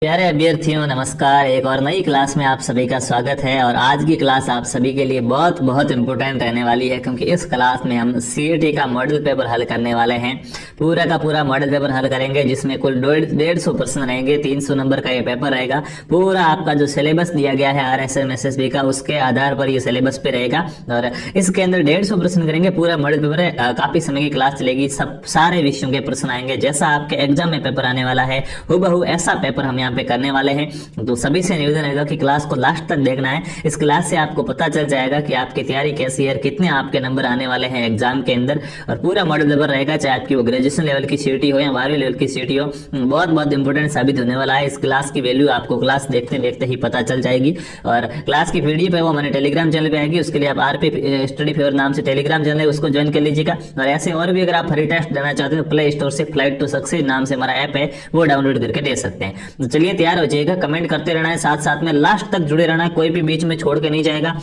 प्यारे अभ्यर्थियों नमस्कार। एक और नई क्लास में आप सभी का स्वागत है। और आज की क्लास आप सभी के लिए बहुत बहुत इम्पोर्टेंट रहने वाली है, क्योंकि इस क्लास में हम सीईटी का मॉडल पेपर हल करने वाले हैं। पूरा का पूरा मॉडल पेपर हल करेंगे, जिसमें कुल 150 प्रश्न रहेंगे। 300 नंबर का ये पेपर रहेगा। पूरा आपका जो सिलेबस दिया गया है RSM SSB का, उसके आधार पर ये सिलेबस पे रहेगा और इसके अंदर 150 प्रश्न करेंगे। पूरा मॉडल पेपर है, काफी समय की क्लास चलेगी। सब सारे विषयों के प्रश्न आएंगे। जैसा आपके एग्जाम में पेपर आने वाला है हूबहू ऐसा पेपर हम यहाँ पे करने वाले हैं। तो सभी से निवेदन रहेगा कि क्लास को लास्ट तक देखना है। इस क्लास से आपको पता चल जाएगा कि आपकी तैयारी कैसी है, कितने आपके नंबर आने वाले हैं एग्जाम के अंदर। और पूरा मॉडल पेपर रहेगा, चाहे आपकी वो ग्रेजुएशन लेवल की सीईटी हो या 12वीं लेवल की सीईटी हो। बहुत बहुत इंपॉर्टेंट साबित होने वाला है। इस क्लास की वैल्यू आपको क्लास देखते देखते ही पता चल जाएगी। और क्लास की पीडीएफ है वो हमारे टेलीग्राम चैनल पे आएगी। उसके लिए आप RP स्टडी फेवर नाम से टेलीग्राम चैनल है, उसको ज्वाइन कर लीजिएगा। और ऐसे और भी अगर आप फ्री टेस्ट देना चाहते हो तो प्ले स्टोर से फ्लाइट टू सक्सेस नाम से हमारा ऐप है, वो डाउनलोड करके दे सकते हैं। तो चलिए तैयार हो जाइएगा। कमेंट करते रहना है, साथ साथ में लास्ट तक जुड़े रहना है, कोई भी बीच में छोड़ के नहीं जाएगा।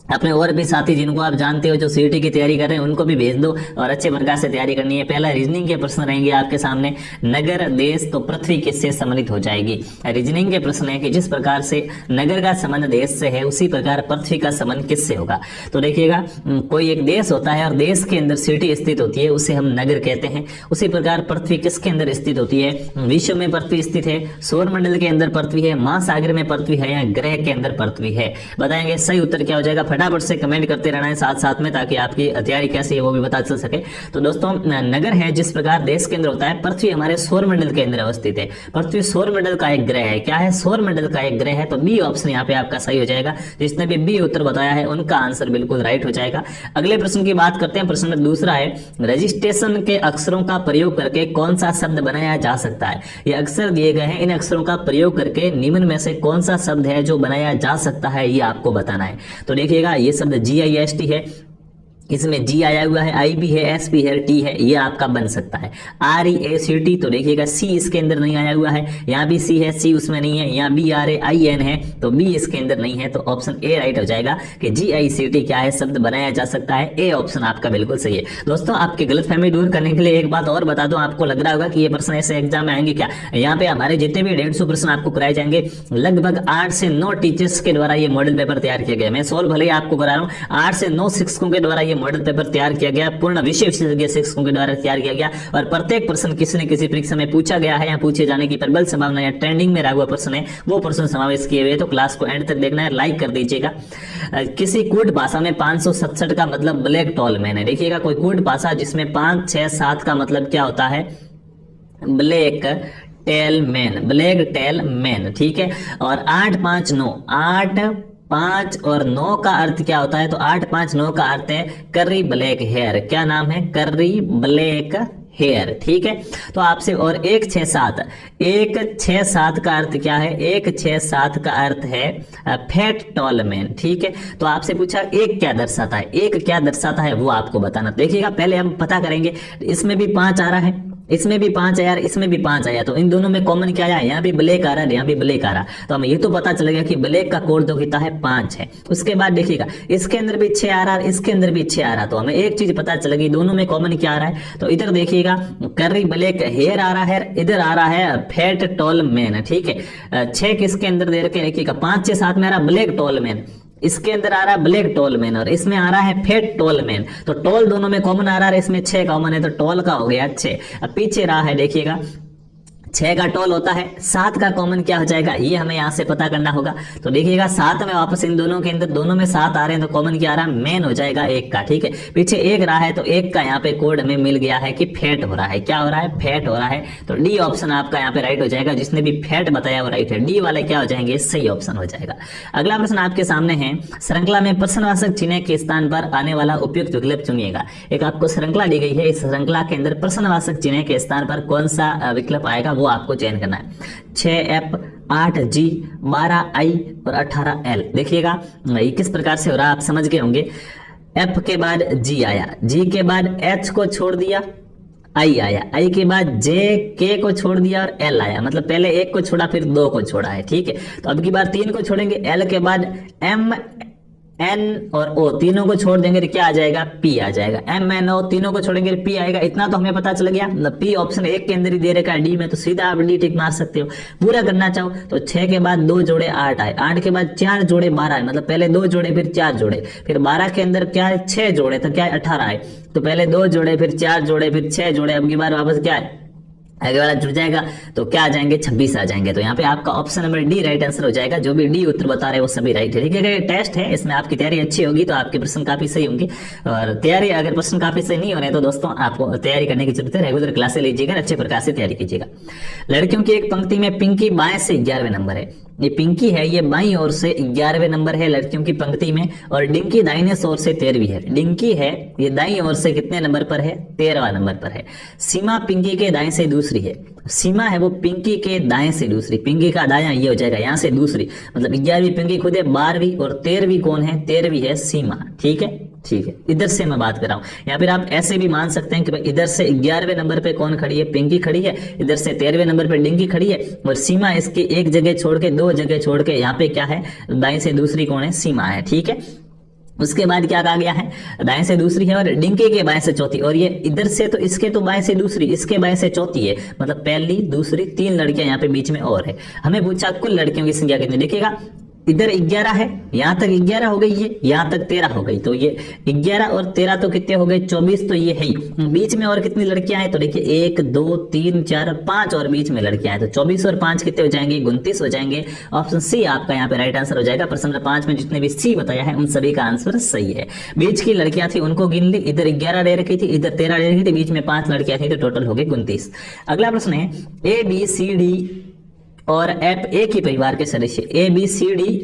अपने और भी साथी जिनको आप जानते हो जो सीईटी की तैयारी कर रहे हैं उनको भी भेज दो और अच्छे प्रकार से तैयारी करनी है। पहला रीजनिंग के प्रश्न रहेंगे आपके सामने। नगर देश तो पृथ्वी किससे सम्मिलित हो जाएगी। रीजनिंग के प्रश्न है कि जिस प्रकार से नगर का संबंध देश से है, उसी प्रकार पृथ्वी का संबंध किससे होगा। तो देखिएगा, कोई एक देश होता है और देश के अंदर सिटी स्थित होती है, उसे हम नगर कहते हैं। उसी प्रकार पृथ्वी किसके अंदर स्थित होती है। विश्व में पृथ्वी स्थित है, सौर मंडल के अंदर पृथ्वी है, महासागर में पृथ्वी है, या ग्रह के अंदर पृथ्वी है। बताएंगे सही उत्तर क्या हो जाएगा। फटाफट से कमेंट करते रहना है साथ साथ में, ताकि आपकी तैयारी कैसी है वो भी पता चल सके। तो दोस्तों, नगर है जिस प्रकार देश के अंदर होता है। पृथ्वी हमारे सौर मंडल के अंदर अवस्थित है। पृथ्वी सौर मंडल का एक ग्रह है। क्या है, सौर मंडल का एक ग्रह है। तो बी ऑप्शन यहाँ पे आपका सही हो जाएगा। जिसने भी बी उत्तर बताया है उनका आंसर बिल्कुल राइट हो जाएगा। अगले प्रश्न की बात करते हैं। प्रश्न दूसरा है, रजिस्ट्रेशन के अक्षरों का प्रयोग करके कौन सा शब्द बनाया जा सकता है। ये अक्षर दिए गए हैं, इन अक्षरों का प्रयोग करके निम्न में से कौन सा शब्द है जो बनाया जा सकता है, ये आपको बताना है। तो देखिएगा, ये शब्द GIST है, इसमें G आया हुआ है, I भी है, S भी है, T है, ये आपका बन सकता है। REACT, तो देखिएगा C इसके अंदर नहीं आया हुआ है। यहाँ भी C है, C उसमें नहीं है। यहाँ BRAIN है, तो B इसके अंदर नहीं है। तो ऑप्शन A राइट हो जाएगा कि GICT क्या है, शब्द बनाया जा सकता है। A ऑप्शन आपका बिल्कुल सही है। दोस्तों, आपकी गलतफहमी दूर करने के लिए एक बात और बता दूं। आपको लग रहा होगा कि ये प्रश्न ऐसे एग्जाम में आएंगे क्या। यहाँ पे हमारे जितने भी 150 प्रश्न आपको कराए जाएंगे, लगभग 8 से 9 टीचर्स के द्वारा ये मॉडल पेपर तैयार किया गया। मैं सोल्व भले ही आपको करा रहा हूँ, 8 से 9 शिक्षकों के द्वारा मॉडल पेपर तैयार किया गया, पूर्ण विषय विशेषज्ञ शिक्षकों के द्वारा तैयार किया गया। और प्रत्येक प्रश्न किसी न किसी परीक्षा में पूछा गया है या पूछे जाने की प्रबल संभावना या ट्रेंडिंग में रहा हुआ प्रश्न है, वो प्रश्न समावेश किए हुए। तो क्लास को एंड तक देखना है, लाइक कर दीजिएगा। किसी कूट भाषा में 567 का मतलब ब्लैक टॉल मैन है। देखिएगा, कोई कूट भाषा जिसमें 5, 6, 7 का मतलब क्या होता है, black tell man, black tell man, ठीक है। और 8, 5, 9, 8, 5 और 9 का अर्थ क्या होता है। तो 8, 5, 9 का अर्थ है कररी ब्लैक हेयर। क्या नाम है, कररी ब्लैक हेयर, ठीक है। तो आपसे और 1, 6, 7, 1, 6, 7 का अर्थ क्या है। 1, 6, 7 का अर्थ है फैट टॉल मैन, ठीक है। तो आपसे पूछा एक क्या दर्शाता है, एक क्या दर्शाता है वो आपको बताना। देखिएगा, पहले हम पता करेंगे, इसमें भी 5 आ रहा है, इसमें भी 5 आया, इसमें भी 5 आया। तो इन दोनों में कॉमन क्या आया, यहाँ भी ब्लैक आ रहा है, यहाँ भी ब्लैक आ रहा है। तो हमें ये तो पता चलेगा कि ब्लैक का कोड जो कितना है 5 है। उसके बाद देखिएगा, इसके अंदर भी 6 आ रहा है, इसके अंदर भी 6 आ रहा है। तो हमें एक चीज पता चलेगी, दोनों में कॉमन क्या आ रहा है। तो इधर देखिएगा, कररी ब्लैक हेयर आ रहा है, इधर आ रहा है फैट टॉल मैन, ठीक है। 6 किसके अंदर दे रखे, देखिएगा 5, 6, 7 में आ रहा ब्लैक टॉल मैन, इसके अंदर आ रहा है ब्लैक टॉल मैन, और इसमें आ रहा है फैट टॉल मैन। तो टॉल दोनों में कॉमन आ रहा है, इसमें 6 कॉमन है, तो टॉल का हो गया 6। अब पीछे रहा है, देखिएगा 6 का टॉल होता है, 7 का कॉमन क्या हो जाएगा, ये हमें यहाँ से पता करना होगा। तो देखिएगा 7 में वापस इन दोनों के अंदर, दोनों में 7 आ रहे हैं, तो कॉमन क्या आ रहा है, मैन हो जाएगा 1 का, ठीक है। पीछे 1 रहा है, तो 1 का यहाँ पे कोड हमें मिल गया है कि फैट हो रहा है। क्या हो रहा है, फैट हो रहा है। तो डी ऑप्शन आपका यहाँ पे राइट हो जाएगा। जिसने भी फैट बताया वो राइट है। डी वाले क्या हो जाएंगे, सही ऑप्शन हो जाएगा। अगला प्रश्न आपके सामने है, श्रृंखला में प्रश्नवाचक चिन्ह के स्थान पर आने वाला उपयुक्त विकल्प चुनिएगा। एक आपको श्रृंखला दी गई है, इस श्रृंखला के अंदर प्रश्नवाचक चिन्ह के स्थान पर कौन सा विकल्प आएगा वो आपको चयन करना है। 6F, 8G, 12I और 18L। देखिएगा ये किस प्रकार से हो रहा है, आप समझ गए होंगे। F के बाद G आया, G के बाद H को छोड़ दिया, I आया, I के बाद J, K को छोड़ दिया और L आया। मतलब पहले 1 को छोड़ा, फिर 2 को छोड़ा है, ठीक है। तो अब की बार 3 को छोड़ेंगे, L के बाद M, एन और ओ तीनों को छोड़ देंगे तो क्या आ जाएगा, पी आ जाएगा। एम एन ओ तीनों को छोड़ेंगे तो पी आएगा। इतना तो हमें पता चल गया, मतलब पी ऑप्शन एक के अंदर ही दे रखा है डी में, तो सीधा आप डी टिक मार सकते हो। पूरा करना चाहो तो 6 के बाद 2 जोड़े 8 आए, 8 के बाद 4 जोड़े 12 आए, मतलब पहले 2 जोड़े फिर 4 जोड़े, फिर 12 के अंदर क्या है 6 जोड़े, तो क्या है 18 आए, तो पहले 2 जोड़े फिर 4 जोड़े फिर 6 जोड़े, अब की बार वापस क्या है आगे वाला जुड़ जाएगा, तो क्या आ जाएंगे 26 आ जाएंगे। तो यहाँ पे आपका option number D right answer हो जाएगा। जो भी डी उत्तर बता रहे हैं वो सभी राइट है। ठीक है, ये टेस्ट है, इसमें आपकी तैयारी अच्छी होगी तो आपके प्रश्न काफी सही होंगे। और तैयारी अगर प्रश्न काफी सही नहीं हो रहे तो दोस्तों आपको तैयारी करने की जरूरत है, रेगुलर क्लासेस लीजिएगा, अच्छे प्रकार से तैयारी कीजिएगा। लड़कियों की एक पंक्ति में पिंकी बाएं से 11वें नंबर है। ये पिंकी है, ये बाईं ओर से 11वें नंबर है लड़कियों की पंक्ति में, और डिंकी दाहिने ओर से 13वीं है। डिंकी है ये दाईं ओर से कितने नंबर पर है, 13वां नंबर पर है। सीमा पिंकी के दाएं से दूसरी है। सीमा है वो पिंकी के दाएं से दूसरी, पिंकी का दायां ये हो जाएगा यहाँ से दूसरी, मतलब 11वीं पिंकी खुद है, 12वीं और 13वीं कौन है, 13वीं है सीमा। ठीक है, ठीक है, इधर से मैं बात कर रहा हूँ। या फिर आप ऐसे भी मान सकते हैं कि भाई इधर से 11वें नंबर पे कौन खड़ी है, पिंकी खड़ी है, इधर से 13वें नंबर पे डिंकी खड़ी है, और सीमा इसकी एक जगह छोड़ के 2 जगह छोड़ के यहाँ पे क्या है, दाएं से दूसरी कौन है, सीमा है। ठीक है, उसके बाद क्या कहा गया है, दाएं से दूसरी है और डिंकी के बाएं से चौथी, और ये इधर से तो इसके तो बाएं से दूसरी, इसके बाएं से चौथी है, मतलब पहली दूसरी 3 लड़कियां यहाँ पे बीच में और है। हमें पूछा कुल लड़कियों की संख्या कितनी, देखिएगा इधर 11 है, यहां तक 11 हो गई है, यहां तक 13 हो गई, तो ये 11 और 13 तो कितने हो गए, 24, तो ये है ही। बीच में और कितनी लड़कियां हैं, तो देखिए 1 2 3 4 5 और बीच में लड़कियां हैं, तो 24 और 5 कितने हो जाएंगे, 29 हो जाएंगे। ऑप्शन सी आपका यहाँ पे राइट आंसर हो जाएगा। प्रश्न नंबर 5 में जितने भी सी बताया है उन सभी का आंसर सही है। बीच की लड़कियां थी उनको गिन ली, इधर 11 ले रखी थी, इधर 13 ले रखी थी, बीच में 5 लड़कियां थी, तो टोटल हो गए 29। अगला प्रश्न है, ए बी सी डी और एफ एक ही परिवार के सदस्य, ए बी सी डी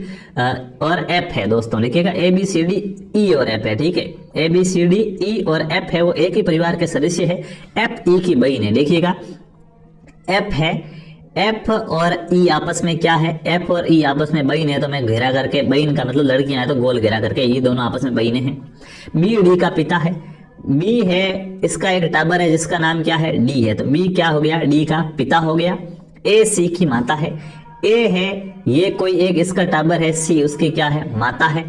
और एफ है दोस्तों, लिखिएगा A B C D E और एफ है। ठीक है, A B C D E और एफ है, वो एक ही परिवार के सदस्य है। एफ ई की बहन है, देखिएगा एफ है, एफ और ई आपस में क्या है, एफ और ई आपस में बहन है, तो मैं घेरा करके, बहन का मतलब लड़कियां हैं तो गोल घेरा करके, ये दोनों आपस में बहने हैं। बी डी का पिता है, बी है इसका एक टाबर है जिसका नाम क्या है, डी है, तो बी क्या हो गया, डी का पिता हो गया। ए सी की माता है, ए है ये कोई एक इसका टाबर है, सी उसकी क्या है, माता है।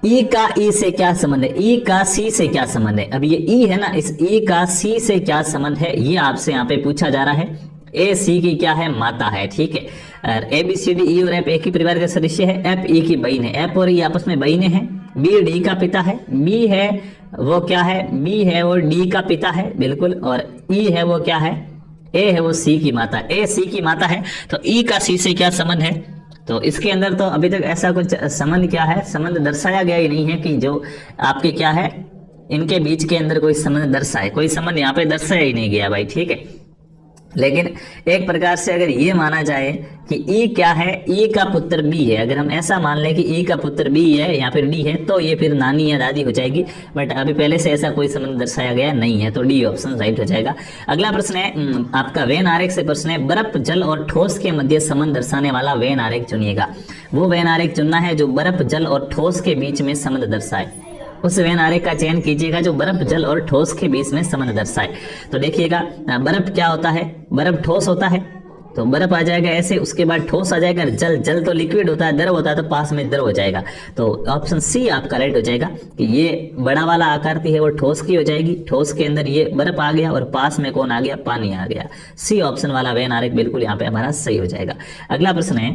ई का ई से क्या संबंध है, ई का सी से क्या संबंध है, अब ये ई है ना, इस ई का सी से क्या संबंध है, ये आपसे यहाँ पे पूछा जा रहा है। ए सी की क्या है, माता है। ठीक है, और A B C D E और एफ एक ही परिवार के सदस्य है, एफ ई की बहन है, एफ और ई आपस में बहने हैं। बी डी का पिता है, बी है वो क्या है, बी है वो डी का पिता है बिल्कुल, और ई है वो क्या है, ए है वो सी की माता, ए सी की माता है, तो ई का सी से क्या संबंध है, तो इसके अंदर तो अभी तक ऐसा कुछ संबंध क्या है, संबंध दर्शाया गया ही नहीं है कि जो आपके क्या है इनके बीच के अंदर कोई संबंध दर्शाए, कोई संबंध यहाँ पे दर्शाया ही नहीं गया भाई। ठीक है, लेकिन एक प्रकार से अगर ये माना जाए कि ई क्या है, ई का पुत्र बी है, अगर हम ऐसा मान लें कि ई का पुत्र बी है या फिर डी है, तो ये फिर नानी या दादी हो जाएगी, बट अभी पहले से ऐसा कोई संबंध दर्शाया गया नहीं है, तो डी ऑप्शन राइट हो जाएगा। अगला प्रश्न है आपका वेन आरेख से प्रश्न है, बर्फ जल और ठोस के मध्य संबंध दर्शाने वाला वेन आरेख चुनिएगा। वो वेन आरेख चुनना है जो बर्फ जल और ठोस के बीच में संबंध दर्शाए, उस वेन आरेख का चयन कीजिएगा जो बर्फ जल और ठोस के बीच में संबंध दर्शाए। तो देखिएगा बर्फ क्या होता है, बर्फ ठोस होता है, तो बर्फ आ जाएगा ऐसे, उसके बाद ठोस आ जाएगा, जल, जल तो लिक्विड होता है, द्रव होता है, तो पास में द्रव हो जाएगा, तो ऑप्शन सी आपका राइट हो जाएगा कि ये बड़ा वाला आकृति है वो ठोस की हो जाएगी, ठोस के अंदर ये बर्फ आ गया और पास में कौन आ गया, पानी आ गया। सी ऑप्शन वाला वेन आरेख बिल्कुल यहाँ पे हमारा सही हो जाएगा। अगला प्रश्न है,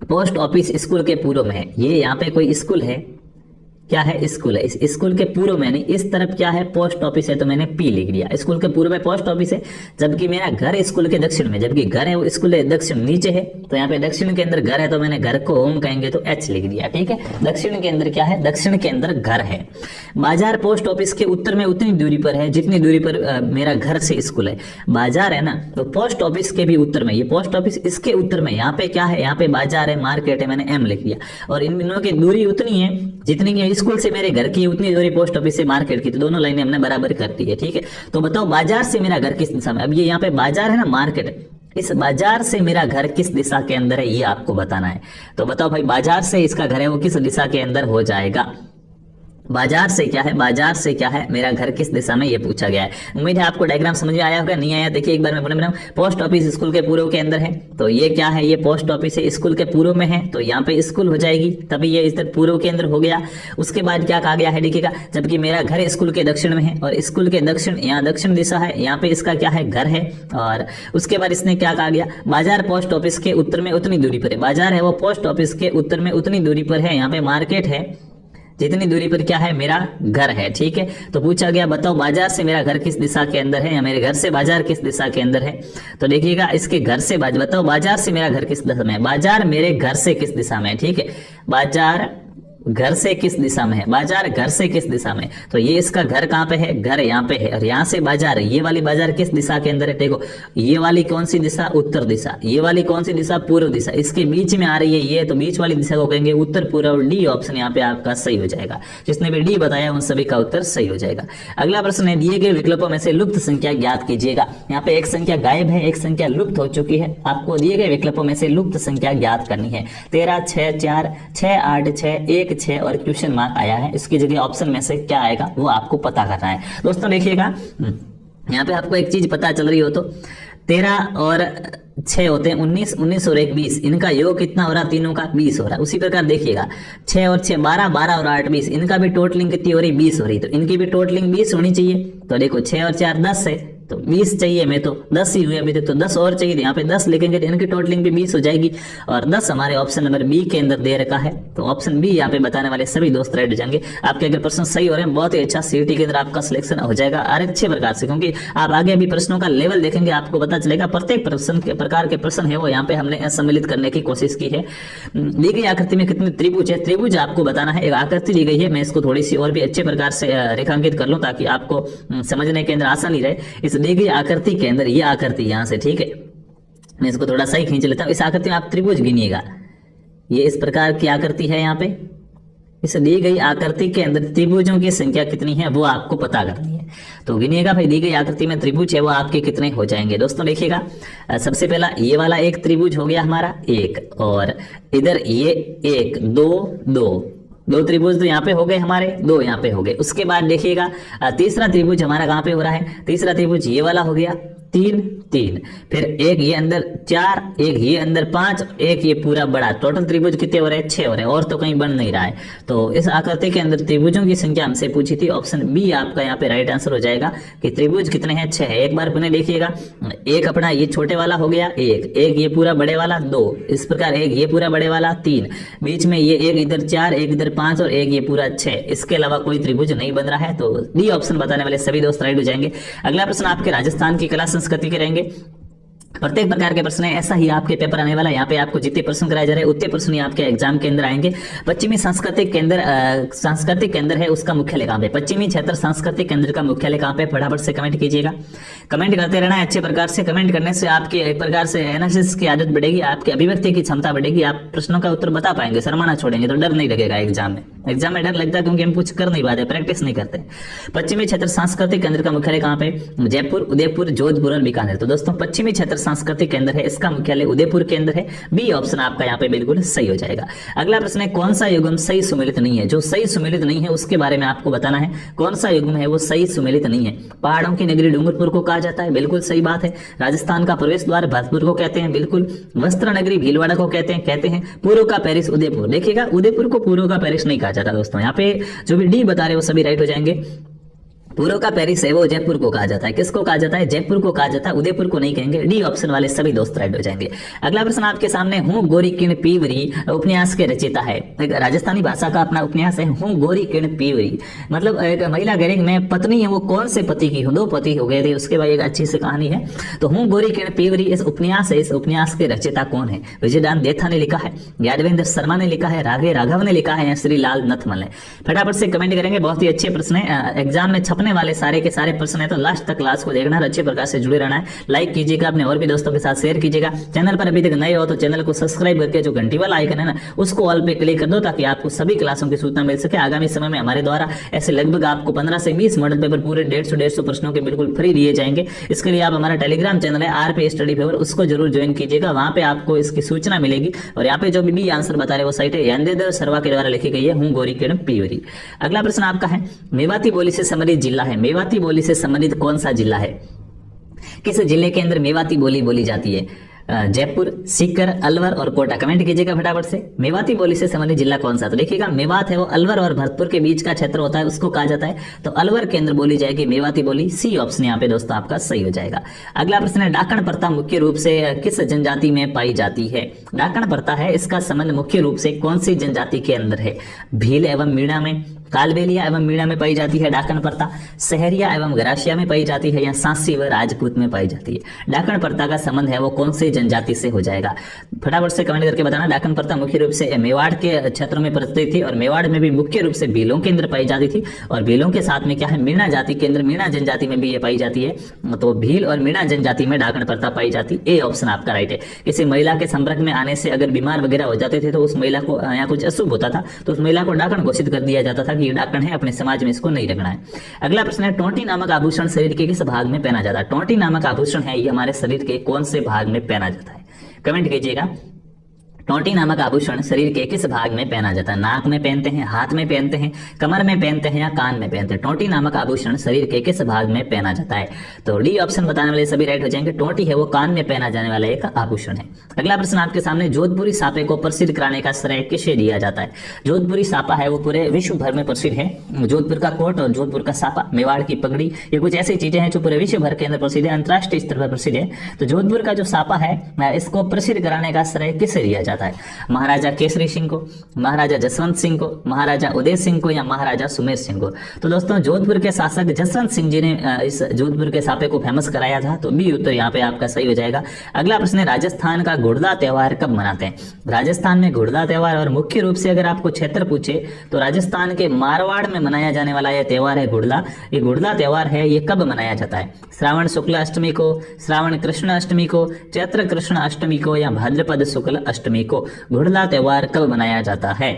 पोस्ट ऑफिस स्कूल के पूर्व में है, ये यहाँ पे कोई स्कूल है, क्या है, स्कूल है, इस स्कूल के पूर्व में नहीं, इस तरफ क्या है, पोस्ट ऑफिस है, तो मैंने पी लिख दिया। स्कूल के पूर्व में पोस्ट ऑफिस है, जबकि मेरा घर स्कूल के दक्षिण में, जबकि घर है वो स्कूल है दक्षिण नीचे है, तो यहाँ पे दक्षिण के अंदर घर है, तो मैंने घर को होम कहेंगे तो एच लिख दिया। ठीक है, दक्षिण के अंदर क्या है, दक्षिण के अंदर घर है। बाजार पोस्ट ऑफिस के उत्तर में उतनी दूरी पर है जितनी दूरी पर मेरा घर से स्कूल है। बाजार है ना, तो पोस्ट ऑफिस के भी उत्तर में, ये पोस्ट ऑफिस इसके उत्तर में, यहाँ पे क्या है, यहाँ पे बाजार है, मार्केट है, मैंने एम लिख दिया, और इन दोनों की दूरी उतनी है जितनी की स्कूल से मेरे घर की उतनी दूरी पोस्ट ऑफिस से मार्केट की, तो दोनों लाइनें हमने बराबर कर दी है। ठीक है, तो बताओ बाजार से मेरा घर किस दिशा में, अब ये यहाँ पे बाजार है ना, मार्केट, इस बाजार से मेरा घर किस दिशा के अंदर है ये आपको बताना है। तो बताओ भाई, बाजार से इसका घर है वो किस दिशा के अंदर हो जाएगा, बाजार से क्या है, बाजार से क्या है, मेरा घर किस दिशा में, ये पूछा गया है। उम्मीद है आपको डायग्राम समझ में आया होगा। नहीं आया देखिए एक बार मैं बना पोस्ट ऑफिस स्कूल के पूर्व के अंदर है, तो ये क्या है, ये पोस्ट ऑफिस है, स्कूल के पूर्व में है, तो यहाँ पे स्कूल हो जाएगी, तभी ये इधर पूर्व के अंदर हो गया। उसके बाद क्या कहा गया है देखिएगा, जबकि मेरा घर स्कूल के दक्षिण में है और स्कूल के दक्षिण, यहाँ दक्षिण दिशा है, यहाँ पे इसका क्या है, घर है। और उसके बाद इसने क्या कहा गया, बाजार पोस्ट ऑफिस के उत्तर में उतनी दूरी पर है, बाजार है वो पोस्ट ऑफिस के उत्तर में उतनी दूरी पर है, यहाँ पे मार्केट है जितनी दूरी पर क्या है, मेरा घर है। ठीक है, तो पूछा गया बताओ बाजार से मेरा घर किस दिशा के अंदर है, या मेरे घर से बाजार किस दिशा के अंदर है। तो देखिएगा इसके घर से बताओ बाजार से मेरा घर किस दिशा में है, बाजार मेरे घर से किस दिशा में है। ठीक है, बाजार घर से किस दिशा में है, बाजार घर से किस दिशा में, तो ये इसका घर कहाँ पे है, घर यहाँ पे है, और यहाँ से बाजार, ये वाली बाजार किस दिशा के अंदर है, देखो ये वाली कौन सी दिशा, उत्तर दिशा, ये वाली कौन सी दिशा, पूर्व दिशा, इसके बीच में आ रही है ये, तो बीच वाली दिशा को कहेंगे उत्तर पूर्व। डी ऑप्शन यहाँ पे आपका सही हो जाएगा, जिसने भी डी बताया उन सभी का उत्तर सही हो जाएगा। अगला प्रश्न है, दिए गए विकल्पों में से लुप्त संख्या ज्ञात कीजिएगा। यहाँ पे एक संख्या गायब है, एक संख्या लुप्त हो चुकी है, आपको दिए गए विकल्पों में से लुप्त संख्या ज्ञात करनी है। 13, 6, 4, 6, 8, 6, 1, 6 और क्वेश्चन मार्क आया है, इसकी जगह ऑप्शन में से क्या आएगा वो आपको पता करना है। दोस्तों देखिएगा यहाँ पे आपको एक चीज पता चल रही हो तो 13 और 6 होते हैं 19, 19 और 1 20, इनका योग कितना हो रहा है, तीनों का 20 हो रहा है। उसी प्रकार देखिएगा 6 और 6 12, 12 और 8 20, इनका भी टोटलिंग कितनी हो रही, 20 हो रही, तो इनकी भी टोटलिंग 20 होनी चाहिए। तो देखो 6 और 4 10 है, तो 20 चाहिए, मैं तो 10 ही हुए अभी तक, तो 10 और चाहिए, यहाँ पे 10 लिखेंगे तो इनकी टोटलिंग भी 20 हो जाएगी। और 10 हमारे ऑप्शन नंबर बी के अंदर दे रखा है, तो ऑप्शन बी यहाँ पे बताने वाले सभी दोस्त राइट हो जाएंगे। आपके अगर प्रश्न सही हो रहे हैं, बहुत ही अच्छा सीईटी के अंदर आपका सिलेक्शन हो जाएगा और अच्छे प्रकार से, क्योंकि आप आगे अभी प्रश्नों का लेवल देखेंगे आपको पता चलेगा। प्रत्येक प्रश्न के प्रकार के प्रश्न है वो यहाँ पे हमने सम्मिलित करने की कोशिश की है। दी गई आकृति में कितने त्रिभुज है, त्रिभुज आपको बताना है। एक आकृति दी गई है, मैं इसको थोड़ी सी और भी अच्छे प्रकार से रेखांकित कर लूँ ताकि आपको समझने के अंदर आसानी रहे। इस दी गई आकृति के अंदर ये आकृति यहाँ से, ठीक है, मैं इसको थोड़ा सही खींच लेता हूँ। इस आकृति में आप त्रिभुज गिनिएगा, ये इस प्रकार की आकृति है। यहाँ पे इस दी गई आकृति के अंदर त्रिभुजों की संख्या कितनी है वो आपको पता करनी है। तो गिनिएगा भाई, दी गई आकृति में त्रिभुज है वो आपके कितने हो जाएंगे। दोस्तों देखिएगा, सबसे पहला ये वाला एक त्रिभुज हो गया हमारा एक, और इधर ये 1 2 दो त्रिभुज तो यहाँ पे हो गए हमारे, 2 यहाँ पे हो गए। उसके बाद देखिएगा तीसरा त्रिभुज हमारा कहाँ पे हो रहा है, तीसरा त्रिभुज ये वाला हो गया 3 3, फिर एक ये अंदर 4, एक ये अंदर 5, एक ये पूरा बड़ा, टोटल त्रिभुज कितने हो रहे हैं, 6 हो रहे हैं, और तो कहीं बन नहीं रहा है। तो इस आकृति के अंदर त्रिभुजों की संख्या हमसे पूछी थी, ऑप्शन बी आपका यहाँ पे राइट आंसर हो जाएगा कि त्रिभुज कितने हैं, 6 है। एक बार पुनः देखिएगा, एक अपना ये छोटे वाला हो गया एक ये पूरा बड़े वाला 2, इस प्रकार एक ये पूरा बड़े वाला 3, बीच में ये एक इधर 4, एक इधर 5 और एक ये पूरा 6, इसके अलावा कोई त्रिभुज नहीं बन रहा है। तो डी ऑप्शन बताने वाले सभी दोस्त राइट हो जाएंगे। अगला प्रश्न आपके राजस्थान की कला संस्कृति के रहेंगे। प्रत्येक प्रकार के प्रश्न है, ऐसा ही आपके पेपर आने वाला है। यहाँ पे आपको जितने प्रश्न कराए जा रहे हैं उतने प्रश्न ही आपके एग्जाम के अंदर आएंगे। पश्चिमी सांस्कृतिक केंद्र है उसका मुख्यालय कहाँ पे, पश्चिमी क्षेत्र सांस्कृतिक केंद्र का मुख्यालय कहाँ पे, फटाफट से कमेंट कीजिएगा। कमेंट करते रहना है अच्छे प्रकार से। कमेंट करने से आपके एक प्रकार से एनालिसिस की आदत बढ़ेगी, आपकी अभिव्यक्ति की क्षमता बढ़ेगी, आप प्रश्नों का उत्तर बता पाएंगे, शर्माना छोड़ेंगे, तो डर नहीं लगेगा एग्जाम में। एग्जाम में डर लगता है क्योंकि हम कुछ कर नहीं पाते, प्रैक्टिस नहीं करते। पश्चिमी क्षेत्र सांस्कृतिक केंद्र का मुख्यालय कहाँ पे, जयपुर, उदयपुर, जोधपुर और बीकानेर। तो दोस्तों पश्चिमी क्षेत्र सांस्कृतिक केंद्र है, इसका मुख्यालय उदयपुर के अंदर है। बी ऑप्शन आपका यहाँ पे बिल्कुल सही हो जाएगा। अगला प्रश्न है, कौन सा युग्म सही सुमेलित नहीं है। जो सही सुमेलित नहीं है उसके बारे में आपको बताना है, कौन सा युग्म है वो सही सुमेलित नहीं है। पहाड़ों की नगरी डूंगरपुर को कहा जाता है, बिल्कुल सही बात है। राजस्थान का प्रवेश द्वार भरतपुर को कहते हैं, बिल्कुल। वस्त्र नगरी भीलवाड़ा को कहते हैं। पूर्व का पेरिस उदयपुर। देखिएगा उदयपुर को पूर्व का पेरिस नहीं कहा जाता दोस्तों, यहाँ पे जो भी डी बता रहे हो सभी राइट हो जाएंगे। पूर्व का पेरिस है वो जयपुर को कहा जाता है। किसको कहा जाता है, जयपुर को कहा जाता है, उदयपुर को नहीं कहेंगे। डी ऑप्शन वाले सभी दोस्त राइट हो जाएंगे। अगला प्रश्न आपके सामने, हूँ गोरी किण पीवरी उपन्यास के रचयिता है। एक राजस्थानी भाषा का अपना उपन्यास है, हूँ गोरी किण पीवरी, मतलब एक महिला गैरिक में पत्नी है, वो कौन से पति की, 2 पति हो गए थे, उसके बाद एक अच्छी सी कहानी है। तो हूँ गोरी किण पीवरी इस उपन्यास है, इस उपन्यास के रचयिता कौन है। विजयदान देथा ने लिखा है, यादवेंद्र शर्मा ने लिखा है, राघव ने लिखा है, या श्री लाल नथमल ने। फटाफट से कमेंट करेंगे, बहुत ही अच्छे प्रश्न है, एग्जाम में छपने करने वाले सारे के सारे प्रश्न है, तो लास्ट तक क्लास को देखना और अच्छे प्रकार से जुड़े रहना है। लाइक कीजिएगा, अपने और भी दोस्तों के साथ शेयर कीजिएगा। चैनल पर अभी तक नए हो तो चैनल को सब्सक्राइब करके जो घंटी वाला आइकन है ना, उसको ऑल पे क्लिक कर दो, ताकि आपको सभी क्लासों की सूचना मिल सके। आगामी समय में हमारे द्वारा ऐसे लगभग आपको 15 से 20 मॉडल पेपर पूरे 150 प्रश्नों के बिल्कुल फ्री दिए जाएंगे। इसके लिए आप हमारा टेलीग्राम चैनल है RP स्टडी फेवर, उसको जरूर ज्वाइन कीजिएगा। वहां पे आपको इसकी सूचना मिलेगी। और यहाँ पे जो भी आंसर बता रहे वो साइट है यंदेदेव सर्वा के द्वारा लिखी गई है, हूँ गौरी किरण पीवरी। अगला प्रश्न आपका है, मेवाती बोली से संबंधित जिला है। मेवाती बोली से संबंधित कौन सा जिला है? किस जिले के अंदर मेवाती बोली बोली जाती है? जयपुर, सीकर, अलवर और कोटा। कमेंट कीजिएगा फटाफट से। मेवाती बोली से संबंधित जिला कौन सा? तो देखिएगा, मेवात है वो अलवर और भरतपुर के बीच का क्षेत्र होता है, उसको कहा जाता है। तो अलवर के अंदर बोली जाएगी मेवाती बोली। सी ऑप्शन यहाँ पे दोस्तों आपका सही हो जाएगा। अगला प्रश्न है, डाकण प्रथा मुख्य रूप से किस जनजाति में पाई जाती है? डाकण प्रथा है, इसका संबंध मुख्य रूप से कौन सी जनजाति के अंदर है? भील एवं मीणा में, कालबेलिया एवं मीणा में पाई जाती है डाकण प्रथा, सहरिया एवं गरासिया में पाई जाती है, या सांसी व राजपूत में पाई जाती है? डाकण प्रथा का संबंध है वो कौन सी जनजाति से हो जाएगा? फटाफट से कमेंट करके बताना। डाकण प्रथा मुख्य रूप से मेवाड़ के क्षेत्रों में प्रचलित थी, और मेवाड़ में भी मुख्य रूप से भीलों के अंदर पाई जाती थी, और भीलों के साथ में क्या है, मीणा जाति के अंदर, मीणा जनजाति में भी ये पाई जाती है। तो भील और मीणा जनजाति में डाकण प्रथा पाई जाती। ए ऑप्शन आपका राइट है। किसी महिला के संपर्क में आने से अगर बीमार वगैरह हो जाते थे, तो उस महिला को या कुछ अशुभ होता था, तो उस महिला को डाकण घोषित कर दिया जाता था कि ये डाकण है, अपने समाज में इसको नहीं रखना है। अगला प्रश्न है, टोंटी नामक आभूषण शरीर के किस भाग में पहना जाता है? टोंटी नामक आभूषण है ये हमारे शरीर के कौन से भाग में पहना जाता है? कमेंट कीजिएगा। टोंटी नामक आभूषण शरीर के किस भाग में पहना जाता है? नाक में पहनते हैं, हाथ में पहनते हैं, कमर में पहनते हैं, या कान में पहनते हैं? टोंटी नामक आभूषण शरीर के किस भाग में पहना जाता है? तो डी ऑप्शन बताने वाले सभी राइट हो जाएंगे। टोंटी है वो कान में पहना जाने वाला एक आभूषण है। अगला प्रश्न आपके सामने, जोधपुरी सापे को प्रसिद्ध कराने का श्रेय किसे दिया जाता है? जोधपुरी सापा है वो पूरे विश्व भर में प्रसिद्ध है। जोधपुर का कोट और जोधपुर का सापा, मेवाड़ की पगड़ी, ये कुछ ऐसी चीजें हैं जो पूरे विश्व भर के अंदर प्रसिद्ध है, अंतरराष्ट्रीय स्तर पर प्रसिद्ध है। तो जोधपुर का जो सापा है, इसको प्रसिद्ध कराने का श्रेय किसे दिया जाता है? महाराजा केसरी सिंह को, महाराजा जसवंत सिंह को, महाराजा उदय सिंह को, या महाराजा सुमेर सिंह को? तो दोस्तों जोधपुर के शासक जसवंत सिंह जी ने इस जोधपुर के सापे को फेमस कराया था। तो बी उत्तर यहाँ पे आपका सही हो जाएगा। अगला प्रश्न है, राजस्थान का घुड़दा त्योहार कब मनाते हैं? राजस्थान में घुड़दा त्योहार, और मुख्य रूप से अगर आपको क्षेत्र पूछे तो राजस्थान के मारवाड़ में मनाया जाने वाला यह त्योहार है घुड़दा। ये घुड़दा त्योहार है, ये कब मनाया जाता है? श्रावण शुक्ल अष्टमी को, श्रावण कृष्ण अष्टमी को, चैत्र कृष्ण अष्टमी को, या भाद्रपद शुक्ल अष्टमी को? घुड़दा त्योहार कब मनाया जाता है?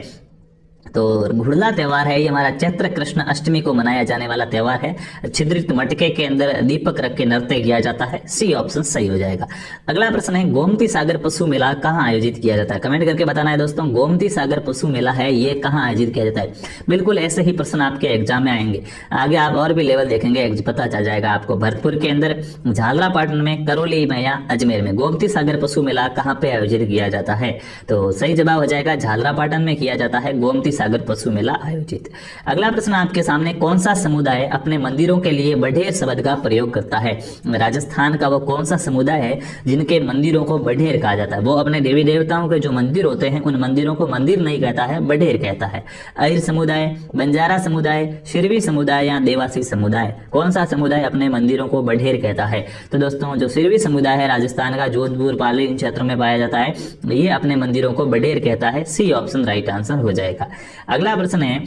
तो घुड़दा त्योहार है ये हमारा चैत्र कृष्ण अष्टमी को मनाया जाने वाला त्योहार है। छिद्रित मटके के अंदर दीपक रख के नृत्य किया जाता है। सी ऑप्शन सही हो जाएगा। अगला प्रश्न है, गोमती सागर पशु मेला कहाँ आयोजित किया जाता है? कमेंट करके बताना है दोस्तों, गोमती सागर पशु मेला है ये कहाँ आयोजित किया जाता है? बिल्कुल ऐसे ही प्रश्न आपके एग्जाम में आएंगे। आगे आप और भी लेवल देखेंगे, पता चल जाएगा आपको। भरतपुर के अंदर, झालरापाटन में, करौली में, या अजमेर में? गोमती सागर पशु मेला कहाँ पे आयोजित किया जाता है? तो सही जवाब हो जाएगा झालरापाटन में किया जाता है गोमती सागर पशु मेला आयोजित। अगला प्रश्न आपके सामने, कौन सा समुदाय अपने मंदिरों के लिए बढेर शब्द का प्रयोग करता है? राजस्थान का वो कौन सा समुदाय है जिनके मंदिरों को बढेर कहा जाता है? वो अपने देवी देवताओं के जो मंदिर होते हैं उन मंदिरों को मंदिर नहीं कहता है, बढेर कहता है। अहिर समुदाय, बंजारा समुदाय, शिरवी समुदाय, या देवासी समुदाय? कौन सा समुदाय अपने मंदिरों को बढेर कहता है? तो दोस्तों जो शिरवी समुदाय है राजस्थान का, जोधपुर पाली इन क्षेत्रों में पाया जाता है, ये अपने मंदिरों को बढेर कहता है। सी ऑप्शन राइट आंसर हो जाएगा। अगला प्रश्न है,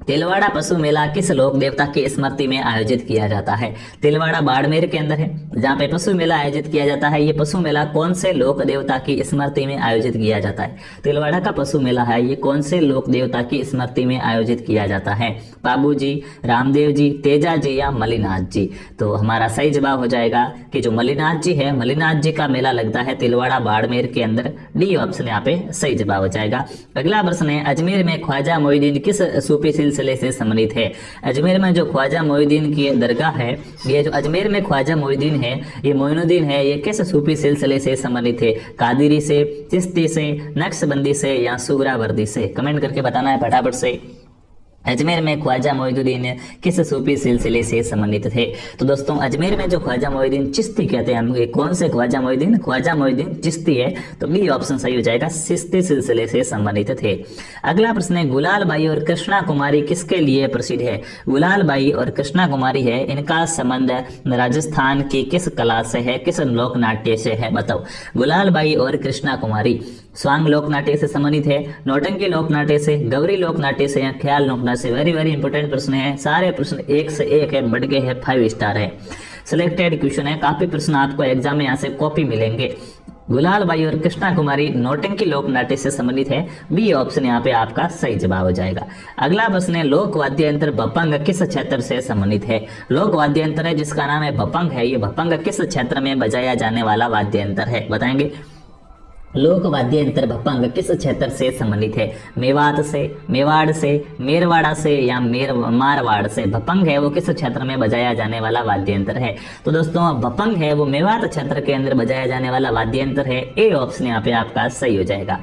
तिलवाड़ा पशु मेला किस लोक देवता की स्मृति में आयोजित किया जाता है? तिलवाड़ा बाड़मेर के अंदर है जहाँ पे पशु मेला आयोजित किया जाता है। ये पशु मेला कौन से लोक देवता की स्मृति में आयोजित किया जाता है? तिलवाड़ा का पशु मेला है ये कौन से लोक देवता की स्मृति में आयोजित किया जाता है? बाबू जी, रामदेव जी, तेजा जी, या मलिनाथ जी? तो हमारा सही जवाब हो जाएगा कि जो मलिनाथ जी है, मलिनाथ जी का मेला लगता है तिलवाड़ा बाड़मेर के अंदर। डी ऑप्शन यहाँ पे सही जवाब हो जाएगा। अगला प्रश्न है, अजमेर में ख्वाजा मोइनुद्दीन किस सूफी सिलसिले से संबंधित है? अजमेर में जो ख्वाजा मोइनुद्दीन की दरगाह है, ये जो अजमेर में ख्वाजा मोइनुद्दीन है, ये मोइनुद्दीन है, ये किस सूफी सिलसिले से संबंधित है? कादिरी से, चिश्ती से, नक्शबंदी से, या सुहरावर्दी से? कमेंट करके बताना है फटाफट से। अजमेर में ख्वाजा मोइनुद्दीन किस सूफी सिलसिले से संबंधित थे? तो दोस्तों अजमेर में जो ख्वाजा मोइनुद्दीन चिश्ती कहते हैं हम, ये कौन से ख्वाजा मोइनुद्दीन? ख्वाजा मोइनुद्दीन चिश्ती है। तो बी ऑप्शन सही हो जाएगा, चिश्ती सिलसिले से संबंधित थे। अगला प्रश्न है, गुलालबाई और कृष्णा कुमारी किसके लिए प्रसिद्ध है? गुलालबाई और कृष्णा कुमारी है, इनका संबंध राजस्थान की किस कला से है, किस लोक नाट्य से है? बताओ। गुलालबाई और कृष्णा कुमारी स्वांग लोक नाट्य से संबंधित है, नौटंकी लोक नाट्य से, गौरी लोक नाट्य से या ख्याल लोक नाट्य से। वेरी वेरी इंपॉर्टेंट प्रश्न है, सारे प्रश्न एक से एक है, बढ़ गए है, 5 स्टार है। सिलेक्टेड क्वेश्चन है, काफी प्रश्न आपको एग्जाम में यहाँ से कॉपी मिलेंगे। गुलाल बाई और कृष्णा कुमारी नौटंकी लोक नाट्य से संबंधित है, बी ऑप्शन यहाँ पे आपका सही जवाब हो जाएगा। अगला प्रश्न है, लोक वाद्य यंत्र भपंग किस क्षेत्र से संबंधित है? लोक वाद्य यंत्र है जिसका नाम है भपंग है, ये भपंग किस क्षेत्र में बजाया जाने वाला वाद्य यंत्र है? बताएंगे। लोक वाद्य यंत्र भपंग किस क्षेत्र से संबंधित है? मेवात से, मेवाड़ से, मेरवाड़ा से या मारवाड़ से? भपंग है वो किस क्षेत्र में बजाया जाने वाला वाद्य यंत्र है? तो दोस्तों भपंग है वो मेवात क्षेत्र के अंदर बजाया जाने वाला वाद्य यंत्र है, ए ऑप्शन यहाँ पे आपका सही हो जाएगा।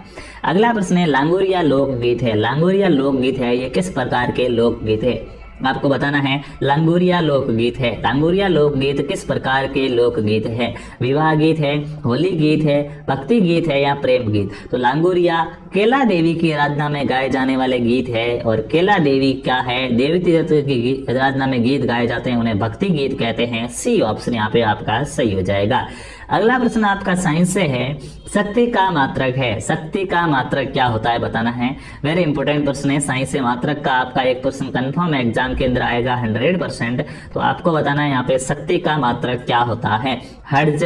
अगला प्रश्न है, लांगुरिया लोकगीत है, लांगुरिया लोकगीत है, ये किस प्रकार के लोकगीत है? आपको बताना है। लांगुरिया लोकगीत है, लांगुरिया लोकगीत किस प्रकार के लोकगीत है? विवाह गीत है, होली गीत है, भक्ति गीत है या प्रेम गीत? तो लांगुरिया केला देवी की आराधना में गाए जाने वाले गीत है, और केला देवी क्या है? देवी तीर्थ की आराधना में गीत गाए जाते हैं, उन्हें भक्ति गीत कहते हैं, सी ऑप्शन यहाँ पे आपका सही हो जाएगा। अगला प्रश्न आपका साइंस से है, शक्ति का मात्रक है, शक्ति का मात्रक क्या होता है बताना है। वेरी इंपॉर्टेंट प्रश्न है, साइंस से मात्रक का आपका एक प्रश्न कंफर्म एग्जाम के अंदर आएगा 100%। तो आपको बताना है यहाँ पे शक्ति का मात्रक क्या होता है, हर्ट्ज,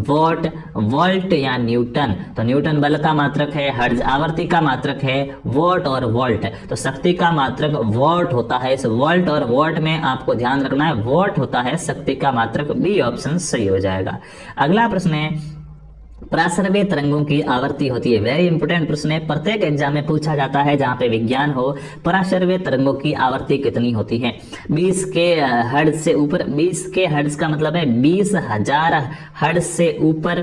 वॉट, वोल्ट या न्यूटन? तो न्यूटन बल का मात्रक है, हर्ट्ज आवर्ती का मात्रक है, वॉट और वोल्ट। तो शक्ति का मात्रक वॉट होता है, इस वोल्ट और वॉट में आपको ध्यान रखना है, वॉट होता है शक्ति का मात्रक, बी ऑप्शन सही हो जाएगा। अगला प्रश्न है, प्रासरवे तरंगों की आवर्ती होती है, वेरी इंपोर्टेंट प्रश्न है, प्रत्येक एग्जाम में पूछा जाता है जहां पे विज्ञान हो। प्रासरवे तरंगों की आवर्ती कितनी होती है? 20 के हर्ट्ज से ऊपर, 20 के हर्ट्ज का मतलब है 20,000 हर्ट्ज से ऊपर,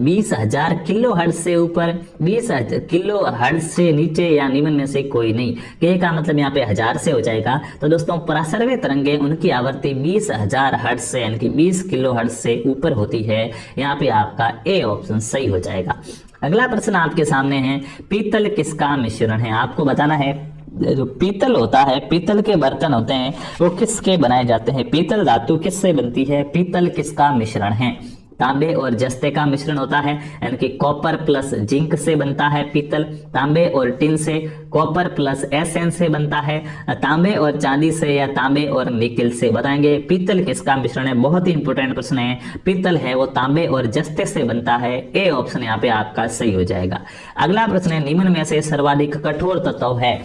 20,000 किलो हर्ट्ज से ऊपर, 20,000 किलो हर्ट्ज से नीचे या निम्न में से कोई नहीं। के का मतलब यहाँ पे 1000 से हो जाएगा। तो दोस्तों प्रासरवे तरंगे उनकी आवर्ती 20,000 हर्ट्ज से यानी कि 20 किलो हर्ट्ज से ऊपर होती है, यहाँ पे आपका ए ऑप्शन सही हो जाएगा। अगला प्रश्न आपके सामने है, पीतल किसका मिश्रण है? आपको बताना है, जो पीतल होता है, पीतल के बर्तन होते हैं वो किसके बनाए जाते हैं? पीतल धातु किससे बनती है? पीतल किसका मिश्रण है? तांबे और जस्ते का मिश्रण होता है, यानी कि कॉपर प्लस जिंक से बनता है पीतल। तांबे और टिन से, कॉपर प्लस एसएन से बनता है। तांबे और चांदी से या तांबे और निकिल से? बताएंगे पीतल किसका मिश्रण है, बहुत ही इंपॉर्टेंट प्रश्न है। पीतल है वो तांबे और जस्ते से बनता है, ए ऑप्शन यहाँ पे आपका सही हो जाएगा। अगला प्रश्न है, निम्न में से सर्वाधिक कठोर तत्व है,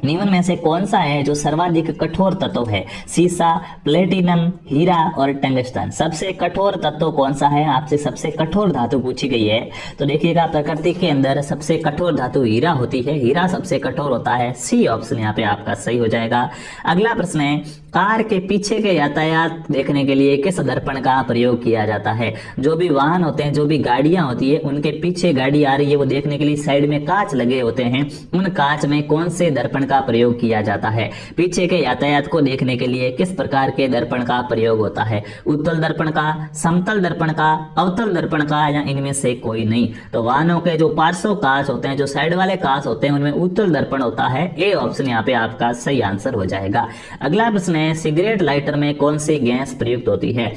निम्न में से कौन सा है जो सर्वाधिक कठोर तत्व है? सीसा, प्लेटिनम, हीरा और टंगस्टन। सबसे कठोर तत्व कौन सा है? आपसे सबसे कठोर धातु पूछी गई है, तो देखिएगा प्रकृति के अंदर सबसे कठोर धातु हीरा होती है, हीरा सबसे कठोर होता है, सी ऑप्शन यहाँ पे आपका सही हो जाएगा। अगला प्रश्न है, कार के पीछे के यातायात देखने के लिए किस दर्पण का प्रयोग किया जाता है? जो भी वाहन होते हैं, जो भी गाड़ियां होती है, उनके पीछे गाड़ी आ रही है वो देखने के लिए साइड में कांच लगे होते हैं, उन कांच में कौन से दर्पण का प्रयोग किया जाता है? पीछे के यातायात को देखने के लिए किस प्रकार के दर्पण का प्रयोग होता है? उत्तल दर्पण का, समतल दर्पण का, अवतल दर्पण का या इनमें से कोई नहीं? तो वाहनों के जो पार्श्व कांच होते हैं, जो साइड वाले कांच होते हैं, उनमें उत्तल दर्पण होता है, ए ऑप्शन यहाँ पे आपका सही आंसर हो जाएगा। अगला प्रश्न है, सिगरेट लाइटर में कौन सी गैस प्रयुक्त होती है?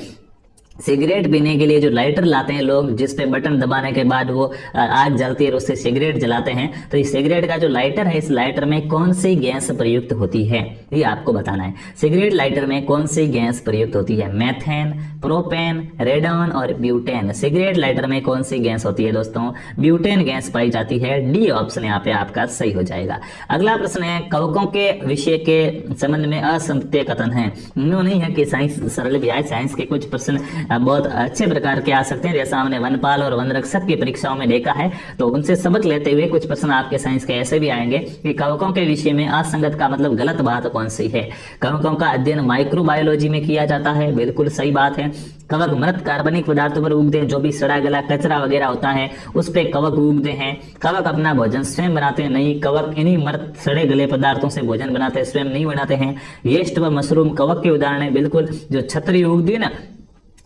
सिगरेट पीने के लिए जो लाइटर लाते हैं लोग, जिस पे बटन दबाने के बाद वो आग जलती है, उससे सिगरेट जलाते हैं, तो इस सिगरेट का जो लाइटर है, इस लाइटर में कौन सी गैस प्रयुक्त होती है, ये आपको बताना है। सिगरेट लाइटर में कौन सी गैस प्रयुक्त होती है? मेथेन, प्रोपेन, रेडॉन और ब्यूटेन। सिगरेट लाइटर में कौन सी गैस होती है दोस्तों? ब्यूटेन गैस पाई जाती है, डी ऑप्शन यहाँ पे आपका सही हो जाएगा। अगला प्रश्न है, कवकों के विषय के संबंध में असत्य कथन है। नहीं है कि साइंस सरल भी है, साइंस के कुछ प्रश्न बहुत अच्छे प्रकार के आ सकते हैं, जैसा हमने वनपाल और वनरक्षक की परीक्षाओं में देखा है, तो उनसे सबक लेते हुए कुछ प्रश्न आपके साइंस के ऐसे भी आएंगे कि कवकों के विषय में असंगत का मतलब गलत बात कौन सी है? कवकों का अध्ययन माइक्रोबायोलॉजी में किया जाता है, बिल्कुल सही बात है। कवक मृत कार्बनिक पदार्थों पर उगते हैं, जो भी सड़ा गला कचरा वगैरह होता है उस पे कवक उगते हैं। कवक अपना भोजन स्वयं बनाते हैं? नहीं, कवक इन्हीं मृत सड़े गले पदार्थों से भोजन बनाते हैं, स्वयं नहीं बनाते हैं। येस्ट व मशरूम कवक के उदाहरण है, बिल्कुल। जो छतरी उगती है ना,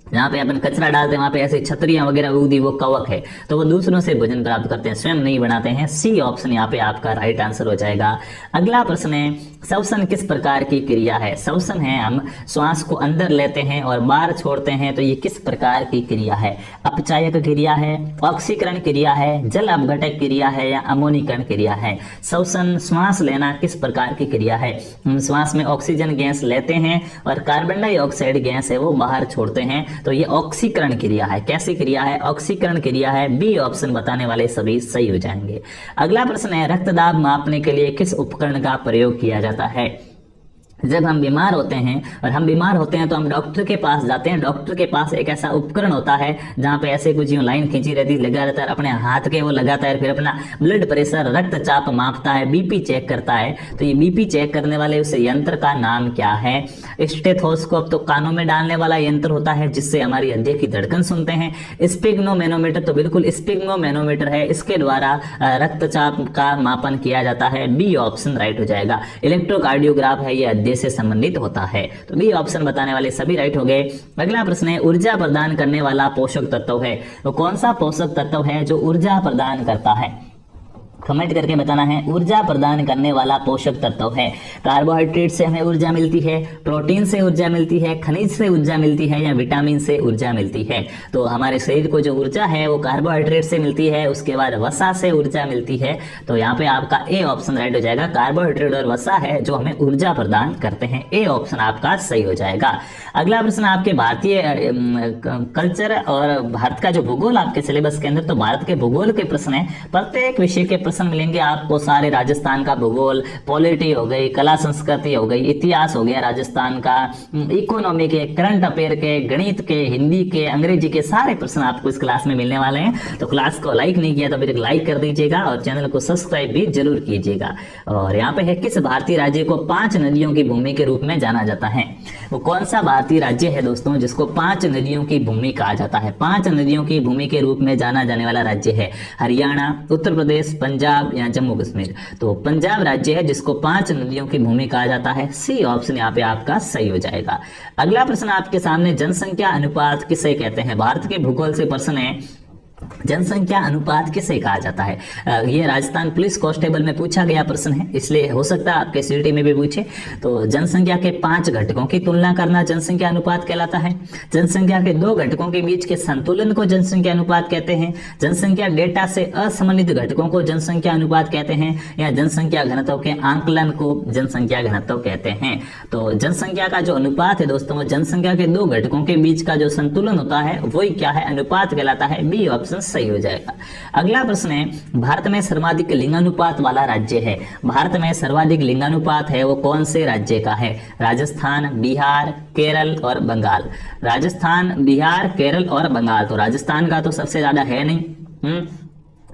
जहाँ पे अपन कचरा डालते हैं वहाँ पे ऐसे छतरियां वगैरह उगती, वो कवक है, तो वो दूसरों से भोजन प्राप्त करते हैं, स्वयं नहीं बनाते हैं। सी ऑप्शन यहाँ पे आपका राइट आंसर हो जाएगा। अगला प्रश्न है, श्वसन किस प्रकार की क्रिया है? श्वसन है हम श्वास को अंदर लेते हैं और बाहर छोड़ते हैं, तो ये किस प्रकार की क्रिया है? अपचायक क्रिया है, ऑक्सीकरण क्रिया है, जल अपघटक क्रिया है, या अमोनीकरण क्रिया है? श्वसन श्वास लेना किस प्रकार की क्रिया है? हम श्वास में ऑक्सीजन गैस लेते हैं और कार्बन डाइऑक्साइड गैस है वो बाहर छोड़ते हैं, तो ये ऑक्सीकरण क्रिया है। कैसी क्रिया है? ऑक्सीकरण क्रिया है। बी ऑप्शन बताने वाले सभी सही हो जाएंगे। अगला प्रश्न है, रक्तदाब मापने के लिए किस उपकरण का प्रयोग किया जाता है? जब हम बीमार होते हैं और हम बीमार होते हैं तो हम डॉक्टर के पास जाते हैं। डॉक्टर के पास एक ऐसा उपकरण होता है जहाँ पे ऐसे कुछ यूं लाइन खींची रहती है, लगा रहता है, अपने हाथ के वो लगाता है, फिर अपना ब्लड प्रेशर रक्तचाप मापता है, बीपी चेक करता है। तो ये बीपी चेक करने वाले उस यंत्र का नाम क्या है? स्टेथोस्कोप तो कानों में डालने वाला यंत्र होता है जिससे हमारी हृदय की धड़कन सुनते हैं। स्पिग्नोमेनोमीटर तो बिल्कुल स्पिग्नोमेनोमीटर है, इसके द्वारा रक्तचाप का मापन किया जाता है। बी ऑप्शन राइट हो जाएगा। इलेक्ट्रोकार्डियोग्राफ है, ये हृदय से संबंधित होता है, तो बी ऑप्शन बताने वाले सभी राइट हो गए। अगला प्रश्न है, ऊर्जा प्रदान करने वाला पोषक तत्व है, तो कौन सा पोषक तत्व है जो ऊर्जा प्रदान करता है? कमेंट करके बताना है। ऊर्जा प्रदान करने वाला पोषक तत्व है। कार्बोहाइड्रेट से हमें ऊर्जा मिलती है, प्रोटीन से ऊर्जा मिलती है, खनिज से ऊर्जा मिलती है, या विटामिन से ऊर्जा मिलती है? तो हमारे शरीर को जो ऊर्जा है वो कार्बोहाइड्रेट से मिलती है, उसके बाद वसा से ऊर्जा मिलती है। तो यहाँ पे आपका ए ऑप्शन राइट हो जाएगा। कार्बोहाइड्रेट और वसा है जो हमें ऊर्जा प्रदान करते हैं। ए ऑप्शन आपका सही हो जाएगा। अगला प्रश्न आपके भारतीय कल्चर और भारत का जो भूगोल आपके सिलेबस के अंदर, तो भारत के भूगोल के प्रश्न है। प्रत्येक विषय के प्रश्न मिलेंगे आपको सारे। राजस्थान का भूगोल, पॉलिटी हो गई, कला संस्कृति हो गई, इतिहास हो गया राजस्थान का, इकोनॉमी के, करंट अफेयर के, गणित के, हिंदी के, अंग्रेजी के सारे प्रश्न आपको इस क्लास में मिलने वाले हैं। तो क्लास को लाइक नहीं किया तो फिर लाइक कर दीजिएगा और चैनल को सब्सक्राइब भी जरूर कीजिएगा। और यहाँ पे है, किस भारतीय राज्य को 5 नदियों की भूमि के रूप में जाना जाता है? वो कौन सा भारतीय राज्य है दोस्तों जिसको 5 नदियों की भूमि कहा जाता है? 5 नदियों की भूमि के रूप में जाना जाने वाला राज्य है हरियाणा, उत्तर प्रदेश, पंजाब या जम्मू कश्मीर? तो पंजाब राज्य है जिसको 5 नदियों की भूमि कहा जाता है। सी ऑप्शन यहाँ पे आपका सही हो जाएगा। अगला प्रश्न आपके सामने, जनसंख्या अनुपात किसे कहते हैं? भारत के भूगोल से प्रश्न है, जनसंख्या अनुपात किसे कहा जाता है? ये राजस्थान पुलिस कांस्टेबल में पूछा गया प्रश्न है, इसलिए हो सकता है आपके सीटी में भी पूछे। तो जनसंख्या के 5 घटकों की तुलना करना जनसंख्या अनुपात कहलाता है। जनसंख्या के 2 घटकों के बीच के संतुलन को जनसंख्या अनुपात कहते हैं। जनसंख्या डेटा से असंबंधित घटकों को जनसंख्या अनुपात कहते हैं, या जनसंख्या घनत्व के आंकलन को जनसंख्या घनत्व कहते हैं। तो जनसंख्या का जो अनुपात है दोस्तों, जनसंख्या के 2 घटकों के बीच का जो संतुलन होता है वही क्या है? अनुपात कहलाता है। बी ऑप्शन सही हो जाएगा। अगला प्रश्न है, भारत में सर्वाधिक लिंगानुपात वाला राज्य है। भारत में सर्वाधिक लिंगानुपात है वो कौन से राज्य का है? राजस्थान, बिहार, केरल और बंगाल? राजस्थान, बिहार, केरल और बंगाल। तो राजस्थान का तो सबसे ज्यादा है नहीं।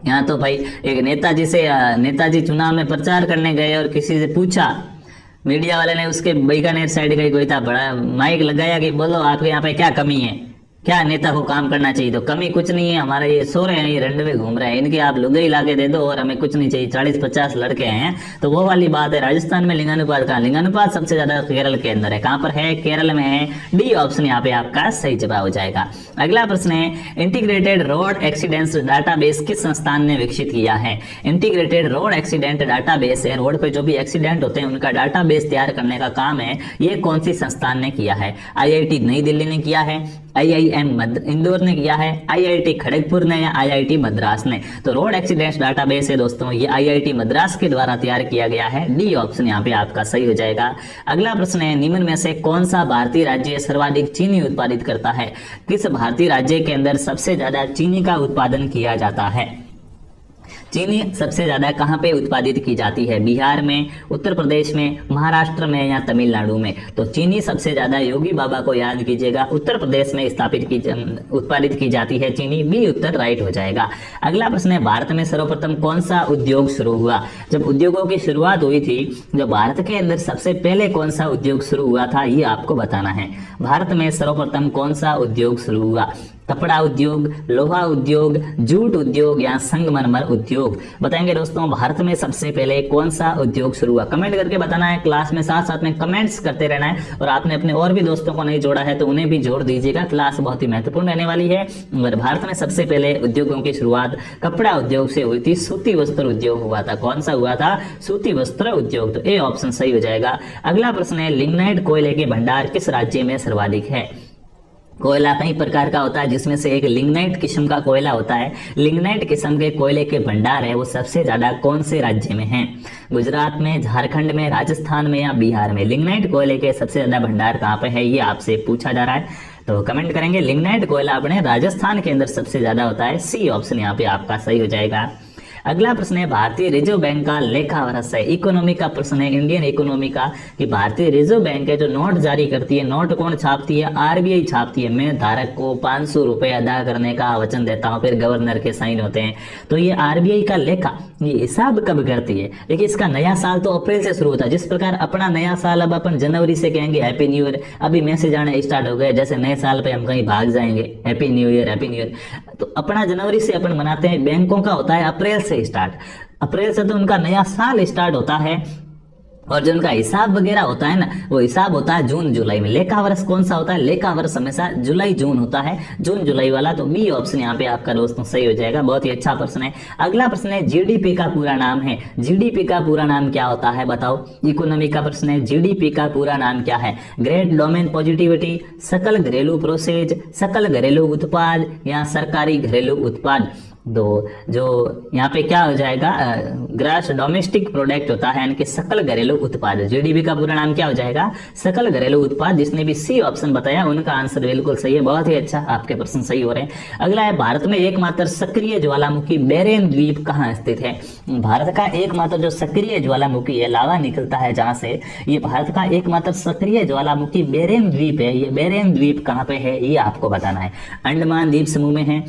यहाँ तो भाई एक नेताजी चुनाव में प्रचार करने गए और किसी से पूछा, मीडिया वाले ने उसके बीकानेर साइड का कोई था, बड़ा माइक लगाया कि बोलो आपके यहाँ पे क्या कमी है, क्या नेता को काम करना चाहिए? तो कमी कुछ नहीं है, हमारे ये सो रहे हैं, ये रंड में घूम रहे हैं, इनके आप लुगाई ला के दे दो और हमें कुछ नहीं चाहिए। 40-50 लड़के हैं, तो वो वाली बात है। राजस्थान में लिंगानुपात का, लिंगानुपात सबसे ज्यादा केरल के अंदर है। कहाँ पर है? केरल में है। डी ऑप्शन यहाँ पे आपका सही जवाब हो जाएगा। अगला प्रश्न है, इंटीग्रेटेड रोड एक्सीडेंट्स डाटाबेस किस संस्थान ने विकसित किया है? इंटीग्रेटेड रोड एक्सीडेंट डाटाबेस है, रोड पे जो भी एक्सीडेंट होते हैं उनका डाटाबेस तैयार करने का काम है, ये कौन सी संस्थान ने किया है? IIT नई दिल्ली ने किया है, IIM इंदौर ने किया है, IIT खड़गपुर ने, या IIT मद्रास ने? तो रोड एक्सीडेंट्स डाटाबेस है दोस्तों, ये IIT मद्रास के द्वारा तैयार किया गया है। डी ऑप्शन यहाँ पे आपका सही हो जाएगा। अगला प्रश्न है, निम्न में से कौन सा भारतीय राज्य सर्वाधिक चीनी उत्पादित करता है? किस भारतीय राज्य के अंदर सबसे ज्यादा चीनी का उत्पादन किया जाता है? चीनी सबसे ज्यादा कहाँ पे उत्पादित की जाती है? बिहार में, उत्तर प्रदेश में, महाराष्ट्र में, या तमिलनाडु में? तो चीनी सबसे ज्यादा, योगी बाबा को याद कीजिएगा, उत्तर प्रदेश में उत्पादित की जाती है चीनी। बी उत्तर राइट हो जाएगा। अगला प्रश्न है, भारत में सर्वप्रथम कौन सा उद्योग शुरू हुआ? जब उद्योगों की शुरुआत हुई थी, जो भारत के अंदर सबसे पहले कौन सा उद्योग शुरू हुआ था, ये आपको बताना है। भारत में सर्वप्रथम कौन सा उद्योग शुरू हुआ? कपड़ा उद्योग, लोहा उद्योग, जूट उद्योग या संगमरमर उद्योग? बताएंगे दोस्तों भारत में सबसे पहले कौन सा उद्योग शुरू हुआ? कमेंट करके बताना है क्लास में, साथ साथ में कमेंट्स करते रहना है। और आपने अपने और भी दोस्तों को नहीं जोड़ा है तो उन्हें भी जोड़ दीजिएगा, क्लास बहुत ही महत्वपूर्ण रहने वाली है। और भारत में सबसे पहले उद्योगों की शुरुआत कपड़ा उद्योग से हुई थी, सूती वस्त्र उद्योग हुआ था। कौन सा हुआ था? सूती वस्त्र उद्योग। तो ए ऑप्शन सही हो जाएगा। अगला प्रश्न है लिग्नाइट कोयले के भंडार किस राज्य में सर्वाधिक है? कोयला कई प्रकार का होता है जिसमें से एक लिग्नाइट किस्म का कोयला होता है। लिग्नाइट किस्म के कोयले के भंडार है वो सबसे ज्यादा कौन से राज्य में है? गुजरात में, झारखंड में, राजस्थान में या बिहार में? लिग्नाइट कोयले के सबसे ज्यादा भंडार कहाँ पे है ये आपसे पूछा जा रहा है, तो कमेंट करेंगे। लिग्नाइट कोयला अपने राजस्थान के अंदर सबसे ज्यादा होता है। सी ऑप्शन यहाँ पे आपका सही हो जाएगा। अगला प्रश्न है भारतीय रिजर्व बैंक का लेखा वर्ष है। इकोनॉमी का प्रश्न है, इंडियन इकोनॉमी का, कि भारतीय रिजर्व बैंक है जो नोट जारी करती है, नोट कौन छापती है? आरबीआई छापती है। मैं धारक को 500 रुपए अदा करने का वचन देता हूँ, फिर गवर्नर के साइन होते हैं। तो ये आरबीआई का लेखा ये हिसाब कब करती है? देखिए इसका नया साल तो अप्रैल से शुरू होता है। जिस प्रकार अपना नया साल अब अपन जनवरी से कहेंगे हैप्पी न्यू ईयर, अभी मैसेज आने स्टार्ट हो गए, जैसे नए साल पे हम कहीं भाग जाएंगे happy new year happy new year, तो अपना जनवरी से अपन मनाते हैं। बैंकों का होता है अप्रैल से स्टार्ट, अप्रैल से तो उनका नया साल स्टार्ट होता है। और जो उनका हिसाब वगैरह होता है ना, वो हिसाब होता है जून जुलाई में। लेखा वर्ष कौन सा होता है? लेखा वर्ष हमेशा जुलाई जून होता है, जून जुलाई वाला। तो बी ऑप्शन यहाँ पे आपका दोस्तों सही हो जाएगा। बहुत ही अच्छा प्रश्न है। अगला प्रश्न है जीडीपी का पूरा नाम है। जीडीपी का पूरा नाम क्या होता है बताओ? इकोनॉमी का प्रश्न है, जीडीपी का पूरा नाम क्या है? ग्रेट डोमेन पॉजिटिविटी, सकल घरेलू प्रोसेज, सकल घरेलू उत्पाद या सरकारी घरेलू उत्पाद? दो जो यहाँ पे क्या हो जाएगा, ग्रॉस डोमेस्टिक प्रोडक्ट होता है, यानी कि सकल घरेलू उत्पाद। जीडीपी का पूरा नाम क्या हो जाएगा? सकल घरेलू उत्पाद। जिसने भी सी ऑप्शन बताया उनका आंसर बिल्कुल सही है। बहुत ही अच्छा, आपके प्रश्न सही हो रहे हैं। अगला है भारत में एकमात्र सक्रिय ज्वालामुखी बेरेन द्वीप कहाँ स्थित है? भारत का एकमात्र जो सक्रिय ज्वालामुखी है, लावा निकलता है जहां से, ये भारत का एकमात्र सक्रिय ज्वालामुखी बेरेन द्वीप है। ये बेरेन द्वीप कहाँ पे है ये आपको बताना है। अंडमान द्वीप समूह में है,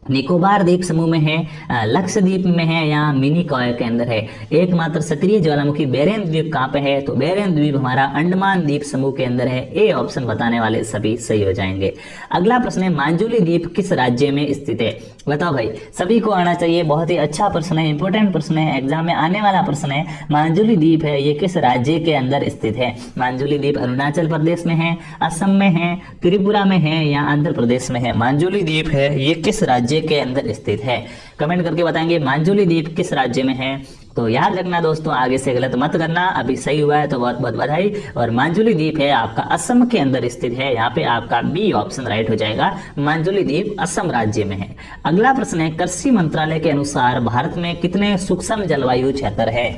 निकोबार द्वीप समूह में है, लक्षद्वीप में है या मिनिकॉय के अंदर है? एकमात्र सक्रिय ज्वालामुखी बेरेन द्वीप कहाँ पे है? तो बेरेन द्वीप हमारा अंडमान द्वीप समूह के अंदर है। ए ऑप्शन बताने वाले सभी सही हो जाएंगे। अगला प्रश्न है मांजुली द्वीप किस राज्य में स्थित है? बताओ भाई, सभी को आना चाहिए। बहुत ही अच्छा प्रश्न है, इंपॉर्टेंट प्रश्न है, एग्जाम में आने वाला प्रश्न है। मांजुली द्वीप है ये किस राज्य के अंदर स्थित है? मांजुली द्वीप अरुणाचल प्रदेश में है, असम में है, त्रिपुरा में है या आंध्र प्रदेश में है? मांजुली द्वीप है ये किस राज्य के अंदर स्थित है? कमेंट करके बताएंगे मांजुली द्वीप किस राज्य में है। तो याद रखना दोस्तों, आगे से गलत मत करना। अभी सही हुआ है तो बहुत बहुत बधाई। और मांजुली द्वीप है आपका असम के अंदर स्थित है। यहाँ पे आपका बी ऑप्शन राइट हो जाएगा। मांजुली द्वीप असम राज्य में है। अगला प्रश्न है कृषि मंत्रालय के अनुसार भारत में कितने सूक्ष्म जलवायु क्षेत्र है?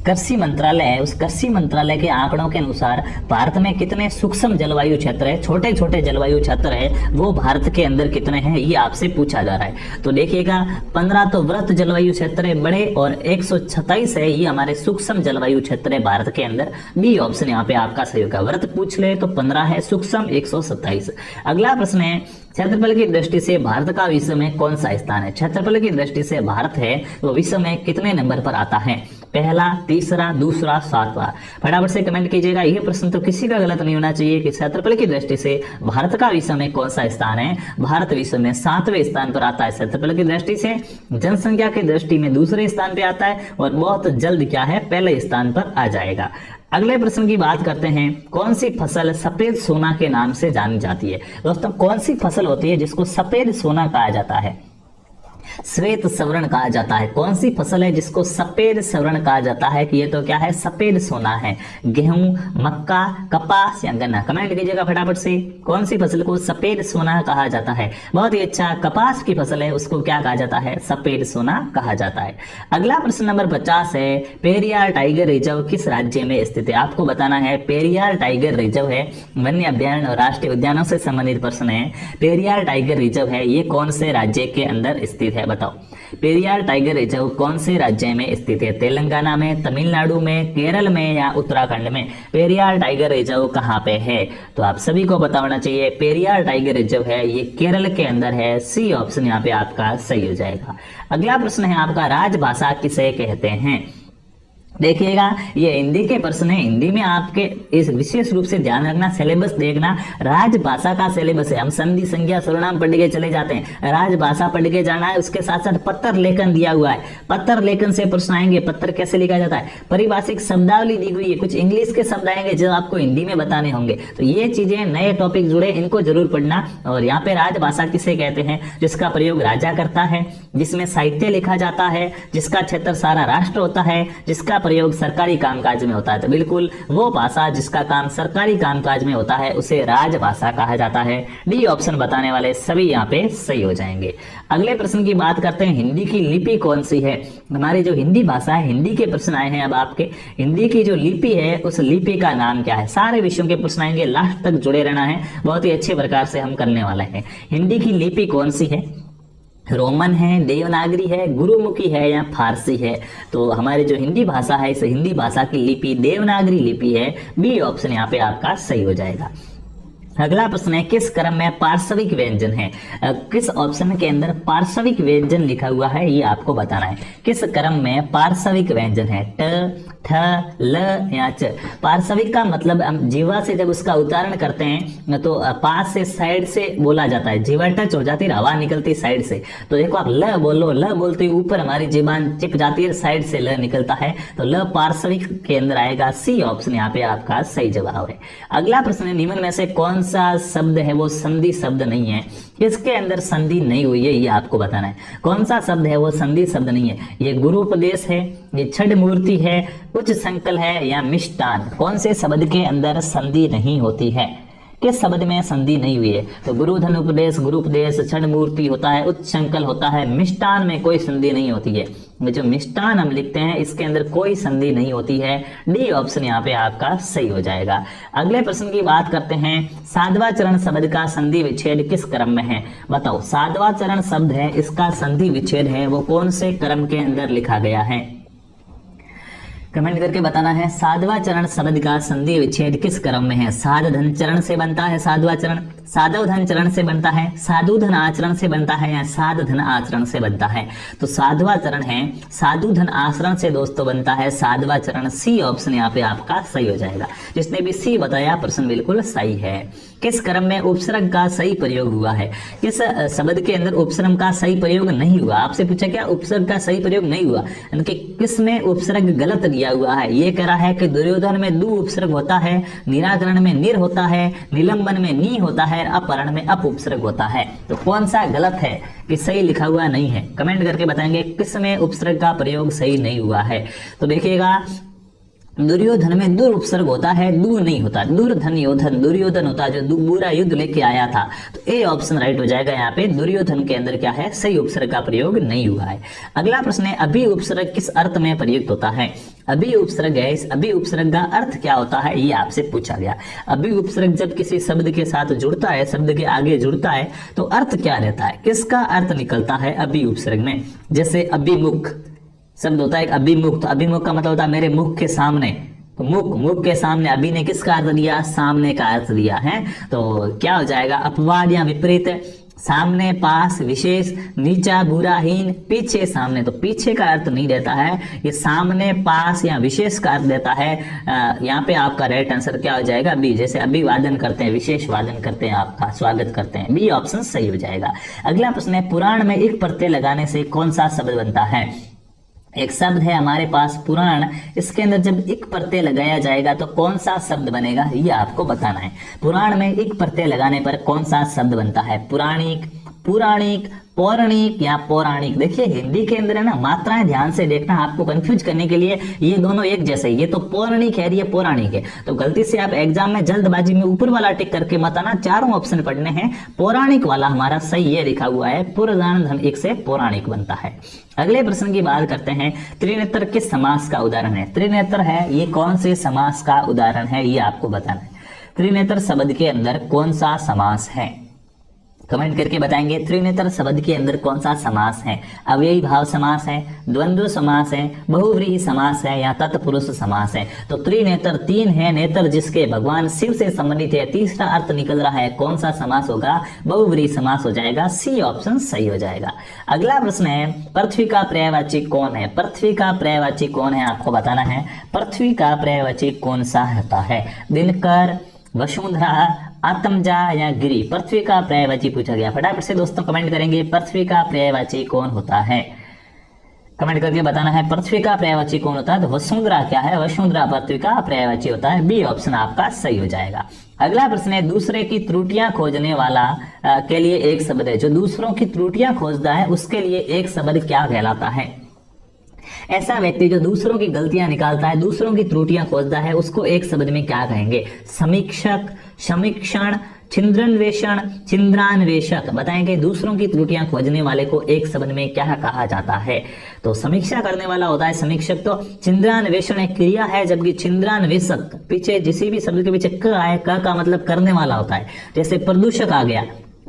कृषि मंत्रालय है, उस कृषि मंत्रालय के आंकड़ों के अनुसार भारत में कितने सूक्ष्म जलवायु क्षेत्र है, छोटे छोटे जलवायु क्षेत्र है, वो भारत के अंदर कितने हैं ये आपसे पूछा जा रहा है। तो देखिएगा 15 तो वृत्त जलवायु क्षेत्र है बड़े, और 127 है ये हमारे सूक्ष्म जलवायु क्षेत्र है भारत के अंदर। बी ऑप्शन यहाँ पे आपका सही होगा। वृत्त पूछ ले तो 15 है, सूक्ष्म 127। अगला प्रश्न है क्षेत्रफल की दृष्टि से भारत का विश्व में कौन सा स्थान है? क्षेत्रफल की दृष्टि से भारत है वो विश्व में कितने नंबर पर आता है? पहला, तीसरा, दूसरा, सातवां? फटाफट से कमेंट कीजिएगा। ये प्रश्न तो किसी का गलत नहीं होना चाहिए कि क्षेत्रफल की दृष्टि से भारत का विश्व में कौन सा स्थान है? भारत विश्व में 7वें स्थान पर आता है क्षेत्रफल की दृष्टि से। जनसंख्या की दृष्टि में दूसरे स्थान पे आता है, और बहुत जल्द क्या है पहले स्थान पर आ जाएगा। अगले प्रश्न की बात करते हैं, कौन सी फसल सफेद सोना के नाम से जानी जाती है? दोस्तों कौन सी फसल होती है जिसको सफेद सोना कहा जाता है? श्वेत स्वर्ण कहा जाता है। कौन सी फसल है जिसको सफेद स्वर्ण कहा जाता है कि ये तो क्या है सफेद सोना है? गेहूं, मक्का, कपास या गन्ना? कमेंट कीजिएगा फटाफट से। कौन सी फसल को सफेद सोना कहा जाता है? बहुत ही अच्छा, कपास की फसल है उसको क्या कहा जाता है? सफेद सोना कहा जाता है। अगला प्रश्न नंबर 50 है, पेरियार टाइगर रिजर्व किस राज्य में स्थित है? आपको बताना है। पेरियार टाइगर रिजर्व है वन्य अभ्यारण्य और राष्ट्रीय उद्यानों से संबंधित प्रश्न है। पेरियार टाइगर रिजर्व है ये कौन से राज्य के अंदर स्थित है? बताओ। पेरियार टाइगर रिजर्व कौन से राज्य में स्थित है? तेलंगाना में, तमिलनाडु में, केरल में या उत्तराखंड में? पेरियार टाइगर रिजर्व कहाँ पे है? तो आप सभी को पता होना चाहिए। पेरियार टाइगर रिजर्व है ये केरल के अंदर है। सी ऑप्शन यहाँ पे आपका सही हो जाएगा। अगला प्रश्न है आपका, राजभाषा किसे कहते हैं? देखिएगा ये हिंदी के प्रश्न है। हिंदी में आपके इस विशेष रूप से ध्यान रखना, सिलेबस देखना, राजभाषा का सिलेबस है। हम संधि संज्ञा सर्वनाम पढ़ के चले जाते हैं, राजभाषा पढ़ के जाना है। उसके साथ साथ पत्र लेखन दिया हुआ है, पत्र लेखन से प्रश्न आएंगे। पत्र कैसे लिखा जाता है, परिभाषिक शब्दावली दी हुई है, कुछ इंग्लिश के शब्द आएंगे जो आपको हिंदी में बताने होंगे। तो ये चीजें नए टॉपिक जुड़े, इनको जरूर पढ़ना। और यहाँ पे राजभाषा किसे कहते हैं, जिसका प्रयोग राजा करता है, जिसमें साहित्य लिखा जाता है, जिसका क्षेत्र सारा राष्ट्र होता है, जिसका प्रयोग सरकारी कामकाज में होता है। तो बिल्कुल वो भाषा जिसका काम सरकारी कामकाज में होता है उसे राजभाषा कहा जाता है। डी ऑप्शन बताने वाले सभी यहाँ पे सही हो जाएंगे। अगले प्रश्न की बात करते हैं, हिंदी की लिपि कौन सी है। हमारी जो हिंदी भाषा है, हिंदी के प्रश्न आए हैं। अब आपके हिंदी की जो लिपि है उस लिपि का नाम क्या है, सारे विषयों के प्रश्न आएंगे। लास्ट तक जुड़े रहना है, बहुत ही अच्छे प्रकार से हम करने वाले हैं। हिंदी की लिपि कौन सी है, रोमन है, देवनागरी है, गुरुमुखी है या फारसी है। तो हमारी जो हिंदी भाषा है, इस हिंदी भाषा की लिपि देवनागरी लिपि है। बी ऑप्शन यहाँ पे आपका सही हो जाएगा। अगला प्रश्न है, किस क्रम में पार्श्विक व्यंजन है। किस ऑप्शन के अंदर पार्श्विक व्यंजन लिखा हुआ है ये आपको बताना है। किस क्रम में पार्श्विक व्यंजन है, ट, ठ, ल या च। पार्श्विक का मतलब हम जीवा से जब उसका उच्चारण करते हैं तो पास से साइड से बोला जाता है, जीवा टच हो जाती है, हवा निकलती साइड से। तो देखो आप ल बोलो, ल बोलते ही ऊपर हमारी जीबान चिप जाती है, साइड से ल निकलता है। तो ल पार्श्विक के अंदर आएगा। सी ऑप्शन यहाँ पे आपका सही जवाब है। अगला प्रश्न है, निम्न में से कौन सा शब्द है वो संधि शब्द नहीं है। इसके अंदर संधि नहीं हुई है ये आपको बताना है। कौन सा शब्द है वो संधि शब्द नहीं है। ये गुरुपदेश है, ये छठ मूर्ति है, उच्च संकल है या मिष्टान। कौन से शब्द के अंदर संधि नहीं होती है, किस शब्द में संधि नहीं हुई है। तो गुरुधन उपदेश, गुरुपदेश, छठ मूर्ति होता है, उच्च संकल होता है, मिष्टान में कोई संधि नहीं होती है। जो मिष्टान हम लिखते हैं इसके अंदर कोई संधि नहीं होती है। डी ऑप्शन यहाँ पे आपका सही हो जाएगा। अगले प्रश्न की बात करते हैं, साधवा चरण शब्द का संधि विच्छेद किस क्रम में है। बताओ, साधवा चरण शब्द है, इसका संधि विच्छेद है वो कौन से क्रम के अंदर लिखा गया है, कमेंट करके बताना है। साधवा चरण शब्द का संधि विच्छेद किस क्रम में है। साध धन चरण से बनता है साधवा चरण, साधव धन चरण से बनता है, साधु धन आचरण से बनता है या साध धन आचरण से बनता है। तो साधवा चरण है, साधु धन आचरण से दोस्तों बनता है साधवा चरण। सी ऑप्शन यहाँ पे आपका सही हो जाएगा। जिसने भी सी बताया प्रश्न बिल्कुल सही है। किस क्रम में उपसर्ग का सही प्रयोग हुआ है। किस शब्द के अंदर उपसर्ग का सही प्रयोग नहीं हुआ। आपसे पूछा क्या उपसर्ग का सही प्रयोग नहीं हुआ, यानी कि किस में उपसर्ग गलत दिया हुआ है। ये कह रहा है कि दुर्योधन में दु उपसर्ग होता है, निराकरण में निर होता है, निलंबन में नी होता है, अपहरण में अप उपसर्ग होता है। तो कौन सा गलत है कि सही लिखा हुआ नहीं है, कमेंट करके बताएंगे किस में उपसर्ग का प्रयोग सही नहीं हुआ है। तो देखिएगा, दुर्योधन में दुर उपसर्ग होता है, दूर नहीं होता। दुर्धन योधन, दुर्योधन होता है जो बुरा युद्ध लेके आया था। तो ए ऑप्शन राइट हो जाएगा। यहाँ पे दुर्योधन के अंदर क्या है, सही उपसर्ग का प्रयोग नहीं हुआ है। अगला प्रश्न है, अभी उपसर्ग किस अर्थ में प्रयुक्त होता है। अभी उपसर्ग है, इस अभी उपसर्ग का अर्थ क्या होता है ये आपसे पूछा गया। अभी उपसर्ग जब किसी शब्द के साथ जुड़ता है, शब्द के आगे जुड़ता है तो अर्थ क्या रहता है, किसका अर्थ निकलता है अभी उपसर्ग में। जैसे अभिमुख शब्द होता है एक अभिमुख, तो अभिमुख का मतलब होता है मेरे मुख के सामने। तो मुख के सामने, अभी ने किसका अर्थ दिया, सामने का अर्थ दिया है। तो क्या हो जाएगा, अपवाद या विपरीत। सामने पास विशेष, नीचा बुराहीन, पीछे सामने। तो पीछे का अर्थ नहीं देता है, ये सामने पास या विशेष का अर्थ देता है। यहाँ पे आपका राइट आंसर क्या हो जाएगा, बी। जैसे अभिवादन करते हैं, विशेष वादन करते हैं, आपका स्वागत करते हैं। बी ऑप्शन सही हो जाएगा। अगला प्रश्न है, पुराण में एक प्रत्यय लगाने से कौन सा शब्द बनता है। एक शब्द है हमारे पास पुराण, इसके अंदर जब एक प्रत्यय लगाया जाएगा तो कौन सा शब्द बनेगा ये आपको बताना है। पुराण में एक प्रत्यय लगाने पर कौन सा शब्द बनता है, पुराणिक, पुराणिक, पौराणिक या पौराणिक। देखिए हिंदी के अंदर है ना, मात्राएं ध्यान से देखना, आपको कंफ्यूज करने के लिए ये दोनों एक जैसे, ये तो पौराणिक है, ये पौराणिक है। तो गलती से आप एग्जाम में जल्दबाजी में ऊपर वाला टिक करके मत आना, चारों ऑप्शन पढ़ने हैं। पौराणिक वाला हमारा सही ये लिखा हुआ है, पुराण धन एक से पौराणिक बनता है। अगले प्रश्न की बात करते हैं, त्रिनेत्र किस समास का उदाहरण है। त्रिनेत्र है, ये कौन से समास का उदाहरण है ये आपको बताना है। त्रिनेत्र शब्द के अंदर कौन सा समास है। कमेंट करके बताएंगे त्रिनेत्र शब्द के अंदर कौन सा समास है। अव्ययी भाव समास है, द्वंद्व समास है, बहुव्रीहि समास है या तत्पुरुष समास है। तो त्रिनेत्र 3 है, नेत्र जिसके भगवान शिव से संबंधित है। तीसरा अर्थ निकल रहा है, कौन सा समास होगा? बहुव्रीहि समास हो जाएगा। सी ऑप्शन सही हो जाएगा। अगला प्रश्न है, पृथ्वी का पर्यायवाची कौन है? पृथ्वी का पर्यायवाची कौन है आपको बताना है। पृथ्वी का पर्यायवाची कौन सा होता है? दिनकर, वसुंधरा, आत्मजा या गिरि? पृथ्वी का पर्यायवाची पूछा गया। फटाफट से दोस्तों कमेंट करेंगे पृथ्वी का पर्यायवाची कौन होता है। कमेंट करके बताना है पृथ्वी का पर्यायवाची कौन होता है। तो वसुंधरा क्या है? वसुंधरा पृथ्वी का पर्यायवाची होता है। बी ऑप्शन आपका सही हो जाएगा। अगला प्रश्न है, दूसरे की त्रुटियां खोजने वाला के लिए एक शब्द है। जो दूसरों की त्रुटियां खोजता है उसके लिए एक शब्द क्या कहलाता है? ऐसा व्यक्ति जो दूसरों की गलतियां निकालता है, दूसरों की त्रुटियां खोजता है, उसको एक शब्द में क्या कहेंगे? समीक्षक, समीक्षण, छिंद्रान्वेषण, छिंद्रान्वेषक। बताएंगे दूसरों की त्रुटियां खोजने वाले को एक शब्द में क्या कहा जाता है? तो समीक्षा करने वाला होता है समीक्षक। तो छिंद्रान्वेषण एक क्रिया है, जबकि छिंद्रान्वेषक पीछे किसी भी शब्द के पीछे क आए, क का मतलब करने वाला होता है। जैसे प्रदूषक आ गया,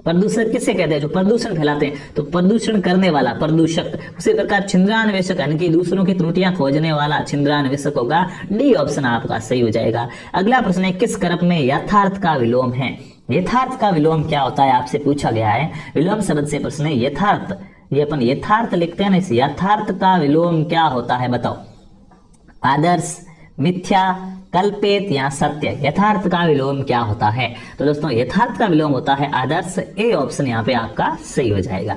प्रदूषक किसे कहते हैं? जो प्रदूषण फैलाते हैं, तो प्रदूषण करने वाला प्रदूषक। उसी प्रकार छिंद्रान्वेषक यानी कि दूसरों की त्रुटियां खोजने वाला छिंद्रान्वेषक होगा। डी ऑप्शन आपका सही हो जाएगा। अगला प्रश्न है, किस कर्म में यथार्थ का विलोम है? यथार्थ का विलोम क्या होता है आपसे पूछा गया है। विलोम शब्द से प्रश्न है यथार्थ, ये अपन यथार्थ लिखते हैं ना, इस यथार्थ का विलोम क्या होता है बताओ। आदर्श, मिथ्या, कल्पित या सत्य? यथार्थ का विलोम क्या होता है? तो दोस्तों यथार्थ का विलोम होता है आदर्श। ए ऑप्शन यहाँ पे आपका सही हो जाएगा।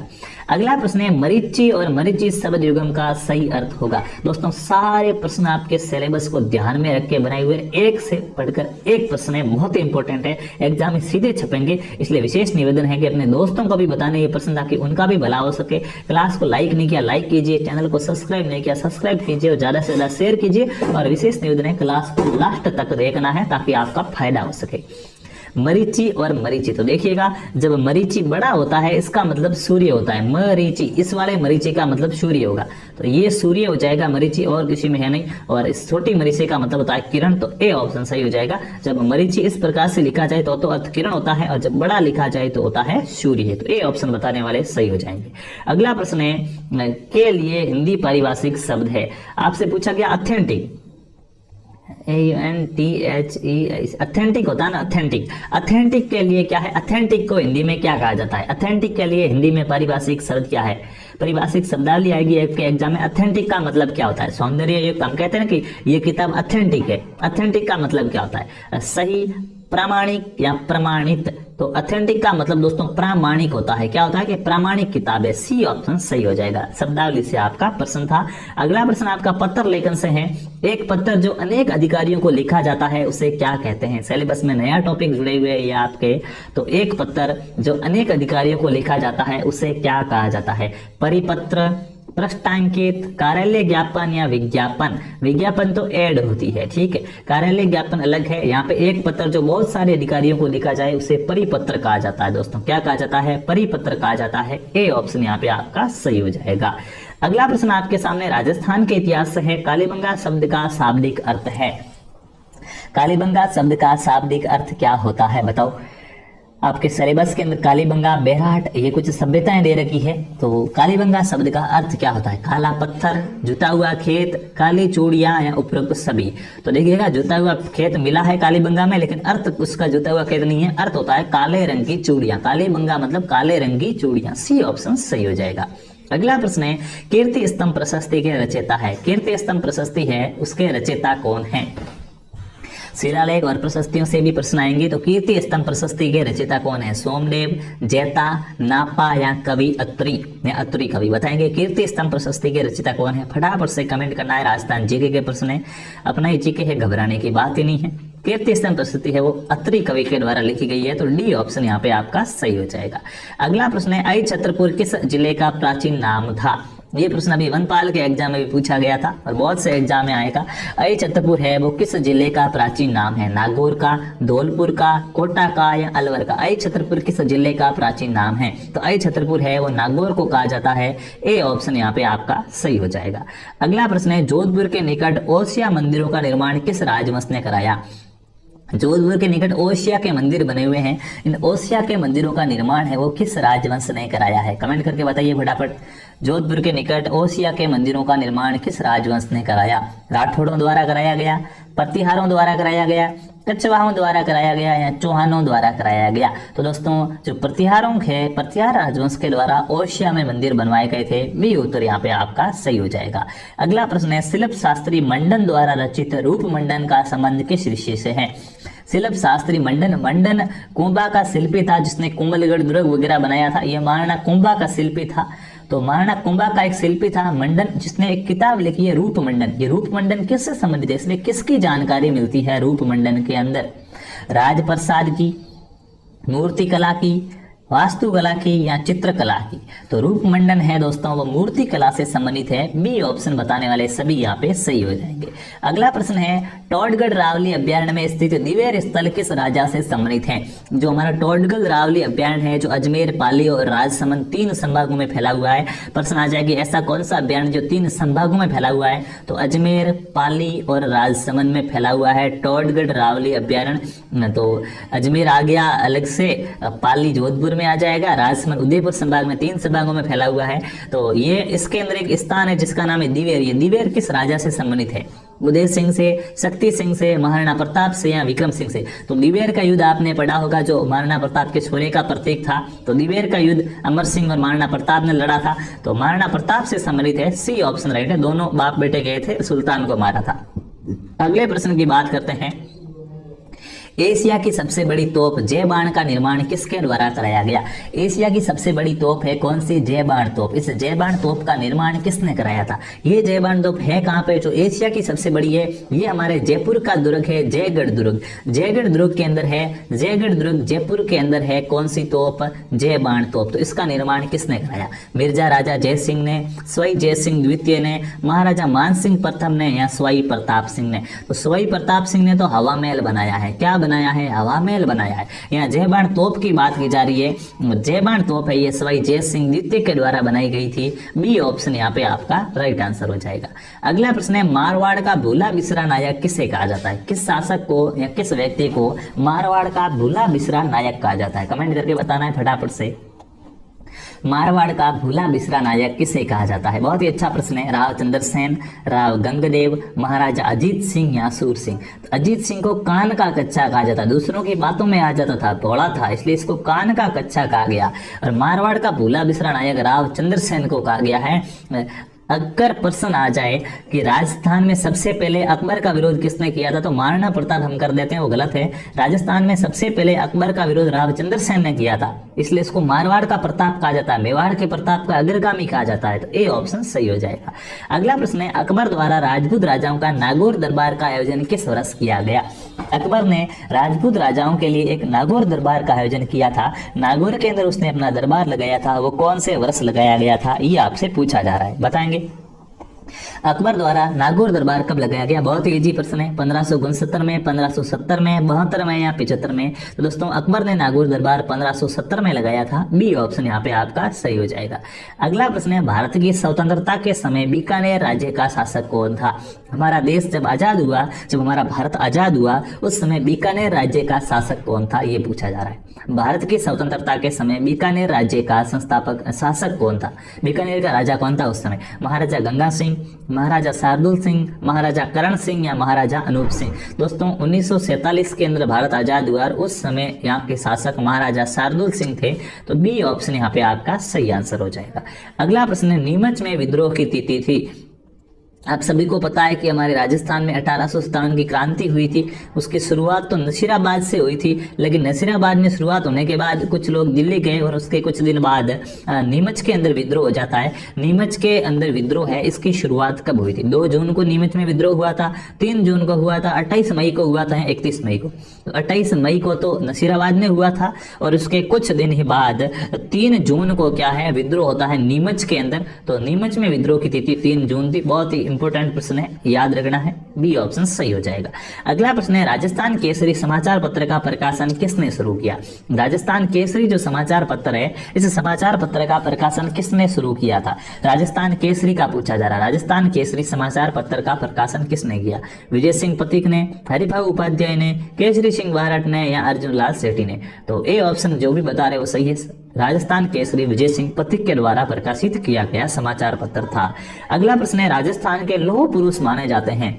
अगला प्रश्न है, मरीचि और मरीचि शब्द युग्म का सही अर्थ होगा। दोस्तों सारे प्रश्न आपके सिलेबस को ध्यान में रख के बनाए हुए, एक से पढ़कर एक प्रश्न है, बहुत ही इंपॉर्टेंट है, एग्जाम में सीधे छपेंगे। इसलिए विशेष निवेदन है कि अपने दोस्तों को भी बताने ये प्रश्न ताकि उनका भी भला हो सके। क्लास को लाइक नहीं किया लाइक कीजिए, चैनल को सब्सक्राइब नहीं किया सब्सक्राइब कीजिए और ज्यादा से ज्यादा शेयर कीजिए। और विशेष निवेदन है क्लास को लास्ट तक देखना है ताकि आपका फायदा हो सके। मरीचि और मरीचि, तो देखिएगा जब मरीचि बड़ा होता है इसका मतलब सूर्य होता है। मरीचि, इस वाले मरीचि का मतलब सूर्य होगा, तो ये सूर्य हो जाएगा मरीचि, और किसी में है नहीं। और इस छोटी मरीचि का मतलब होता है किरण, तो ए ऑप्शन सही हो जाएगा। जब मरीचि इस प्रकार से लिखा जाए तो अर्थ किरण होता है, और जब बड़ा लिखा जाए तो होता है सूर्य। तो ए ऑप्शन बताने वाले सही हो जाएंगे। अगला प्रश्न है, के लिए हिंदी पारिभाषिक शब्द है। आपसे पूछा गया ऑथेंटिक, AUNTHE, ऑथेंटिक होता है ना, ऑथेंटिक। ऑथेंटिक के लिए क्या है? ऑथेंटिक को हिंदी में क्या कहा जाता है? ऑथेंटिक के लिए हिंदी में पारिभाषिक शब्द क्या है? पारिभाषिक शब्दावली आएगी आपके एग्जाम में। ऑथेंटिक का मतलब क्या होता है? सौंदर्य युक्त। हम कहते हैं ना कि ये किताब ऑथेंटिक है। ऑथेंटिक का मतलब क्या होता है? सही, प्रामाणिक या प्रमाणित। तो ऑथेंटिक का मतलब दोस्तों प्रामाणिक होता है। क्या होता है? कि प्रामाणिक किताब है। सी ऑप्शन सही हो जाएगा। शब्दावली से आपका प्रश्न था। अगला प्रश्न आपका पत्र लेखन से है। एक पत्र जो अनेक अधिकारियों को लिखा जाता है उसे क्या कहते हैं? सिलेबस में नया टॉपिक जुड़े हुए हैं ये आपके। तो एक पत्र जो अनेक अधिकारियों को लिखा जाता है उसे क्या कहा जाता है? परिपत्र, पृष्ठांकित, कार्यालय ज्ञापन या विज्ञापन? विज्ञापन तो एड होती है, ठीक है। कार्यालय ज्ञापन अलग है। यहाँ पे एक पत्र जो बहुत सारे अधिकारियों को लिखा जाए उसे परिपत्र कहा जाता है। दोस्तों क्या कहा जाता है? परिपत्र कहा जाता है। ए ऑप्शन यहाँ पे आपका सही हो जाएगा। अगला प्रश्न आपके सामने राजस्थान के इतिहास से है। कालीबंगा शब्द का शाब्दिक अर्थ है। कालीबंगा शब्द का शाब्दिक अर्थ क्या होता है बताओ। आपके सिलेबस के अंदर कालीबंगा, बेरहाट, ये कुछ सभ्यताएं दे रखी है। तो कालीबंगा शब्द का अर्थ क्या होता है? काला पत्थर, जुता हुआ खेत, काली चूड़ियां या उपरोक्त सभी? तो देखिएगा जुता हुआ खेत मिला है कालीबंगा में, लेकिन अर्थ उसका जुता हुआ खेत नहीं है। अर्थ होता है काले रंग की चूड़ियां। कालीबंगा मतलब काले रंग की चूड़ियां। सी ऑप्शन सही हो जाएगा। अगला प्रश्न है, कीर्ति स्तंभ प्रशस्ति के रचयिता है। कीर्ति स्तंभ प्रशस्ति है, उसके रचयिता कौन है? शिलालेख और प्रशस्तियों से भी प्रश्न आएंगे। तो कीर्ति स्तंभ प्रशस्ति के रचयिता कौन है? सोमदेव, जैता, नापा या कवि अत्रि या अत्रि कवि? बताएंगे कीर्ति स्तंभ प्रशस्ति के रचयिता कौन है? फटाफट से कमेंट करना है। राजस्थान जीके के प्रश्न है, अपना ही जीके है, घबराने की बात ही नहीं है। कीर्ति स्तंभ प्रशस्ति है वो अत्रि कवि के द्वारा लिखी गई है। तो डी ऑप्शन यहाँ पे आपका सही हो जाएगा। अगला प्रश्न है, आई छत्रपुर किस जिले का प्राचीन नाम था? ये प्रश्न अभी वनपाल के एग्जाम में भी पूछा गया था और बहुत से एग्जाम में आएगा। आई छतरपुर है वो किस जिले का प्राचीन नाम है? नागौर का, धौलपुर का, कोटा का या अलवर का? आई छतरपुर किस जिले का प्राचीन नाम है? तो आई छतरपुर है वो नागौर को कहा जाता है। ए ऑप्शन यहाँ पे आपका सही हो जाएगा। अगला प्रश्न है, जोधपुर के निकट ओसिया मंदिरों का निर्माण किस राजवंश ने कराया? जोधपुर के निकट ओसिया के मंदिर बने हुए हैं। इन ओसिया के मंदिरों का निर्माण है वो किस राजवंश ने कराया है? कमेंट करके बताइए फटाफट। जोधपुर के निकट ओसिया के मंदिरों का निर्माण किस राजवंश ने कराया? राठौड़ों द्वारा कराया गया, प्रतिहारों द्वारा कराया गया, कछवाहों द्वारा कराया गया या चौहानों द्वारा कराया गया? तो दोस्तों जो प्रतिहारों है, प्रतिहार राजवंश के द्वारा ओसिया में मंदिर बनवाए गए थे। बी उत्तर यहाँ पे आपका सही हो जाएगा। अगला प्रश्न है, शिल्प शास्त्री मंडन द्वारा रचित रूप मंडन का संबंध किस ऋषि से है? शिल्प शास्त्री मंडन कुंभा का शिल्पी था जिसने कुंभलगढ़ दुर्ग वगैरह बनाया था। यह महाराणा कुंभा का शिल्पी था। तो महाराणा कुंभा का एक शिल्पी था मंडन, जिसने एक किताब लिखी है रूप मंडन। ये रूप मंडन किससे संबंधित है? इसमें किसकी जानकारी मिलती है रूप मंडन के अंदर? राजप्रसाद की, मूर्तिकला की, वास्तुकला की या चित्रकला की? तो रूप मंडन है दोस्तों वो मूर्ति कला से संबंधित है। बी ऑप्शन बताने वाले सभी यहाँ पे सही हो जाएंगे। अगला प्रश्न है, टोडगढ़ रावली अभ्यारण्य में स्थित दिवेर स्थल किस राजा से संबंधित है? जो हमारा टोडगढ़ रावली अभ्यारण्य है जो अजमेर, पाली और राजसमंद 3 संभागों में फैला हुआ है। प्रश्न आ जाएगी ऐसा कौन सा अभ्यारण्य जो 3 संभागों में फैला हुआ है? तो अजमेर, पाली और राजसमंद में फैला हुआ है टोडगढ़ रावली अभ्यारण्य। तो अजमेर आ गया अलग से, पाली जोधपुर में आ जाएगा, राजसमंद उदयपुर संभाग में 3 संभागों में फैला हुआ है। तो ये इसके अंदर एक स्थान है जिसका नाम है दिवेर। ये दिवेर किस राजा से संबंधित है? उदय सिंह से, शक्ति सिंह से, महाराणा प्रताप से या विक्रम सिंह से? तो दिवेर का युद्ध आपने पढ़ा होगा जो महाराणा प्रताप के छोरे का प्रतीक था। तो दिवेर का युद्ध अमर सिंह और महाराणा प्रताप ने लड़ा था। तो महाराणा प्रताप से संबंधित है। सी ऑप्शन राइट है। दोनों बाप बेटे गए थे, सुल्तान को मारा था। अगले प्रश्न की बात करते हैं, एशिया की सबसे बड़ी तोप जय बाण का निर्माण किसके द्वारा कराया गया? एशिया की सबसे बड़ी तोप है कौन सी? जय बाण तोप। इस जय बाण तोप का निर्माण किसने कराया था? ये जय बाण तोप है कहाँ पे जो एशिया की सबसे बड़ी है? ये हमारे जयपुर का दुर्ग है, जयगढ़ दुर्ग। जयगढ़ दुर्ग के अंदर है, जयगढ़ दुर्ग जयपुर के अंदर है कौन सी तोप? जय बाण तोप। तो इसका निर्माण किसने कराया? मिर्जा राजा जय सिंह ने, स्वई जय सिंह द्वितीय ने, महाराजा मान सिंह प्रथम ने या स्वई प्रताप सिंह ने? तो स्वई प्रताप सिंह ने तो हवा महल बनाया है। क्या बनाया है? हवा महल बनाया है। यहाँ जय बाण तोप की बात की जा रही है। जय बाण तोप है ये स्वई जय सिंह द्वितीय के द्वारा बनाई गई थी। बी ऑप्शन यहाँ पे आपका राइट आंसर हो जाएगा। अगला प्रश्न है, मारवाड़ का भूला बिसरा नायक किसे कहा जाता है? किस शासक को या किस व्यक्ति को मारवाड़ का भूला बिसरा नायक कहा जाता है? कमेंट करके बताना है फटाफट से। मारवाड़ का भूला बिसरा नायक किसे कहा जाता है? बहुत ही अच्छा प्रश्न है। राव चंद्रसेन, राव गंगदेव, महाराजा अजीत सिंह या सूर सिंह? तो अजीत सिंह को कान का कच्चा कहा जाता है। दूसरों की बातों में आ जाता था, बड़ा था, इसलिए इसको कान का कच्चा कहा गया। और मारवाड़ का भूला बिसरा नायक राव चंद्रसेन को कहा गया है। अगर प्रश्न आ जाए कि राजस्थान में सबसे पहले अकबर का विरोध किसने किया था, तो महाराणा प्रताप हम कर देते हैं, वो गलत है। राजस्थान में सबसे पहले अकबर का विरोध राव चंद्रसेन ने किया था, इसलिए इसको मारवाड़ का प्रताप कहा जाता है, मेवाड़ के प्रताप का अग्रगामी कहा जाता है। तो ए ऑप्शन सही हो जाएगा। अगला प्रश्न है, अकबर द्वारा राजपूत राजाओं का नागौर दरबार का आयोजन किस वर्ष किया गया? अकबर ने राजपूत राजाओं के लिए एक नागौर दरबार का आयोजन किया था। नागौर के अंदर उसने अपना दरबार लगाया था, वो कौन से वर्ष लगाया गया था, ये आपसे पूछा जा रहा है, बताएंगे। अकबर द्वारा नागौर दरबार कब लगाया गया? बहुत ही इजी प्रश्न है। 1569 में, 1570 में, 72 में या 75 में? तो दोस्तों अकबर ने नागौर दरबार 1570 में लगाया था। बी ऑप्शन यहाँ पे आपका सही हो जाएगा। अगला प्रश्न है, भारत की स्वतंत्रता के समय बीकानेर राज्य का शासक कौन था? हमारा देश जब आजाद हुआ, जब हमारा भारत आजाद हुआ, उस समय बीकानेर राज्य का शासक कौन था, ये पूछा जा रहा है। भारत की स्वतंत्रता के समय बीकानेर राज्य का संस्थापक शासक कौन था? बीकानेर का राजा कौन था उस समय? महाराजा गंगा सिंह, महाराजा शार्दुल सिंह, महाराजा करण सिंह या महाराजा अनूप सिंह? दोस्तों 1947 के अंदर भारत आजाद हुआ और उस समय यहाँ के शासक महाराजा शार्दुल सिंह थे। तो बी ऑप्शन यहाँ पे आपका सही आंसर हो जाएगा। अगला प्रश्न है, नीमच में विद्रोह की तिथि थी। आप सभी को पता है कि हमारे राजस्थान में 1857 की क्रांति हुई थी। उसकी शुरुआत तो नसीराबाद से हुई थी, लेकिन नसीराबाद में शुरुआत होने के बाद कुछ लोग दिल्ली गए और उसके कुछ दिन बाद नीमच के अंदर विद्रोह हो जाता है। नीमच के अंदर विद्रोह है, इसकी शुरुआत कब हुई थी? 2 जून को नीमच में विद्रोह हुआ था, 3 जून को हुआ था, 28 मई को हुआ था, 31 मई को। तो 28 मई को तो नसीराबाद में हुआ था और उसके कुछ दिन ही बाद 3 जून को क्या है, विद्रोह होता है नीमच के अंदर। तो नीमच में विद्रोह की तिथि 3 जून थी। बहुत ही इंपॉर्टेंट प्रश्न है, याद रखना है। बी ऑप्शन सही हो जाएगा। अगला प्रश्न है, राजस्थान केसरी समाचार पत्र का प्रकाशन किसने शुरू किया? राजस्थान केसरी जो समाचार पत्र है, इस समाचार पत्र का प्रकाशन किसने शुरू किया था? राजस्थान केसरी का पूछा जा रहा है। राजस्थान केसरी समाचार पत्र का प्रकाशन किसने किया? विजय सिंह पथिक ने, हरिभाऊ उपाध्याय ने, केसरी सिंह बारट ने या अर्जुन लाल सेठी ने? तो ए ऑप्शन जो भी बता रहे वो सही है। राजस्थान केसरी विजय सिंह पथिक के द्वारा प्रकाशित किया गया समाचार पत्र था। अगला प्रश्न है, राजस्थान के लौह पुरुष माने जाते हैं,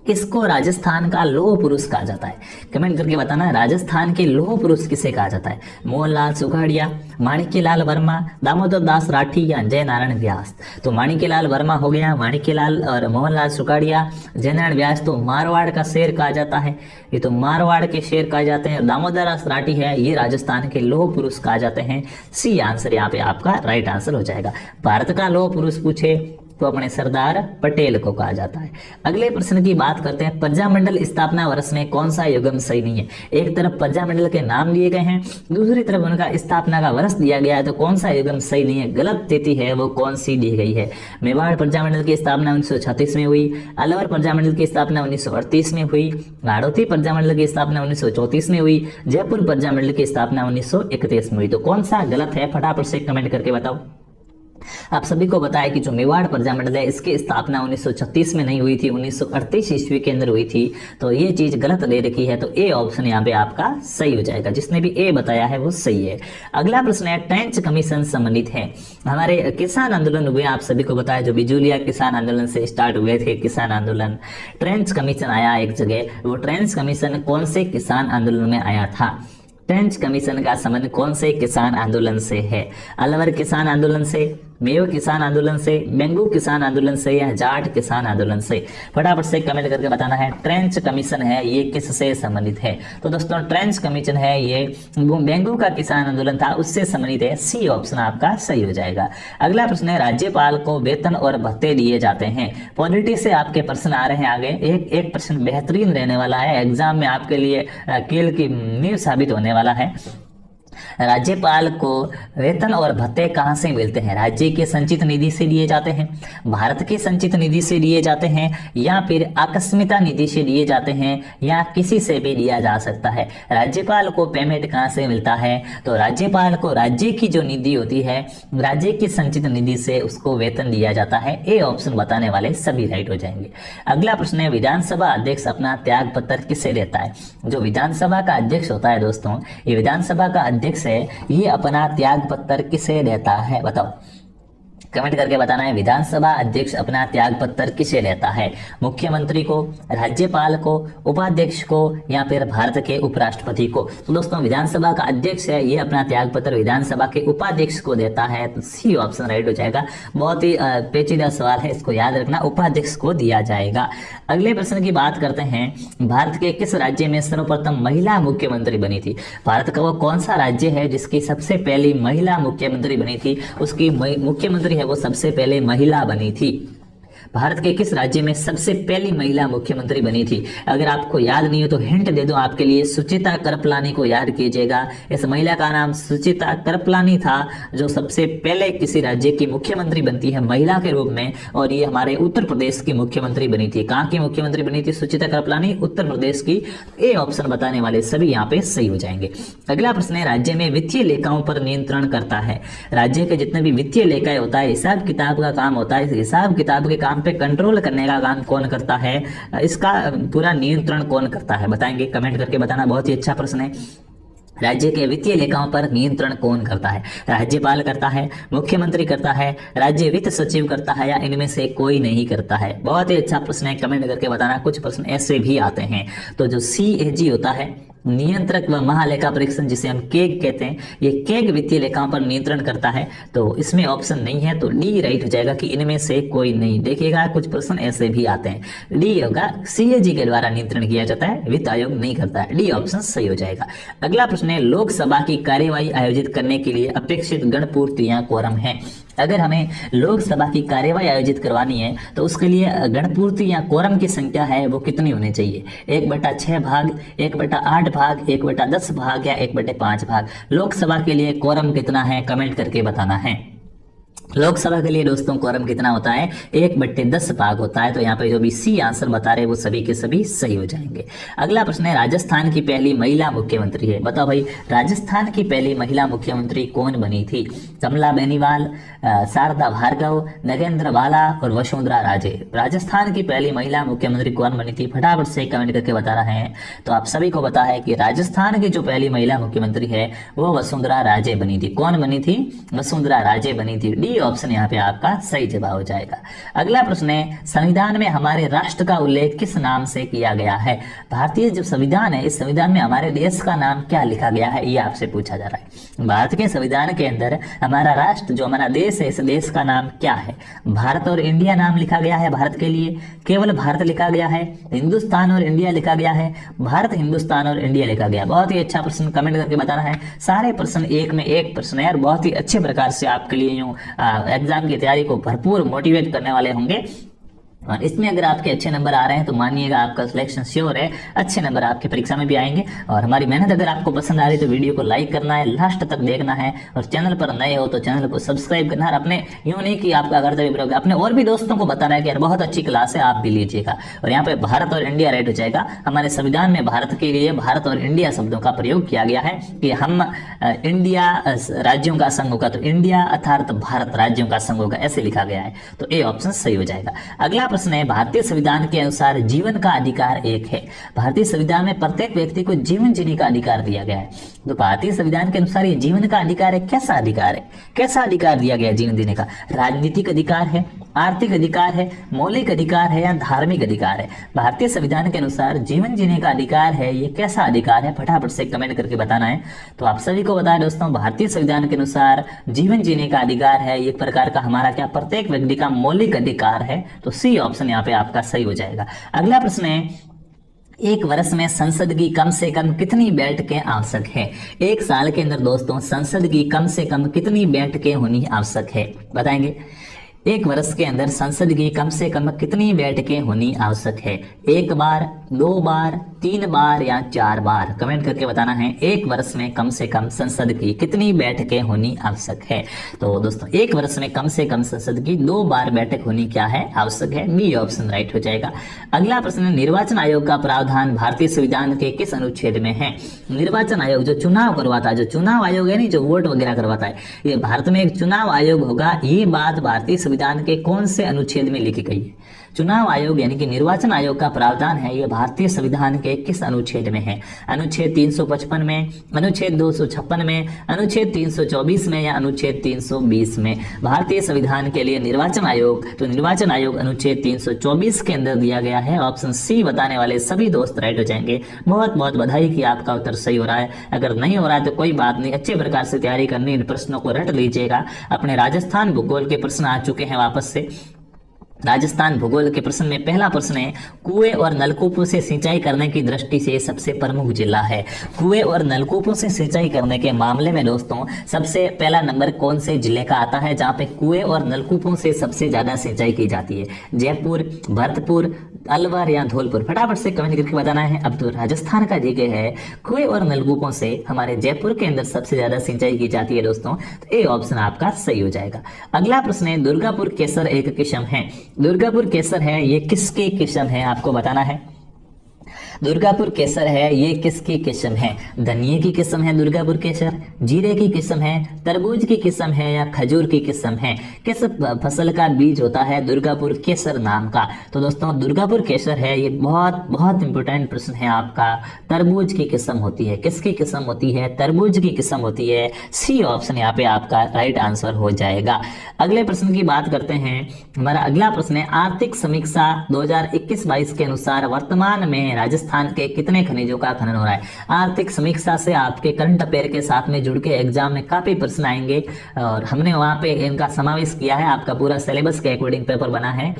किसको राजस्थान का लौह पुरुष कहा जाता है? कमेंट करके बताना, राजस्थान के लौह पुरुष किसे कहा जाता है? मोहनलाल सुखाड़िया, माणिक्यलाल वर्मा, दामोदर दास राठी या जय नारायण व्यास? तो माणिक्यलाल वर्मा हो गया, माणिक्यलाल और मोहनलाल सुखाड़िया। जय नारायण व्यास तो मारवाड़ का शेर कहा जाता है, ये तो मारवाड़ के शेर कहा जाते हैं। दामोदर दास राठी है, ये राजस्थान के लौह पुरुष कहा जाते हैं। सी आंसर यहाँ पे आपका राइट आंसर हो जाएगा। भारत का लौह पुरुष पूछे तो अपने सरदार पटेल को कहा जाता है। अगले प्रश्न की बात करते हैं, प्रजामंडल स्थापना वर्ष में कौन सा युग्म सही नहीं है? एक तरफ प्रजामंडल के नाम दिए गए हैं, दूसरी तरफ उनका स्थापना का वर्ष दिया गया है, तो कौन सा युग्म सही नहीं है? गलत तिथि है वो कौन सी दी गई है? मेवाड़ प्रजामंडल की स्थापना 1936 में हुई, अलवर प्रजामंडल की स्थापना 1938 में हुई, लाड़ौती प्रजामंडल की स्थापना 1934 में हुई, जयपुर प्रजामंडल की स्थापना 1931 में हुई। तो कौन सा गलत है? फटाफट से कमेंट करके बताओ। आप सभी को बताया कि जो मेवाड़ प्रजामंडल है इसकी स्थापना 1936 में नहीं हुई थी, 1938 ईस्वी के अंदर हुई थी। तो ये चीज गलत दे रखी है, तो ए ऑप्शन यहाँ पे आपका सही हो जाएगा। जिसने भी ए बताया है वो सही है। अगला प्रश्न है, ट्रेंच कमीशन संबंधित है। हमारे किसान आंदोलन हुए, आप सभी को बताया, जो बिजुलिया किसान आंदोलन से स्टार्ट हुए थे किसान आंदोलन। ट्रेंच कमीशन आया एक जगह, वो ट्रेंच कमीशन कौन से किसान आंदोलन में आया था? ट्रेंच कमीशन का संबंध कौन से किसान आंदोलन से है? अलवर किसान आंदोलन से, मेयो किसान आंदोलन से, बेंगू किसान आंदोलन से या जाट किसान आंदोलन से? फटाफट से कमेंट करके बताना है। ट्रेंच कमीशन है ये किससे संबंधित है? तो दोस्तों ट्रेंच कमीशन है ये बेंगू का किसान आंदोलन था, उससे संबंधित है। सी ऑप्शन आपका सही हो जाएगा। अगला प्रश्न है, राज्यपाल को वेतन और भत्ते दिए जाते हैं। पॉलिटी से आपके प्रश्न आ रहे हैं आगे। एक प्रश्न बेहतरीन रहने वाला है, एग्जाम में आपके लिए कील की नींव साबित होने वाला है। राज्यपाल को वेतन और भत्ते कहां से मिलते हैं? राज्य के संचित निधि से दिए जाते हैं, भारत के संचित निधि से दिए जाते हैं, या फिर आकस्मिकता निधि से दिए जाते हैं, या किसी से भी दिया जा सकता है। राज्यपाल को पेमेंट कहां से मिलता है? तो राज्यपाल को राज्य की जो निधि होती है, राज्य की संचित निधि से उसको वेतन दिया जाता है। ए ऑप्शन बताने वाले सभी राइट हो जाएंगे। अगला प्रश्न है, विधानसभा अध्यक्ष अपना त्याग पत्र किससे देता है? जो विधानसभा का अध्यक्ष होता है दोस्तों, ये विधानसभा का अध्यक्ष है, ये अपना त्याग पत्र किसे देता है? बताओ, कमेंट करके बताना है। विधानसभा अध्यक्ष अपना त्याग पत्र किसे देता है? मुख्यमंत्री को, राज्यपाल को, उपाध्यक्ष को, या फिर भारत के उपराष्ट्रपति को? तो दोस्तों विधानसभा का अध्यक्ष है, ये अपना त्याग पत्र विधानसभा के उपाध्यक्ष को देता है। तो सी ऑप्शन राइट हो जाएगा। बहुत ही पेचीदा सवाल है, इसको याद रखना, उपाध्यक्ष को दिया जाएगा। अगले प्रश्न की बात करते हैं, भारत के किस राज्य में सर्वप्रथम महिला मुख्यमंत्री बनी थी? भारत का वो कौन सा राज्य है जिसकी सबसे पहली महिला मुख्यमंत्री बनी थी? उसकी मुख्यमंत्री है वो सबसे पहले महिला बनी थी। भारत के किस राज्य में सबसे पहली महिला मुख्यमंत्री बनी थी? अगर आपको याद नहीं हो तो हिंट दे दो आपके लिए, सुचिता कृपलानी को याद कीजिएगा। इस महिला का नाम सुचिता कृपलानी था, जो सबसे पहले किसी राज्य की मुख्यमंत्री बनती है महिला के रूप में, और ये हमारे उत्तर प्रदेश की मुख्यमंत्री बनी थी। कहाँ की मुख्यमंत्री बनी थी सुचिता कृपलानी? उत्तर प्रदेश की। ए ऑप्शन बताने वाले सभी यहाँ पे सही हो जाएंगे। अगला प्रश्न है, राज्य में वित्तीय लेखाओं पर नियंत्रण करता है। राज्य के जितने भी वित्तीय लेखाएं होता है, हिसाब किताब का काम होता है, इस हिसाब किताब के काम पे कंट्रोल करने का काम कौन करता है? इसका पूरा नियंत्रण कौन करता है? बताएंगे, कमेंट करके बताना। बहुत ही अच्छा प्रश्न है। राज्य के वित्तीय लेखाओं पर नियंत्रण कौन करता है? राज्यपाल करता है, मुख्यमंत्री करता है, राज्य वित्त सचिव करता है, या इनमें से कोई नहीं करता है? बहुत ही अच्छा प्रश्न है, कमेंट करके बताना। कुछ प्रश्न ऐसे भी आते हैं। तो जो CAG होता है, नियंत्रक व महालेखा परीक्षण, जिसे हम केग कहते हैं, ये केग वित्तीय लेखाओं पर नियंत्रण करता है। तो इसमें ऑप्शन नहीं है, तो डी राइट हो जाएगा कि इनमें से कोई नहीं। देखिएगा कुछ प्रश्न ऐसे भी आते हैं। डी होगा, CAG के द्वारा नियंत्रण किया जाता है, वित्त आयोग नहीं करता है। डी ऑप्शन सही हो जाएगा। अगला प्रश्न है, लोकसभा की कार्यवाही आयोजित करने के लिए अपेक्षित गणपूर्ति या कोरम है। अगर हमें लोकसभा की कार्यवाही आयोजित करवानी है तो उसके लिए गणपूर्ति या कोरम की संख्या है वो कितनी होनी चाहिए? 1/6 भाग, 1/8 भाग, 1/10 भाग, या 1/5 भाग? लोकसभा के लिए कोरम कितना है? कमेंट करके बताना है। लोकसभा के लिए दोस्तों क्वोरम कितना होता है, 1/10 भाग होता है। तो यहाँ पे जो भी सी आंसर बता रहे हैं वो सभी के सभी सही हो जाएंगे। अगला प्रश्न है, राजस्थान की पहली महिला मुख्यमंत्री है। बताओ भाई, राजस्थान की पहली महिला मुख्यमंत्री कौन बनी थी? कमला बेनीवाल, शारदा भार्गव, नगेंद्र बाला और वसुंधरा राजे। राजस्थान की पहली महिला मुख्यमंत्री कौन बनी थी? फटाफट से कमेंट करके बता रहे हैं। तो आप सभी को पता है कि राजस्थान की जो पहली महिला मुख्यमंत्री है वो वसुंधरा राजे बनी थी। कौन बनी थी? वसुंधरा राजे बनी थी। डी ऑप्शन यहाँ पे आपका सही जवाब हो जाएगा। अगला प्रश्न है, संविधान में हमारे राष्ट्र का उल्लेख किस नाम से किया गया है? भारतीय जो संविधान है, इस संविधान में हमारे देश का नाम क्या लिखा गया है, ये आपसे पूछा जा रहा है। भारत के संविधान के अंदर हमारा राष्ट्र जो हमारा देश है, इस देश का नाम क्या है? भारत और इंडिया नाम लिखा गया है भारत के लिए, केवल भारत लिखा गया है, हिंदुस्तान और इंडिया लिखा गया है, भारत हिंदुस्तान और इंडिया लिखा गया। बहुत ही अच्छा प्रश्न, कमेंट करके बताना है। सारे प्रश्न एक में एक प्रश्न है और बहुत ही अच्छे प्रकार से आपके लिए यूं एग्जाम की तैयारी को भरपूर मोटिवेट करने वाले होंगे। और इसमें अगर आपके अच्छे नंबर आ रहे हैं तो मानिएगा आपका सिलेक्शन श्योर है, अच्छे नंबर आपके परीक्षा में भी आएंगे। और हमारी मेहनत अगर आपको पसंद आ रही है तो वीडियो को लाइक करना है, लास्ट तक देखना है, और चैनल पर नए हो तो चैनल को सब्सक्राइब करना है। अपने यूं नहीं कि आपका कर्तव्य, अपने और भी दोस्तों को बताना है कि यार बहुत अच्छी क्लास है, आप भी लीजिएगा। और यहाँ पे भारत और इंडिया राइट हो जाएगा। हमारे संविधान में भारत के लिए भारत और इंडिया शब्दों का प्रयोग किया गया है कि हम इंडिया राज्यों का संघ होगा, तो इंडिया अर्थात भारत राज्यों का संघ होगा, ऐसे लिखा गया है। तो ए ऑप्शन सही हो जाएगा। अगला प्रश्न है, भारतीय संविधान के अनुसार जीवन का अधिकार एक है। भारतीय संविधान में प्रत्येक व्यक्ति को जीवन जीने का अधिकार दिया गया है। तो भारतीय संविधान के अनुसार ये जीवन का अधिकार है, कैसा अधिकार है, कैसा अधिकार दिया गया है जीवन जीने का? राजनीतिक अधिकार है, आर्थिक अधिकार है, मौलिक अधिकार है या धार्मिक अधिकार है? भारतीय संविधान के अनुसार जीवन जीने का अधिकार है, ये कैसा अधिकार है? फटाफट से कमेंट करके बताना है। तो आप सभी को बताएं दोस्तों, भारतीय संविधान के अनुसार जीवन जीने का अधिकार है, एक प्रकार का हमारा क्या, प्रत्येक व्यक्ति का मौलिक अधिकार है। तो सी ऑप्शन यहाँ पे आपका सही हो जाएगा। अगला प्रश्न है, एक वर्ष में संसद की कम से कम कितनी बैठकें आवश्यक है? एक साल के अंदर दोस्तों संसद की कम से कम कितनी बैठकें होनी आवश्यक है, बताएंगे? एक वर्ष के अंदर संसद की कम से कम कितनी बैठकें होनी आवश्यक है? 1 बार, 2 बार, 3 बार या 4 बार? कमेंट करके बताना है। एक वर्ष में कम से कम संसद की कितनी बैठकें होनी आवश्यक है? तो दोस्तों एक वर्ष में कम से कम संसद की 2 बार बैठक होनी क्या है, आवश्यक है। बी ऑप्शन राइट हो जाएगा। अगला प्रश्न, निर्वाचन आयोग का प्रावधान भारतीय संविधान के किस अनुच्छेद में है? निर्वाचन आयोग जो चुनाव करवाता है, जो चुनाव आयोग है नहीं, जो वोट वगैरह करवाता है, ये भारत में एक चुनाव आयोग होगा। ये बात भारतीय संविधान के कौन से अनुच्छेद में लिखी गई है? चुनाव आयोग यानी कि निर्वाचन आयोग का प्रावधान है, ये भारतीय संविधान के किस अनुच्छेद में है? अनुच्छेद 355 में, अनुच्छेद 256 में, अनुच्छेद 324 में या अनुच्छेद 320 में? भारतीय संविधान के लिए निर्वाचन आयोग, तो निर्वाचन आयोग अनुच्छेद 324 के अंदर दिया गया है। ऑप्शन सी बताने वाले सभी दोस्त राइट हो जाएंगे। बहुत बहुत बधाई कि आपका उत्तर सही हो रहा है। अगर नहीं हो रहा है तो कोई बात नहीं, अच्छे प्रकार से तैयारी करनी, इन प्रश्नों को रट लीजिएगा। अपने राजस्थान भूगोल के प्रश्न आ चुके हैं वापस से। राजस्थान भूगोल के प्रश्न में पहला प्रश्न है, कुएं और नलकूपों से सिंचाई करने की दृष्टि से सबसे प्रमुख जिला है? कुएं और नलकूपों से सिंचाई करने के मामले में दोस्तों सबसे पहला नंबर कौन से जिले का आता है जहां पे कुएं और नलकूपों से सबसे ज्यादा सिंचाई की जाती है? जयपुर, भरतपुर, अलवर या धौलपुर? फटाफट से कमेंट करके बताना है। अब तो राजस्थान का जगह है, कुएं और नलकूपों से हमारे जयपुर के अंदर सबसे ज्यादा सिंचाई की जाती है दोस्तों। तो ए ऑप्शन आपका सही हो जाएगा। अगला प्रश्न है, दुर्गापुर केसर एक किस्म है। दुर्गापुर केसर है, ये किसकी किस्म है आपको बताना है। दुर्गापुर केसर है, ये किसकी किस्म है? धनिये की किस्म है दुर्गापुर केसर, जीरे की किस्म है, तरबूज की किस्म है या खजूर की किस्म है? किस फसल का बीज होता है दुर्गापुर केसर नाम का? तो दोस्तों दुर्गापुर केसर है, ये बहुत बहुत इंपॉर्टेंट प्रश्न है आपका। तरबूज की किस्म होती है। किसकी किस्म होती है? तरबूज की किस्म होती है। सी ऑप्शन यहाँ पे आपका राइट आंसर हो जाएगा। अगले प्रश्न की बात करते हैं। हमारा अगला प्रश्न है, आर्थिक समीक्षा 2021-22 के अनुसार वर्तमान में राजस्थान के कितने खनिजों का खनन हो रहा है? आर्थिक समीक्षा से आपके करंट अफेयर के साथ में जुड़ के एग्जाम में काफी प्रश्न आएंगे और हमने वहां पे इनका समावेश किया है। आपका पूरा सिलेबस के अकॉर्डिंग पेपर बना है।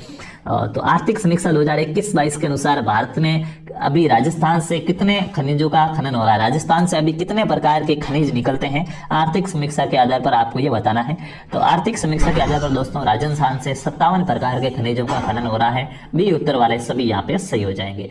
तो आर्थिक समीक्षा 2021-22 के अनुसार भारत में अभी राजस्थान से कितने खनिजों का खनन हो रहा है? राजस्थान से अभी कितने प्रकार के खनिज निकलते हैं? आर्थिक समीक्षा के आधार पर आपको ये बताना है। तो आर्थिक समीक्षा के आधार पर दोस्तों राजस्थान से 57 प्रकार के खनिजों का खनन हो रहा है। बी उत्तर वाले सभी यहाँ पे सही हो जाएंगे।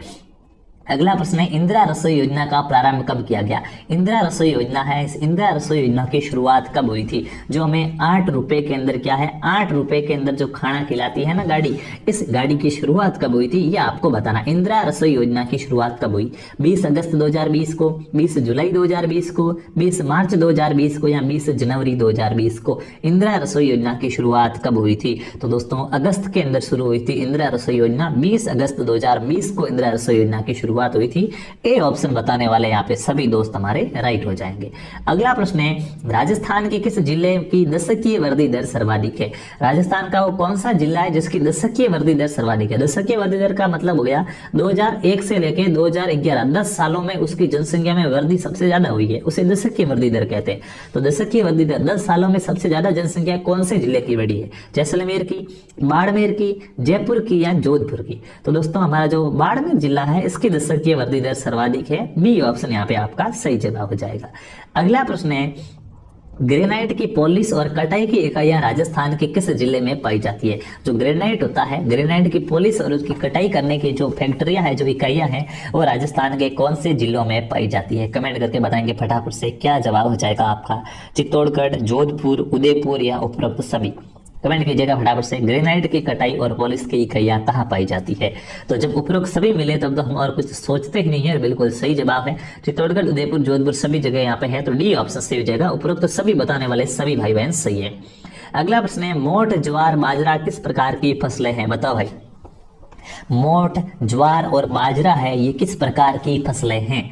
अगला प्रश्न है इंदिरा रसोई योजना का प्रारंभ कब किया गया। इंदिरा रसोई योजना है, इस इंदिरा रसोई योजना की शुरुआत कब हुई थी। जो हमें 8 रुपए के अंदर क्या है, 8 रुपए के अंदर जो खाना खिलाती है ना गाड़ी, इस गाड़ी की शुरुआत कब हुई थी ये आपको बताना। इंदिरा रसोई योजना की शुरुआत कब हुई, 20 अगस्त 2020 को, 20 जुलाई 2020 को, 20 मार्च 2020 को या 20 जनवरी 2020 को इंदिरा रसोई योजना की शुरुआत कब हुई थी। तो दोस्तों अगस्त के अंदर शुरू हुई थी इंदिरा रसोई योजना, 20 अगस्त 2020 को इंदिरा रसोई योजना की शुरुआत हुई थी। ए ऑप्शन बताने वाले यहाँ पे सभी दोस्त हमारे राइट हो जाएंगे। अगला प्रश्न है राजस्थान के किस जिले की दशकीय वृद्धि दर सर्वाधिक है। राजस्थान का वो कौन सा जिला है जिसकी दशकीय वृद्धि दर सर्वाधिक है। दशकीय वृद्धि दर का मतलब हो गया 2001 से लेके 2011 10 सालों में उसकी जनसंख्या में वृद्धि सबसे ज्यादा हुई है, उसे दशकीय वृद्धि दर कहते हैं। तो दशकीय वृद्धि दर 10 सालों में सबसे ज्यादा जनसंख्या कौन से जिले की बढ़ी है, जैसलमेर की, बाड़मेर की, जयपुर की या जोधपुर की। तो दोस्तों हमारा जो बाड़मेर जिला है इसकी दशकीय वृद्धि दर सर्वाधिक है, बी ऑप्शन यहाँ पे आपका सही जवाब हो जाएगा। अगला प्रश्न है ग्रेनाइट की पॉलिश और कटाई की इकाइयां राजस्थान के किस जिले में पाई जाती है। जो ग्रेनाइट होता है, ग्रेनाइट की पॉलिश और उसकी कटाई करने की जो फैक्ट्रियां है, जो इकाइयां हैं, वो राजस्थान के कौन से जिलों में पाई जाती है। कमेंट करके बताएंगे फटाफट से क्या जवाब हो जाएगा आपका। चित्तौड़गढ़, जोधपुर, उदयपुर या उपरोक्त सभी। कमेंट कीजिएगा फटाफट से ग्रेनाइट की कटाई और पॉलिश की इकाइयां कहाँ पाई जाती है। तो जब उपरोक्त सभी मिले तब तो हम और कुछ सोचते ही नहीं है, बिल्कुल सही जवाब है चित्तौड़गढ़, उदयपुर, जोधपुर सभी जगह यहाँ पे है, तो डी ऑप्शन सही हो जाएगा। उपरोक्त सभी बताने वाले सभी भाई बहन सही है। अगला प्रश्न है मोठ, ज्वार, बाजरा किस प्रकार की फसलें हैं, बताओ भाई। मोठ, ज्वार और बाजरा है, ये किस प्रकार की फसलें हैं।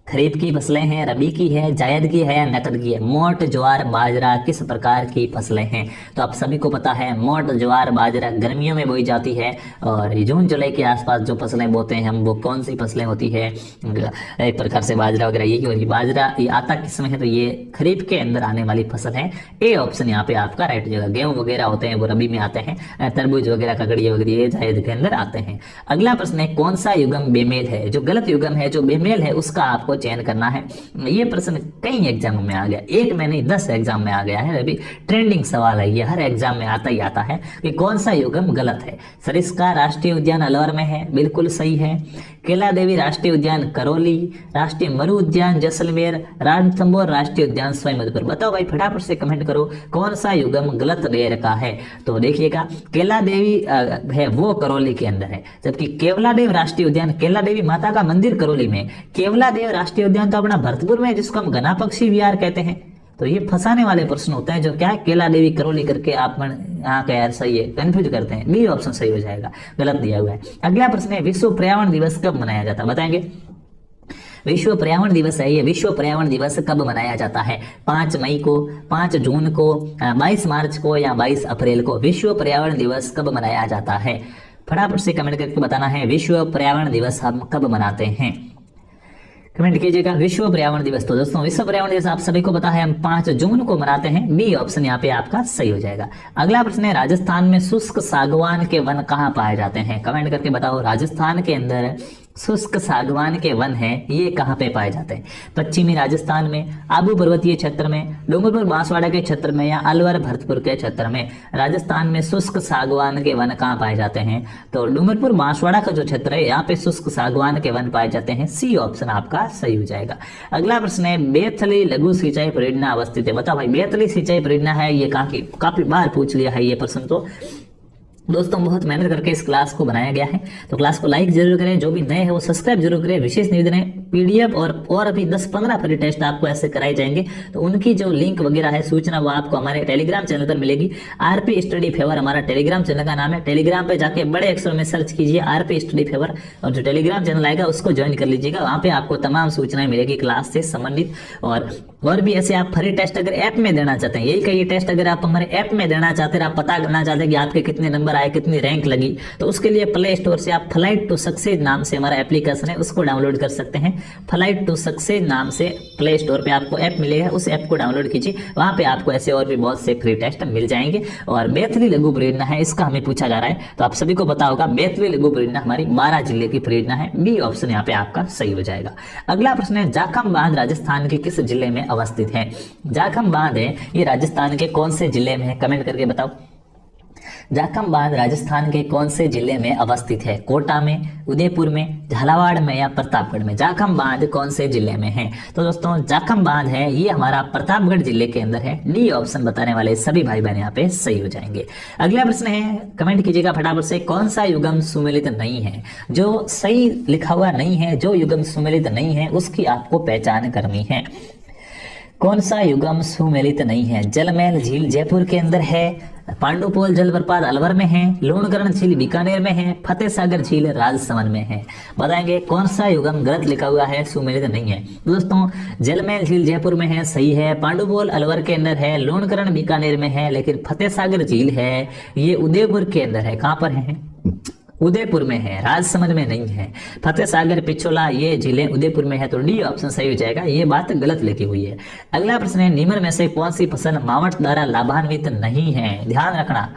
खरीफ की फसलें हैं, रबी की है, जायद की है या नकद की है। मोठ, ज्वार, बाजरा किस प्रकार की फसलें हैं। तो आप सभी को पता है मोठ, ज्वार, बाजरा गर्मियों में बोई जाती है और जून जुलाई के आसपास जो फसलें बोते हैं हम, वो कौन सी फसलें होती है। एक प्रकार से बाजरा वगैरह ये और बाजरा ये आता किस में है, तो ये खरीफ के अंदर आने वाली फसल है। ए ऑप्शन यहाँ पे आपका राइट हो जाएगा। गेहूं वगैरह होते हैं वो रबी में आते हैं, तरबूज वगैरह, ककड़ी वगैरह ये जायद के अंदर आते हैं। अगला प्रश्न है कौन सा युग्म बेमेल है। जो गलत युग्म है, जो बेमेल है, उसका आपको चयन करना है। ये प्रश्न कई एग्जाम में आ गया, एक में नहीं 10 एग्जाम में आ गया है। अभी ट्रेंडिंग सवाल है ये, हर एग्जाम में आता ही आता है कि कौन सा युग्म गलत है। सरिस्का राष्ट्रीय उद्यान अलवर में है, बिल्कुल सही है। केला देवी राष्ट्रीय उद्यान करौली, राष्ट्रीय मरु उद्यान जैसलमेर, रणथंभौर राष्ट्रीय उद्यान सवाईमाधोपुर। बताओ भाई फटाफट से कमेंट करो कौन सा युग्म गलत दे रखा है। तो देखिएगा केला देवी है वो करौली के अंदर है, जबकि केवला देव राष्ट्रीय उद्यान, केवला देवी माता का मंदिर करौली में, केवला देव राष्ट्रीय उद्यान तो अपना भरतपुर में, जिसको हम घना पक्षी विहार कहते हैं। तो ये फंसाने वाले प्रश्न होते हैं जो क्या है केला देवी करौली करके आप यहाँ का यार सही है कंफ्यूज करते हैं। बी ऑप्शन सही हो जाएगा, गलत दिया हुआ है। अगला प्रश्न है विश्व पर्यावरण दिवस कब मनाया जाता है, बताएंगे। विश्व पर्यावरण दिवस है ये, विश्व पर्यावरण दिवस कब मनाया जाता है। 5 मई को, 5 जून को, 22 मार्च को या 22 अप्रैल को। विश्व पर्यावरण दिवस कब मनाया जाता है, फटाफट से कमेंट करके बताना है विश्व पर्यावरण दिवस हम कब मनाते हैं। कमेंट कीजिएगा विश्व पर्यावरण दिवस। तो दोस्तों विश्व पर्यावरण दिवस आप सभी को पता है हम 5 जून को मनाते हैं। बी ऑप्शन यहाँ पे आपका सही हो जाएगा। अगला प्रश्न है राजस्थान में शुष्क सागवान के वन कहाँ पाए जाते हैं। कमेंट करके बताओ राजस्थान के अंदर शुष्क सागवान के वन हैं, ये कहाँ पे पाए जाते हैं। पश्चिमी राजस्थान में, आबू पर्वतीय क्षेत्र में, डूंगरपुर बांसवाड़ा के क्षेत्र में या अलवर भरतपुर के क्षेत्र में। राजस्थान में शुष्क सागवान के वन कहाँ पाए जाते हैं, तो डूंगरपुर बांसवाड़ा का जो क्षेत्र है यहाँ पे शुष्क सागवान के वन पाए जाते हैं। सी ऑप्शन आपका सही हो जाएगा। अगला प्रश्न है बेतली लघु सिंचाई परियोजना अवस्थित है। बताओ भाई बेतली सिंचाई परियोजना है ये, काफी बार पूछ लिया है ये प्रश्न। तो दोस्तों बहुत मेहनत करके इस क्लास को बनाया गया है, तो क्लास को लाइक जरूर करें, जो भी नए हैं वो सब्सक्राइब जरूर करें। विशेष निवेदन है पीडीएफ और अभी 10-15 फ्री टेस्ट आपको ऐसे कराए जाएंगे, तो उनकी जो लिंक वगैरह है सूचना वो आपको हमारे टेलीग्राम चैनल पर मिलेगी। आरपी स्टडी फेवर हमारा टेलीग्राम चैनल का नाम है। टेलीग्राम पे जाके बड़े अक्षर में सर्च कीजिए आरपी स्टडी फेवर, और जो टेलीग्राम चैनल आएगा उसको ज्वाइन कर लीजिएगा। वहाँ पे आपको तमाम सूचनाएं मिलेगी क्लास से संबंधित, और भी ऐसे आप फ्री टेस्ट अगर ऐप में देना चाहते हैं, यही का ये टेस्ट अगर आप हमारे ऐप में देना चाहते हैं, आप पता करना चाहते हैं कि आपके कितने नंबर आए, कितनी रैंक लगी, तो उसके लिए प्ले स्टोर से आप फ्लाइट टू सक्सेस नाम से हमारा एप्लीकेशन है उसको डाउनलोड कर सकते हैं। फ्लाइट टू सक्सेस नाम से प्ले स्टोर पे आपको ऐप मिलेगा, उस ऐप को डाउनलोड कीजिए, वहां पे आपको ऐसे और भी बहुत से फ्री टेस्ट मिल जाएंगे। और बेतली लघु परियोजना है, इसका हमें पूछा जा रहा है, तो आप सभी को पता होगा बेतली लघु परियोजना हमारी 12 जिले की परियोजना है। बी ऑप्शन यहाँ पे आपका सही हो जाएगा। अगला प्रश्न है जाखम बांध राजस्थान के किस जिले में अवस्थित है। जाखम बांध है ये राजस्थान के कौन से जिले में है, कमेंट करके बताओ। जाखम बांध राजस्थान के कौन से जिले में अवस्थित है? कोटा में, उदयपुर में, झालावाड़ में या प्रतापगढ़ में? जाखम बांध कौन से जिले में है? तो दोस्तों जाखम बांध है ये हमारा प्रतापगढ़ जिले के अंदर है। डी ऑप्शन बताने वाले सभी भाई बहन यहाँ पे सही हो जाएंगे। अगला प्रश्न है, कमेंट कीजिएगा फटाफट से, कौन सा युग्म सुमेलित नहीं है? जो सही लिखा हुआ नहीं है, जो युग्म सुमेलित नहीं है उसकी आपको पहचान करनी है। कौन सा युग्म सुमेलित नहीं है? जलमहल झील जयपुर के अंदर है, पांडुपोल जलप्रपात अलवर में है, लूणकरण झील बीकानेर में है, फतेह सागर झील राजसमंद में है। बताएंगे कौन सा युग्म गलत लिखा हुआ है, सुमेलित नहीं है? दोस्तों जलमहल झील जयपुर में है, सही है। पांडुपोल अलवर के अंदर है, लूणकरण बीकानेर में है, लेकिन फतेह सागर झील है ये उदयपुर के अंदर है। कहां पर है? उदयपुर में है, राजसमंद में नहीं है। फतेह सागर, पिछोला ये जिले उदयपुर में है, तो डी ऑप्शन सही हो जाएगा। ये बात गलत लिखी हुई है। अगला प्रश्न है, निम्न में से कौन सी फसल मावठ द्वारा लाभान्वित नहीं है? ध्यान रखना,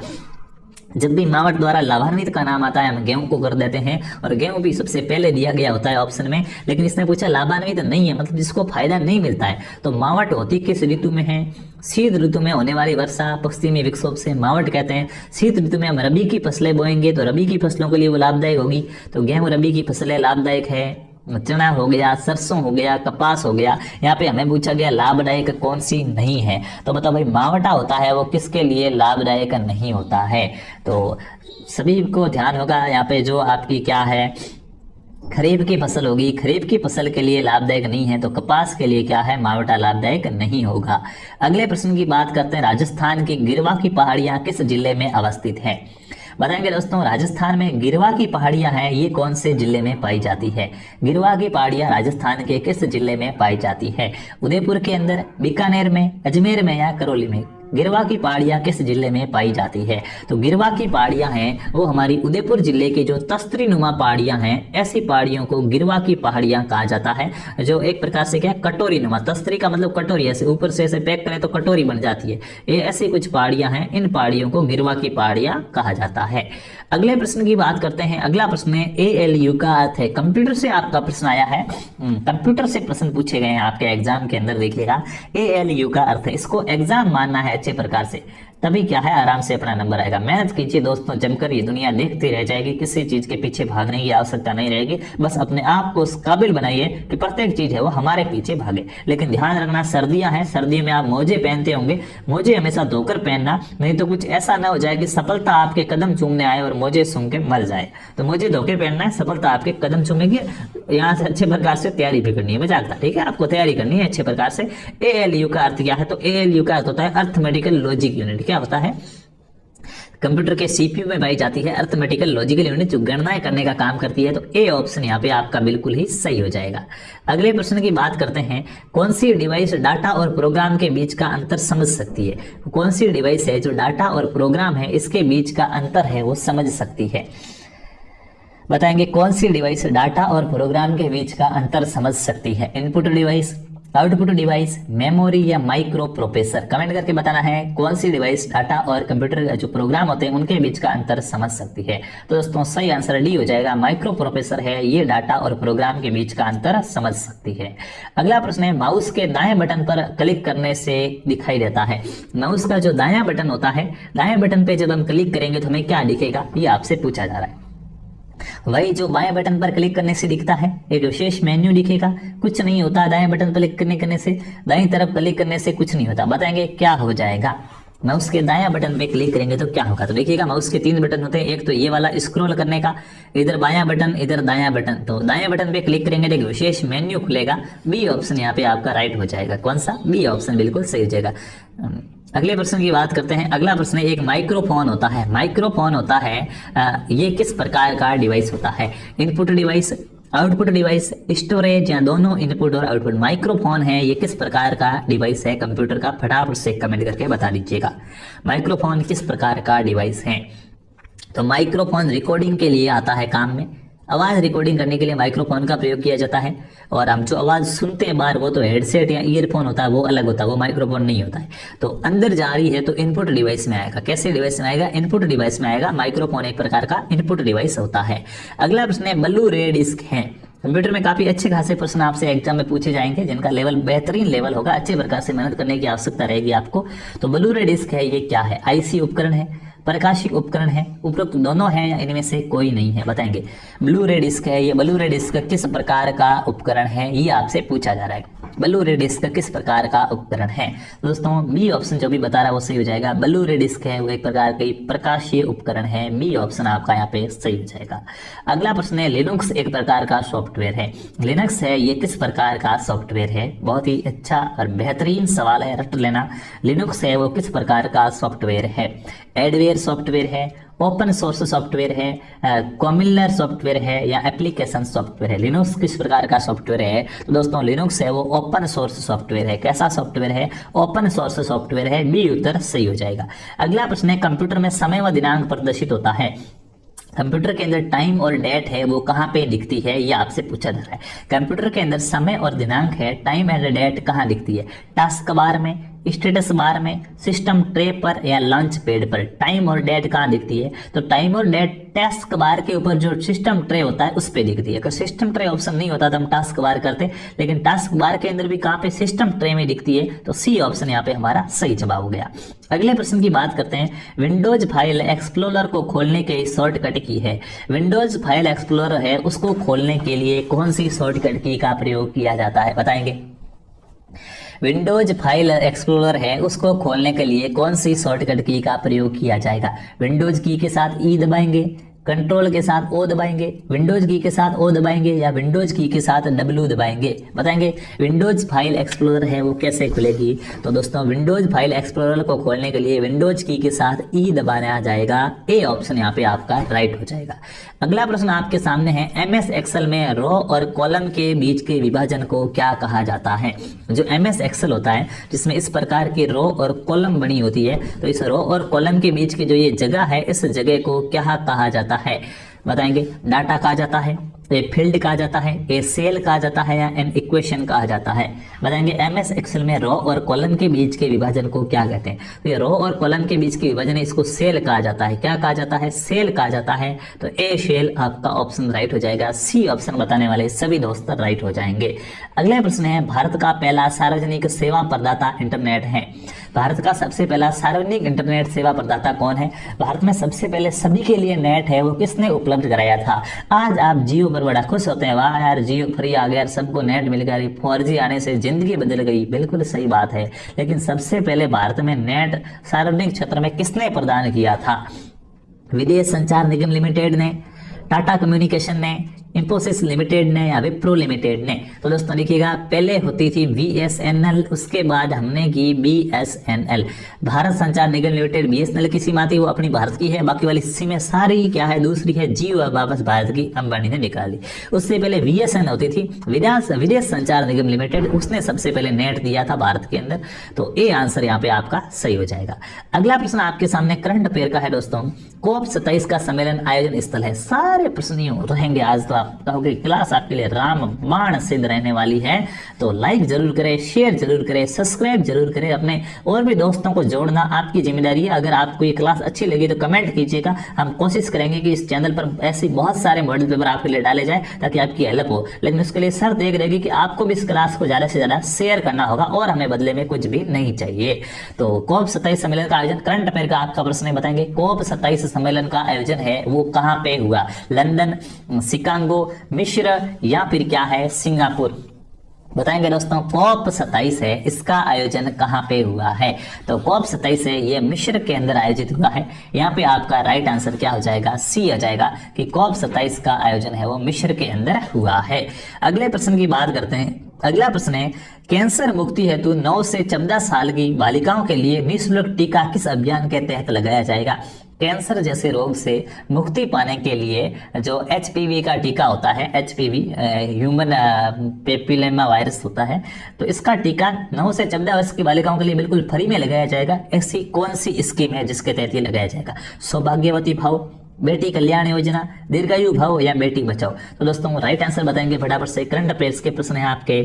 जब भी मावठ द्वारा लाभान्वित का नाम आता है हम गेहूं को कर देते हैं, और गेहूं भी सबसे पहले दिया गया होता है ऑप्शन में, लेकिन इसने पूछा लाभान्वित नहीं है, मतलब जिसको फायदा नहीं मिलता है। तो मावठ होती किस ऋतु में है? शीत ऋतु में होने वाली वर्षा पश्चिमी विक्षोभ से मावठ कहते हैं। शीत ऋतु में हम रबी की फसलें बोएंगे तो रबी की फसलों के लिए वो लाभदायक होगी, तो गेहूं रबी की फसलें लाभदायक है। चना हो गया, सरसों हो गया, कपास हो गया। यहाँ पे हमें पूछा गया लाभदायक कौन सी नहीं है, तो बताओ भाई मावठा होता है वो किसके लिए लाभदायक नहीं होता है? तो सभी को ध्यान होगा यहाँ पे, जो आपकी क्या है खरीफ की फसल होगी, खरीफ की फसल के लिए लाभदायक नहीं है, तो कपास के लिए क्या है? मावठा लाभदायक नहीं होगा। अगले प्रश्न की बात करते हैं, राजस्थान की गिरवा की पहाड़ियां किस जिले में अवस्थित है? बताएंगे दोस्तों, राजस्थान में गिरवा की पहाड़ियां हैं ये कौन से जिले में पाई जाती है? गिरवा की पहाड़ियां राजस्थान के किस जिले में पाई जाती है? उदयपुर के अंदर, बीकानेर में, अजमेर में या करौली में? गिरवा की पहाड़ियां किस जिले में पाई जाती है? तो गिरवा की पहाड़ियां हैं वो हमारी उदयपुर जिले की जो तस्तरी नुमा पहाड़ियां हैं, ऐसी पहाड़ियों को गिरवा की पहाड़ियां कहा जाता है, जो एक प्रकार से क्या कटोरी नुमा, तस्तरी का मतलब कटोरी, ऐसे ऊपर से ऐसे पैक करें तो कटोरी बन जाती है, ये ऐसी कुछ पहाड़ियां हैं, इन पहाड़ियों को गिरवा की पहाड़ियां कहा जाता है। अगले प्रश्न की बात करते हैं। अगला प्रश्न है, ALU का अर्थ है, कंप्यूटर से आपका प्रश्न आया है, कंप्यूटर से प्रश्न पूछे गए हैं आपके एग्जाम के अंदर। देखिएगा ALU का अर्थ है, इसको एग्जाम मानना है अच्छे प्रकार से, तभी क्या है आराम से अपना नंबर आएगा। मेहनत कीजिए दोस्तों जमकर, ये दुनिया देखती रह जाएगी, किसी चीज के पीछे भागने की आवश्यकता नहीं रहेगी। बस अपने आप को उस काबिल बनाइए कि प्रत्येक चीज है वो हमारे पीछे भागे। लेकिन ध्यान रखना, सर्दियां हैं, सर्दियों में आप मोजे पहनते होंगे, मोजे हमेशा धोकर पहनना, नहीं तो कुछ ऐसा ना हो जाए कि सफलता आपके कदम चूमने आए और मोजे सूंघ के मर जाए। तो मोजे धोके पहनना है, सफलता आपके कदम चूमेगी। यहाँ से अच्छे प्रकार से तैयारी भी करनी है, मजाक था, ठीक है, आपको तैयारी करनी है अच्छे प्रकार से। ALU का अर्थ क्या है? तो ALU का अर्थ होता है अर्थमेटिकल लॉजिक यूनिट। क्या होता है? कंप्यूटर के CPU में पाई जाती है अर्थमेटिकल लॉजिकल यूनिट, जो गणनाएं करने का काम करती है। तो ए ऑप्शन यहाँ पे आपका बिल्कुल ही सही हो जाएगा। अगले प्रश्न की बात करते हैं, कौन सी डिवाइस डाटा और प्रोग्राम के बीच का अंतर समझ सकती है? कौन सी डिवाइस है जो डाटा और प्रोग्राम है इसके बीच का अंतर है वो समझ सकती है? बताएंगे कौन सी डिवाइस डाटा और प्रोग्राम के बीच का अंतर समझ सकती है? Input device, output device, memory या माइक्रो प्रोसेसर? कमेंट करके बताना है कौन सी डिवाइस डाटा और कंप्यूटर जो प्रोग्राम होते हैं उनके बीच का अंतर समझ सकती है। तो दोस्तों सही आंसर डी हो जाएगा, माइक्रो प्रोसेसर है ये डाटा और प्रोग्राम के बीच का अंतर समझ सकती है। अगला प्रश्न है, माउस के दाएं बटन पर क्लिक करने से दिखाई देता है। माउस का जो दायां बटन होता है, दाएं बटन पे जब हम क्लिक करेंगे तो हमें क्या दिखेगा, ये आपसे पूछा जा रहा है। वही जो बाएं बटन पर क्लिक करने से दिखता है, एक विशेष मेन्यू दिखेगा, कुछ नहीं होता। दाएं बटन पर क्लिक करने से, दाईं तरफ क्लिक करने से कुछ नहीं होता। बताएंगे क्या हो जाएगा? माउस के दायां बटन पे क्लिक करेंगे तो क्या होगा? तो देखिएगा माउस के 3 बटन होते हैं, एक तो ये वाला स्क्रॉल करने का, इधर बायां बटन, इधर दायां बटन। तो दायां बटन पे क्लिक करेंगे तो एक विशेष मेन्यू खुलेगा। बी ऑप्शन यहाँ पे आपका राइट हो जाएगा। कौन सा? बी ऑप्शन बिल्कुल सही हो जाएगा। अगले प्रश्न की बात करते हैं। अगला प्रश्न है, एक माइक्रोफोन होता है, माइक्रोफोन होता है ये किस प्रकार का डिवाइस होता है? Input device, output device, storage या दोनों इनपुट और आउटपुट? माइक्रोफोन है ये किस प्रकार का डिवाइस है कंप्यूटर का? फटाफट से कमेंट करके बता दीजिएगा, माइक्रोफोन किस प्रकार का डिवाइस है? तो माइक्रोफोन रिकॉर्डिंग के लिए आता है काम में, आवाज रिकॉर्डिंग करने के लिए माइक्रोफोन का प्रयोग किया जाता है। और हम जो आवाज सुनते हैं बाहर वो तो हेडसेट या ईयरफोन होता है, वो अलग होता है, वो माइक्रोफोन नहीं होता है। तो अंदर जा रही है तो इनपुट डिवाइस में आएगा। कैसे डिवाइस में आएगा? इनपुट डिवाइस में आएगा। माइक्रोफोन एक प्रकार का इनपुट डिवाइस होता है। अगला प्रश्न है, ब्लू रे डिस्क है। कंप्यूटर में काफी अच्छे खासे प्रश्न आपसे एग्जाम में पूछे जाएंगे, जिनका लेवल बेहतरीन लेवल होगा, अच्छे प्रकार से मेहनत करने की आवश्यकता रहेगी आपको। तो ब्लू रे डिस्क है ये क्या है? आईसी उपकरण है, प्रकाशिक उपकरण है, उपरोक्त दोनों हैं या इनमें से कोई नहीं है, बताएंगे। ब्लू रे डिस्क है, ये ब्लू रे डिस्क किस प्रकार का उपकरण है, ये आपसे पूछा जा रहा है। ब्लू रे डिस्क किस प्रकार का उपकरण है? तो दोस्तों बी ऑप्शन जो भी बता रहा है वो सही हो जाएगा। ब्लू रे डिस्क है वो एक प्रकार की प्रकाशीय उपकरण है, बी ऑप्शन आपका यहाँ पे सही हो जाएगा। अगला प्रश्न है, लिनक्स एक प्रकार का सॉफ्टवेयर है। लिनक्स है ये किस प्रकार का सॉफ्टवेयर है? बहुत ही अच्छा और बेहतरीन सवाल है, रट लेना। लिनक्स है वो किस प्रकार का सॉफ्टवेयर है? एडवेयर सॉफ्टवेयर है, ओपन सोर्स सॉफ्टवेयर है, कॉमिलर सॉफ्टवेयर है या एप्लीकेशन सॉफ्टवेयर है? लिनक्स किस प्रकार का सॉफ्टवेयर है? तो दोस्तों लिनक्स है वो ओपन सोर्स सॉफ्टवेयर है। कैसा सॉफ्टवेयर है? ओपन सोर्स सॉफ्टवेयर है, बी उत्तर सही हो जाएगा। अगला प्रश्न है, कंप्यूटर में समय व दिनांक प्रदर्शित होता है। कंप्यूटर के अंदर टाइम और डेट है वो कहाँ पे दिखती है, ये आपसे पूछा जा रहा है। कंप्यूटर के अंदर समय और दिनांक है, टाइम एंड डेट कहाँ दिखती है? टास्क बार में, स्टेटस बार में, सिस्टम ट्रे पर या लॉन्च पैड पर? टाइम और डेट कहाँ दिखती है? तो टाइम और डेट टास्क बार के ऊपर जो सिस्टम ट्रे होता है उस पे दिखती है। अगर सिस्टम ट्रे ऑप्शन नहीं होता तो हम टास्क बार करते, लेकिन टास्क बार के अंदर भी कहाँ पे? सिस्टम ट्रे में दिखती है, तो सी ऑप्शन यहाँ पे हमारा सही जवाब हो गया। अगले प्रश्न की बात करते हैं, विंडोज फाइल एक्सप्लोरर को खोलने के शॉर्टकट की है। विंडोज फाइल एक्सप्लोरर है उसको खोलने के लिए कौन सी शॉर्टकट की का प्रयोग किया जाता है, बताएंगे। विंडोज फाइल एक्सप्लोरर है उसको खोलने के लिए कौन सी शॉर्टकट की का प्रयोग किया जाएगा? विंडोज की के साथ ई दबाएंगे, कंट्रोल के साथ ओ दबाएंगे, विंडोज की के साथ ओ दबाएंगे या विंडोज की के साथ डब्ल्यू दबाएंगे, बताएंगे। विंडोज फाइल एक्सप्लोरर है वो कैसे खुलेगी? तो दोस्तों विंडोज फाइल एक्सप्लोरर को खोलने के लिए विंडोज की के साथ ई दबाना जाएगा, ए ऑप्शन यहाँ पे आपका राइट हो जाएगा। अगला प्रश्न आपके सामने है, एमएस एक्सेल में रो और कॉलम के बीच के विभाजन को क्या कहा जाता है? जो एमएस एक्सेल होता है जिसमें इस प्रकार की रो और कॉलम बनी होती है, तो इस रो और कॉलम के बीच की जो ये जगह है इस जगह को क्या कहा जाता है, बताएंगे। डाटा कहा जाता है, ए फील्ड कहा जाता है, ए सेल कहा जाता है या एन इक्वेशन कहा जाता है, बताएंगे। एमएस एक्सेल में रो और कॉलम के बीच के विभाजन को क्या कहते हैं? तो ये रो और कॉलम के बीच के विभाजन है, इसको सेल कहा जाता है। क्या कहा जाता है? सेल कहा जाता है। तो ए सेल आपका ऑप्शन राइट हो जाएगा। सी ऑप्शन बताने वाले सभी दोस्त राइट हो जाएंगे। अगला प्रश्न है, भारत का पहला सार्वजनिक सेवा प्रदाता इंटरनेट है। भारत का सबसे पहला सार्वजनिक इंटरनेट सेवा प्रदाता कौन है? भारत में सबसे पहले सभी के लिए नेट है वो किसने उपलब्ध कराया था? आज आप जियो पर बड़ा खुश होते हैं, वाह यार जियो फ्री आ गया, सबको नेट मिल गया, 4G आने से जिंदगी बदल गई। बिल्कुल सही बात है, लेकिन सबसे पहले भारत में नेट सार्वजनिक क्षेत्र में किसने प्रदान किया था? विदेश संचार निगम लिमिटेड ने, टाटा कम्युनिकेशन ने, इंफोसिस लिमिटेड ने या विप्रो लिमिटेड ने? तो दोस्तों देखिएगा, पहले होती थी VSNL, उसके बाद हमने की BSNL, भारत संचार निगम लिमिटेड। BSNL की सीमा थी वो अपनी भारत की है, बाकी वाली सीमें सारी क्या है? दूसरी है। जियो वापस भारत की अंबानी ने निकाली। उससे पहले VSN होती थी, विदेश संचार निगम लिमिटेड, उसने सबसे पहले नेट दिया था भारत के अंदर। तो ए आंसर यहाँ पे आपका सही हो जाएगा। अगला प्रश्न आपके सामने करंट अफेयर का है दोस्तों, COP 27 का सम्मेलन आयोजन स्थल है। सारे प्रश्न रहेंगे आज, तो आप कहोगे क्लास आपके लिए रामबाण सिद्ध रहने वाली है। तो लाइक जरूर करें, शेयर जरूर करें, सब्सक्राइब जरूर करें, अपने और भी दोस्तों को जोड़ना आपकी जिम्मेदारी है। अगर आपको ये क्लास अच्छी लगी तो कमेंट कीजिएगा, हम कोशिश करेंगे कि इस चैनल पर ऐसे बहुत सारे मॉडल पेपर आपके लिए डाले जाए ताकि आपकी हेल्प हो। लेकिन उसके लिए शर्त एक रहेगी कि आपको भी इस क्लास को ज्यादा से ज्यादा शेयर करना होगा और हमें बदले में कुछ भी नहीं चाहिए। तो COP 27 सम्मेलन का आयोजन, करंट अफेयर का आपका प्रश्न है, बताएंगे COP 27 सम्मेलन का आयोजन है वो कहाँ पे हुआ? लंदन, शिकागो, मिस्र या फिर क्या है? सिंगापुर, बताएंगे दोस्तों। COP 27 है, इसका आयोजन कहाँ पे हुआ है? तो COP 27 है ये मिस्र के अंदर आयोजित हुआ है। यहाँ पे आपका राइट आंसर क्या हो जाएगा? सी आ जाएगा कि COP 27 का आयोजन है वो मिस्र के अंदर हुआ है। अगले प्रश्न की बात करते हैं। अगला प्रश्न है, कैंसर मुक्ति हेतु 9 से 14 साल की बालिकाओं के लिए निःशुल्क टीका किस अभियान के तहत लगाया जाएगा? कैंसर जैसे रोग से मुक्ति पाने के लिए जो HPV का टीका होता है, HPV ह्यूमन पेपिलोमा वायरस होता है, तो इसका टीका 9 से 14 वर्ष की बालिकाओं के लिए बिल्कुल फ्री में लगाया जाएगा। ऐसी कौन सी स्कीम है जिसके तहत ये लगाया जाएगा? सौभाग्यवती भाव, बेटी कल्याण योजना, दीर्घायु भाव या बेटी बचाओ? तो दोस्तों राइट आंसर बताएंगे फटाफट से। करंट अफेयर्स के प्रश्न है आपके।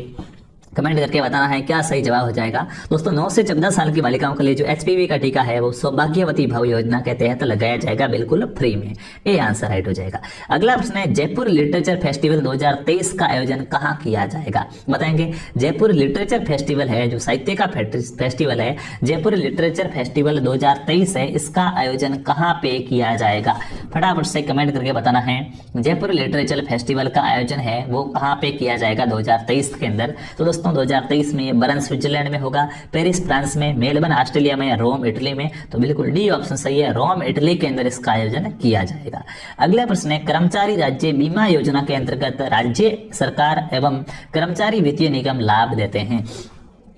कमेंट करके बताना है क्या सही जवाब हो जाएगा। दोस्तों 9 से 14 साल की बालिकाओं के लिए जो एचपीवी का टीका है वो सौभाग्यवती भव योजना के तहत लगाया जाएगा बिल्कुल फ्री में। ये आंसर राइट हो जाएगा। अगला प्रश्न है जयपुर लिटरेचर फेस्टिवल 2023 का आयोजन कहाँ किया जाएगा? बताएंगे। जयपुर लिटरेचर फेस्टिवल है, जो साहित्य का फेस्टिवल है, जयपुर लिटरेचर फेस्टिवल 2023 है, इसका आयोजन कहाँ पे किया जाएगा? फटाफट से कमेंट करके बताना है। जयपुर लिटरेचर फेस्टिवल का आयोजन है वो कहाँ पे किया जाएगा 2023 के अंदर? तो दोस्तों 2023 में बर्न स्विट्जरलैंड में होगा, पेरिस फ्रांस में, मेलबर्न ऑस्ट्रेलिया में, रोम इटली में। तो बिल्कुल डी ऑप्शन सही है, रोम इटली के अंदर इसका आयोजन किया जाएगा। अगला प्रश्न है कर्मचारी राज्य बीमा योजना के अंतर्गत राज्य सरकार एवं कर्मचारी वित्तीय निगम लाभ देते हैं।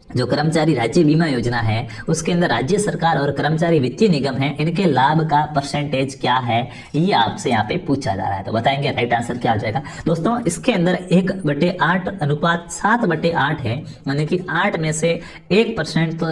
जो कर्मचारी राज्य बीमा योजना है उसके अंदर राज्य सरकार और कर्मचारी वित्तीय निगम है, इनके लाभ का परसेंटेज क्या है ये आपसे यहाँ पे पूछा जा रहा है। तो बताएंगे राइट आंसर क्या हो जाएगा। दोस्तों इसके अंदर 1/8 अनुपात 7/8 है, यानी कि 8 में से 1% तो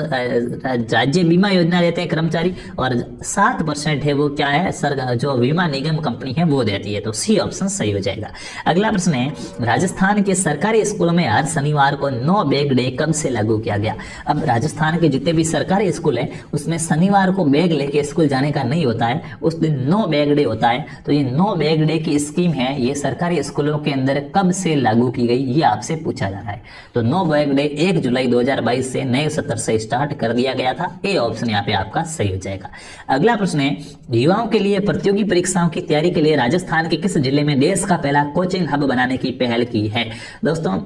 राज्य बीमा योजना देते हैं कर्मचारी और 7% है वो क्या है सरकार जो बीमा निगम कंपनी है वो देती है। तो सी ऑप्शन सही हो जाएगा। अगला प्रश्न है राजस्थान के सरकारी स्कूलों में हर शनिवार को नो बैग डे कब से लागू किया गया? अब राजस्थान के जितने भी सरकारी स्कूल है उसमें शनिवार को बैग लेके स्कूल जाने का नहीं होता है, उस दिन नो बैग डे होता है। तो ये नो बैग डे की स्कीम है ये सरकारी स्कूलों के अंदर कब से लागू की गई ये आपसे पूछा जा रहा है। तो नो बैग डे 1 जुलाई 2022 से नए सत्र से स्टार्ट कर दिया गया था। ए ऑप्शन यहाँ पे आपका सही हो जाएगा। अगला प्रश्न है युवाओं के लिए प्रतियोगी परीक्षाओं की तैयारी के लिए राजस्थान के किस जिले में देश का पहला कोचिंग हब बनाने की पहल की है? दोस्तों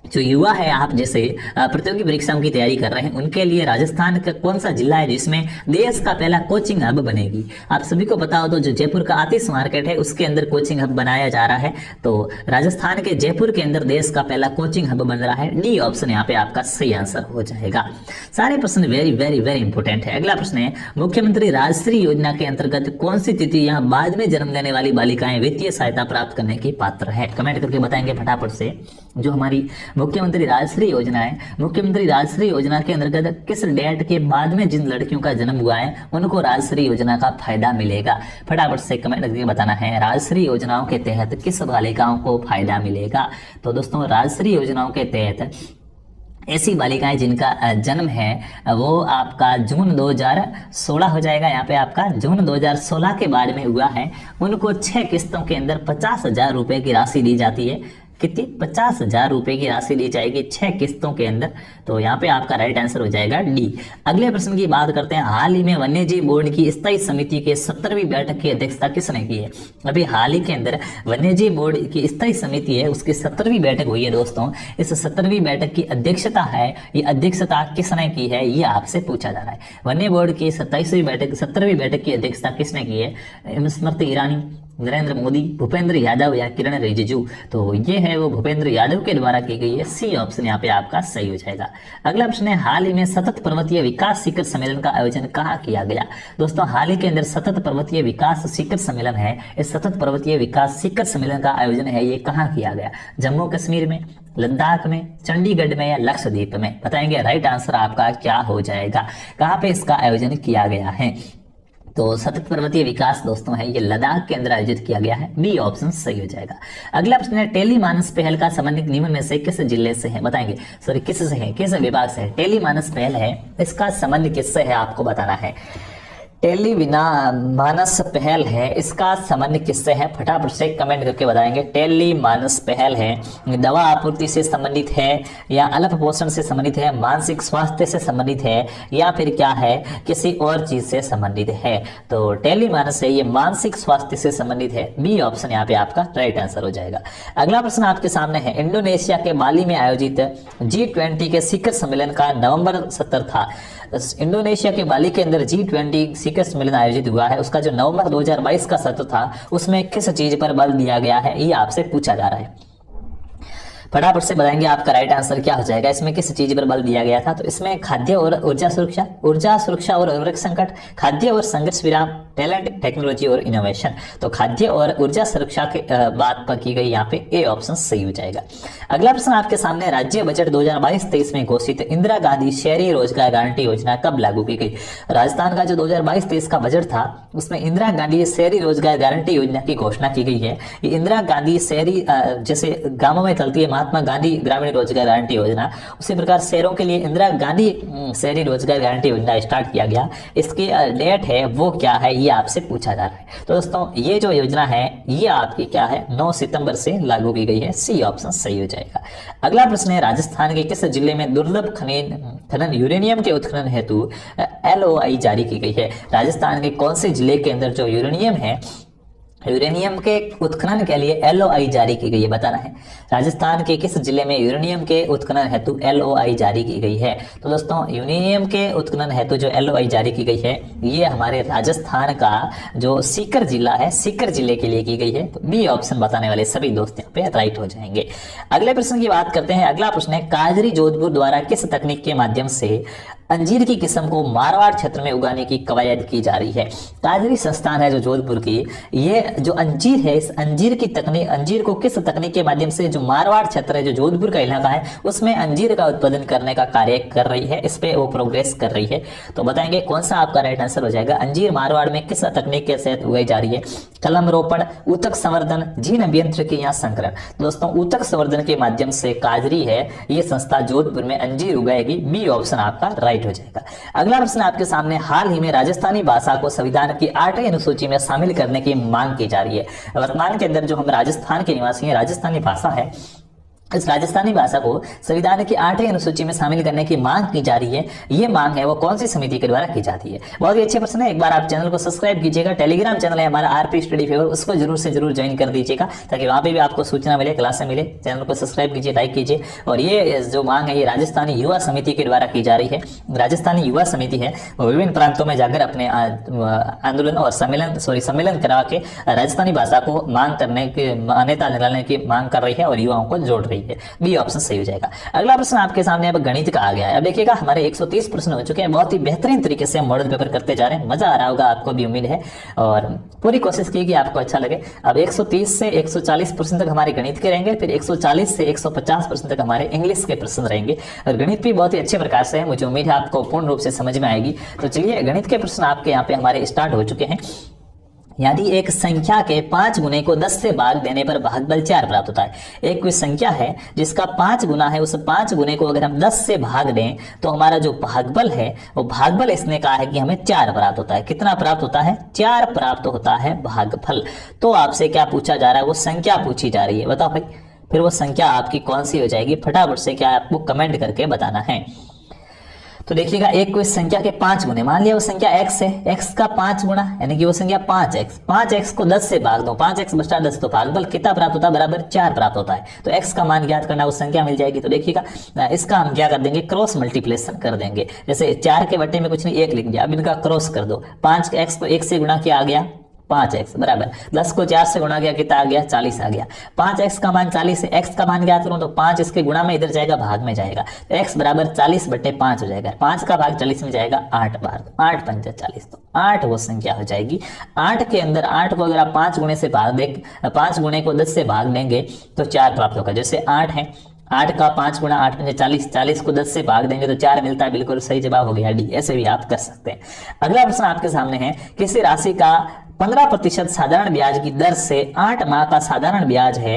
जो युवा है आप जैसे प्रतियोगी परीक्षाओं की तैयारी कर रहे हैं उनके लिए राजस्थान का कौन सा जिला है जिसमें देश का पहला कोचिंग हब बनेगी? आप सभी को पता हो तो जो जयपुर का आतिश मार्केट है उसके अंदर कोचिंग हब बनाया जा रहा है। तो राजस्थान के जयपुर के अंदर देश का पहला कोचिंग हब बन रहा है। डी ऑप्शन यहाँ पे आपका सही आंसर हो जाएगा। सारे प्रश्न वेरी वेरी वेरी इंपोर्टेंट है। अगला प्रश्न है मुख्यमंत्री राजश्री योजना के अंतर्गत कौन सी तिथि या बाद में जन्म लेने वाली बालिकाएं वित्तीय सहायता प्राप्त करने की पात्र है? कमेंट करके बताएंगे फटाफट से। जो हमारी मुख्यमंत्री राजश्री योजना है, मुख्यमंत्री राजश्री योजना के अंतर्गत किस डेट के बाद में जिन लड़कियों का जन्म हुआ है उनको राजश्री योजना का फायदा मिलेगा? फटाफट से कमेंट करके बताना है राजश्री योजनाओं के तहत किस बालिकाओं को फायदा मिलेगा? तो दोस्तों राजश्री योजनाओं के तहत ऐसी बालिकाएं जिनका जन्म है वो आपका जून 2016 हो जाएगा। यहाँ पे आपका जून 2016 के बाद में हुआ है उनको 6 किस्तों के अंदर 50,000 रुपए की राशि दी जाती है। कितनी? 50,000 रुपए की राशि दी जाएगी 6 किस्तों के अंदर। तो यहाँ पे आपका राइट आंसर हो जाएगा डी। अगले प्रश्न की बात करते हैं हाल ही में वन्यजीव बोर्ड की स्थायी समिति के 17वीं बैठक की अध्यक्षता किसने की है? अभी हाल ही के अंदर वन्यजीव बोर्ड की स्थायी समिति है उसकी 17वीं बैठक हुई है। दोस्तों इस 17वीं बैठक की अध्यक्षता है, ये अध्यक्षता किसने की है ये आपसे पूछा जा रहा है। वन्य बोर्ड की 17वीं बैठक की अध्यक्षता किसने की है? स्मृति ईरानी, नरेंद्र मोदी, भूपेंद्र यादव या किरण रिजिजू? तो ये है वो भूपेंद्र यादव के द्वारा की गई है। सी ऑप्शन यहाँ पे आपका सही हो जाएगा। अगला प्रश्न है हाल ही में सतत पर्वतीय विकास शिखर सम्मेलन का आयोजन कहाँ किया गया? दोस्तों हाल ही के अंदर सतत पर्वतीय विकास शिखर सम्मेलन है, इस सतत पर्वतीय विकास शिखर सम्मेलन का आयोजन है ये कहाँ किया गया? जम्मू कश्मीर में, लद्दाख में, चंडीगढ़ में या लक्षद्वीप में? बताएंगे राइट आंसर आपका क्या हो जाएगा। कहाँ पे इसका आयोजन किया गया है? तो सतत पर्वतीय विकास दोस्तों है ये लद्दाख के अंदर आयोजित किया गया है। बी ऑप्शन सही हो जाएगा। अगला प्रश्न है टेलीमानस पहल का संबंधित निम्न में से किस जिले से है? बताएंगे सॉरी किस से है, किस विभाग से है? टेलीमानस पहल है इसका संबंध किससे है आपको बताना है। टेलीमानस पहल है इसका संबंध किससे है? फटाफट से कमेंट करके बताएंगे। टेलीमानस पहल है दवा आपूर्ति से संबंधित है या अल्प पोषण से संबंधित है, मानसिक स्वास्थ्य से संबंधित है या फिर क्या है किसी और चीज से संबंधित है? तो टेलीमानस है ये मानसिक स्वास्थ्य से संबंधित है। बी ऑप्शन यहाँ पे आपका राइट आंसर हो जाएगा। अगला प्रश्न आपके सामने है इंडोनेशिया के बाली में आयोजित G20 के शिखर सम्मेलन का नवंबर सत्र था। इंडोनेशिया के बाली के अंदर G20 शिखर सम्मेलन आयोजित हुआ है, उसका जो नवंबर 2022 का सत्र था उसमें किस चीज पर बल दिया गया है ये आपसे पूछा जा रहा है। फटाफट से बताएंगे आपका राइट आंसर क्या हो जाएगा। इसमें किस चीज पर बल दिया गया था? तो इसमें खाद्य और ऊर्जा सुरक्षा और उर्वरक संकट, खाद्य और संघर्ष विराम, टैलेंट, टेक्नोलॉजी और इनोवेशन। तो खाद्य और ऊर्जा सुरक्षा के बात पर की गई यहाँ पे ए ऑप्शन सही हो जाएगा। अगला प्रश्न आपके सामने राज्य बजट 2022-23 में घोषित इंदिरा गांधी शहरी रोजगार गारंटी योजना कब लागू की गई? राजस्थान का जो 2022-23 का बजट था उसमें इंदिरा गांधी शहरी रोजगार गारंटी योजना की घोषणा की गई है। ये इंदिरा गांधी शहरी जैसे गांवों में चलती है महात्मा गांधी ग्रामीण रोजगार गारंटी योजना, उसी प्रकार शहरों के लिए इंदिरा गांधी शहरी रोजगार गारंटी योजना स्टार्ट किया गया। इसकी डेट है वो क्या है, ये आपसे पूछा जा रहा है। तो दोस्तों ये जो योजना है ये आपकी क्या है, 9 सितंबर से लागू की गई है। सी ऑप्शन सही हो जाएगा। अगला प्रश्न है, राजस्थान के किस जिले में दुर्लभ खनन यूरेनियम के उत्खनन हेतु LOI जारी की गई है? राजस्थान के कौन से जिले के अंदर जो यूरेनियम है, यूरेनियम के उत्खनन के लिए LOI जारी की गई है, बताना है। राजस्थान के किस जिले में यूरेनियम के उत्खनन हेतु LOI जारी की गई है? तो दोस्तों यूरेनियम के उत्खनन हेतु जो LOI जारी की गई है ये हमारे राजस्थान का जो सीकर जिला है, सीकर जिले के लिए की गई है। तो बी ऑप्शन बताने वाले सभी दोस्त यहाँ पे राइट हो जाएंगे। अगले प्रश्न की बात करते हैं। अगला प्रश्न है, काजरी जोधपुर द्वारा किस तकनीक के माध्यम से अंजीर की किस्म को मारवाड़ क्षेत्र में उगाने की कवायद की जा रही है? काजरी संस्थान है जो जोधपुर की, ये जो अंजीर है, इस अंजीर की तकनीक, अंजीर को किस तकनीक के माध्यम से जो मारवाड़ क्षेत्र है, जो जोधपुर का इलाका है, उसमें अंजीर का उत्पादन करने का कार्य कर रही है, इस पे वो प्रोग्रेस कर रही है। तो बताएंगे कौन सा आपका राइट आंसर हो जाएगा। अंजीर मारवाड़ में किस तकनीक के तहत उगाई जा रही है? कलम रोपण, ऊतक संवर्धन, जीन अभियंत्रिकी या संकरण? दोस्तों ऊतक संवर्धन के माध्यम से काजरी है ये संस्था जोधपुर में अंजीर उगाएगी। बी ऑप्शन आपका राइट हो जाएगा। अगला प्रश्न आपके सामने, हाल ही में राजस्थानी भाषा को संविधान की 8वीं अनुसूची में शामिल करने की मांग की जा रही है। वर्तमान के अंदर जो हम राजस्थान के निवासी हैं, राजस्थानी भाषा है, इस राजस्थानी भाषा को संविधान की 8वीं अनुसूची में शामिल करने की मांग की जा रही है। ये मांग है वो कौन सी समिति के द्वारा की जाती है? बहुत ही अच्छे प्रश्न है। एक बार आप चैनल को सब्सक्राइब कीजिएगा। टेलीग्राम चैनल है हमारा RP स्टडी फेवर, उसको जरूर से जरूर ज्वाइन कर दीजिएगा ताकि वहां पे भी आपको सूचना मिले, क्लासें मिले। चैनल को सब्सक्राइब कीजिए, लाइक कीजिए। और ये जो मांग है ये राजस्थानी युवा समिति के द्वारा की जा रही है। राजस्थानी युवा समिति है वो विभिन्न प्रांतों में जाकर अपने आंदोलन और सम्मेलन करा के राजस्थानी भाषा को मांग करने की, मान्यता दिलाने की मांग कर रही है और युवाओं को जोड़ रही है। बी ऑप्शन सही हो जाएगा। अगला प्रश्न आपके सामने अब गणित का आ गया है। अब देखिएगा हमारे 130 प्रश्न हो चुके हैं। बहुत ही बेहतरीन तरीके से हम मॉडल पेपर करते जा रहे हैं। मजा आ रहा होगा आपको भी, उम्मीद है, और पूरी कोशिश की कि आपको अच्छा लगे। अब 130 से 140 प्रश्न तक हमारे गणित के रहेंगे, फिर 140 से 150 प्रश्न तक हमारे इंग्लिश के प्रश्न रहेंगे। और गणित भी बहुत ही अच्छे प्रकार से है, मुझे उम्मीद है आपको पूर्ण रूप से समझ में आएगी। तो चलिए गणित के प्रश्न आपके यहाँ पे हमारे स्टार्ट हो चुके हैं। यदि एक संख्या के 5 गुने को 10 से भाग देने पर भागफल 4 प्राप्त होता है। एक कोई संख्या है जिसका 5 गुना है, उस 5 गुने को अगर हम 10 से भाग दें तो हमारा जो भागफल है वो भागफल इसने कहा है कि हमें 4 प्राप्त होता है। कितना प्राप्त होता है? 4 प्राप्त होता है भागफल। तो आपसे क्या पूछा जा रहा है? वो संख्या पूछी जा रही है। बताओ भाई, फिर वो संख्या आपकी कौन सी हो जाएगी? फटाफट से क्या आपको कमेंट करके बताना है। तो देखिएगा, एक कोई संख्या के 5 गुने, मान लिया वो संख्या x है, x का 5 गुना यानी कि वो संख्या 5x को 10 से भाग दो, 5x बचा 10, तो भागफल कितना प्राप्त होता है? बराबर 4 प्राप्त होता है। तो x का मान ज्ञात करना, वो संख्या मिल जाएगी। तो देखिएगा इसका हम क्या कर देंगे? क्रॉस मल्टीप्लिकेशन कर देंगे। जैसे 4 के बट्टे में कुछ नहीं 1 लिख दिया, अब इनका क्रॉस कर दो। 5x को 1 से गुणा किया, आ गया 5x बराबर 10 को 4 से गुणा किया, कितना आ गया? 40 आ गया। 5x का मान 40 है, x का मान ज्ञात करूं तो 5 इसके गुणा में इधर जाएगा, भाग में जाएगा, तो x बराबर 40 बटे 5 हो जाएगा। 5 का भाग 40 में जाएगा 8 बार, 8 पंजा 40, तो 8 वो संख्या हो जाएगी। 8 के अंदर 8 को अगर आप 5 गुणे से भाग दे, 5 गुणे को 10 से भाग देंगे तो 4 प्राप्त होगा। जैसे 8 है, 8 का 5 गुणा 8 पंजे 40, 40 को 10 से भाग देंगे तो 4 मिलता है। बिल्कुल सही जवाब हो गया डी। ऐसे भी आप कर सकते हैं। अगला प्रश्न आपके सामने है, किसी राशि का 15% साधारण ब्याज की दर से 8 माह का साधारण ब्याज है,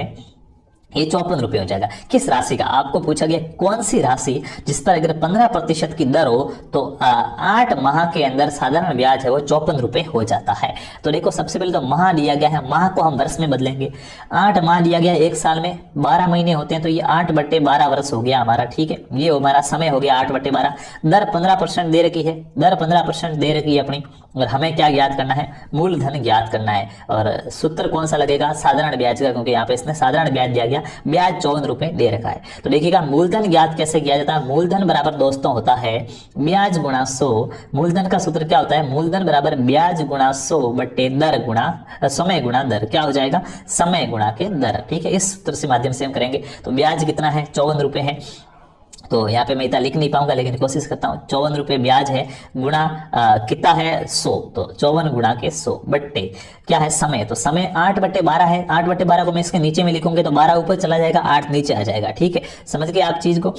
ये 54 रुपये हो जाएगा। किस राशि का? आपको पूछा गया कौन सी राशि जिस पर अगर 15% की दर हो तो 8 माह के अंदर साधारण ब्याज है वो 54 रुपये हो जाता है। तो देखो सबसे पहले तो माह दिया गया है, माह को हम वर्ष में बदलेंगे। 8 माह दिया गया है, एक साल में 12 महीने होते हैं, तो ये 8/12 वर्ष हो गया हमारा। ठीक है, ये हमारा समय हो गया 8/12। दर 15% दे रखी है, दर 15% दे रखी है अपनी, और हमें क्या ज्ञात करना है? मूलधन ज्ञात करना है। और सूत्र कौन सा लगेगा? साधारण ब्याज का, क्योंकि यहाँ पे इसने साधारण ब्याज दिया गया, ब्याज 54 रुपए दे रखा है। तो देखिएगा मूलधन ज्ञात कैसे किया जाता है? मूलधन बराबर दोस्तों होता है ब्याज गुणा 100। मूलधन का सूत्र क्या होता है? मूलधन बराबर ब्याज गुणा 100 बटे दर गुणा समय गुणा दर। क्या हो जाएगा? समय गुणा के दर। ठीक है, इस सूत्र से माध्यम से हम करेंगे। तो ब्याज कितना है? 54 रुपए है। तो यहाँ पे मैं इतना लिख नहीं पाऊंगा लेकिन कोशिश करता हूँ। 54 रुपये ब्याज है, गुणा कितना है? 100, तो 54 गुणा के 100 बट्टे क्या है समय, तो समय 8/12 है। 8/12 को मैं इसके नीचे में लिखूंगे तो 12 ऊपर चला जाएगा, 8 नीचे आ जाएगा। ठीक है, समझ गए आप चीज को।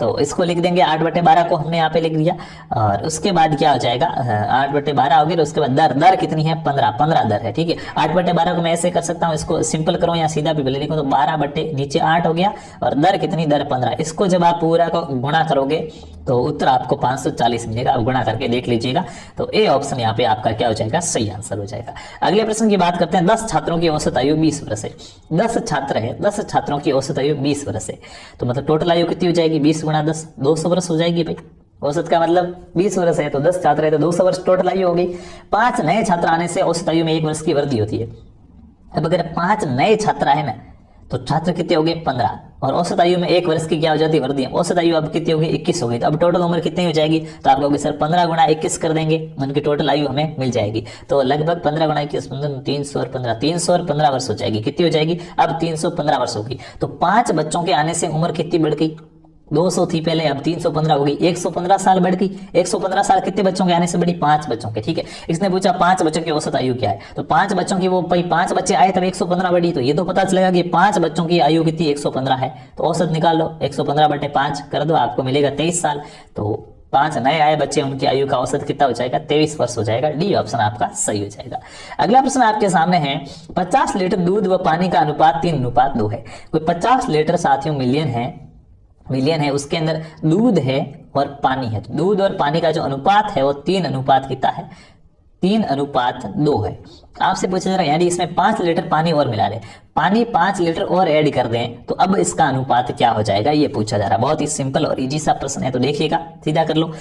तो इसको लिख देंगे 8/12 को हमने यहाँ पे लिख दिया। और उसके बाद क्या हो जाएगा, 8/12 हो गया। तो उसके बाद दर कितनी है, 15 दर है। ठीक है, 8/12 को मैं ऐसे कर सकता हूँ, इसको सिंपल करो या सीधा भी लिखो तो 12 बटे नीचे 8 हो गया, और दर कितनी, दर 15। इसको जब आप पूरा को गुणा करोगे तो उत्तर आपको 540 मिलेगा। आप गुणा करके देख लीजिएगा। तो ए ऑप्शन यहाँ पे आपका क्या हो जाएगा, सही आंसर हो जाएगा। अगले प्रश्न की बात करते हैं। 10 छात्रों की औसत आयु 20 वर्ष है। 10 छात्र है, 10 छात्रों की औसत आयु 20 वर्ष है। तो मतलब टोटल आयु कितनी हो जाएगी, 20 गुणा 10, 200 वर्ष हो जाएगी भाई। औसत का मतलब 20 वर्ष है, तो 10 छात्र है तो 200 वर्ष टोटल आयु हो गई। 5 नए छात्र आने से औसत आयु में 1 वर्ष की वृद्धि होती है। अब अगर 5 नए छात्र है ना, तो छात्र कितने हो गए, 15, और औसत आयु में 1 वर्ष की क्या हो जाती है, वृद्धि। औसत आयु अब कितनी हो गई, 21 हो गई। तो अब टोटल उम्र कितनी हो जाएगी, तो आप कहोगे सर 15 गुणा 21 कर देंगे, उनकी टोटल आयु हमें मिल जाएगी। तो लगभग 15 गुणा 21 300 और 15 315 वर्ष हो जाएगी। कितनी हो जाएगी, अब 315 वर्ष होगी। तो 5 बच्चों के आने से उम्र कितनी बढ़ गई, 200 थी पहले, अब 315 हो गई, 115 साल बढ़ गई। 115 साल कितने बच्चों के आने से बढ़ी, 5 बच्चों के। ठीक है, इसने पूछा 5 बच्चों की औसत आयु क्या है, तो 5 बच्चों की, वो भाई 5 बच्चे आए तब 115 बढ़ी, तो ये तो पता चलेगा कि 5 बच्चों की आयु कितनी, 115 है। तो औसत निकाल लो, 115 बटे 5 कर दो, आपको मिलेगा 23 साल। तो 5 नए आए बच्चे, उनकी आयु का औसत कितना हो जाएगा, 23 वर्ष हो जाएगा। डी ऑप्शन आपका सही हो जाएगा। अगला प्रश्न आपके सामने है, 50 लीटर दूध व पानी का अनुपात 3:2 है। कोई 50 लीटर साथियों मिलियन है, उसके अंदर दूध है और पानी है। तो दूध और पानी का जो अनुपात है वो 3 अनुपात कितना है, 3:2 है। आपसे पूछा जा रहा है यानी इसमें 5 लीटर पानी और मिला रहे, पानी 5 लीटर और ऐड कर दें तो अब इसका अनुपात क्या हो जाएगा, ये पूछा जा रहा है। बहुत ही सिंपल और इजी सा प्रश्न है, तो देखिएगा, सीधा कर लो।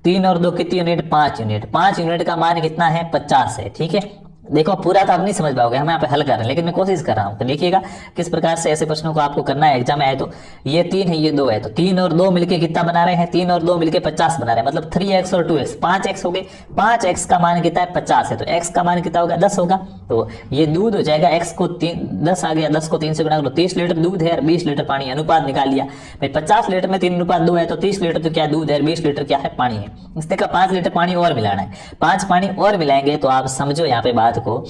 3 और 2 कितनी यूनिट, 5 यूनिट। 5 यूनिट का मान कितना है, 50 है। ठीक है, देखो पूरा तो आप नहीं समझ पाओगे, हम यहाँ पे हल कर रहे हैं, लेकिन मैं कोशिश कर रहा हूँ। तो देखिएगा किस प्रकार से ऐसे प्रश्नों को आपको करना है एग्जाम में आए तो। ये 3 है, ये 2 है, तो 3 और 2 मिलके कितना बना रहे हैं, 3 और 2 मिलके 50 बना रहे हैं। मतलब 3x और 2x 5x हो गए। 5x का मान कितना है, 50 है, तो x का मान कितना होगा, 10 होगा। तो ये दूध हो जाएगा, x को 10 आ गया, 10 को 3 से गुणा करो, 30 लीटर दूध है और 20 लीटर पानी, अनुपात निकाल लिया भाई। 50 लीटर में 3:2 है, तो 30 लीटर तो क्या दूध है, 20 लीटर क्या है, पानी है। इसने का 5 लीटर पानी और मिलाना है। 5 पानी और मिलाएंगे तो आप समझो यहाँ पे बात को,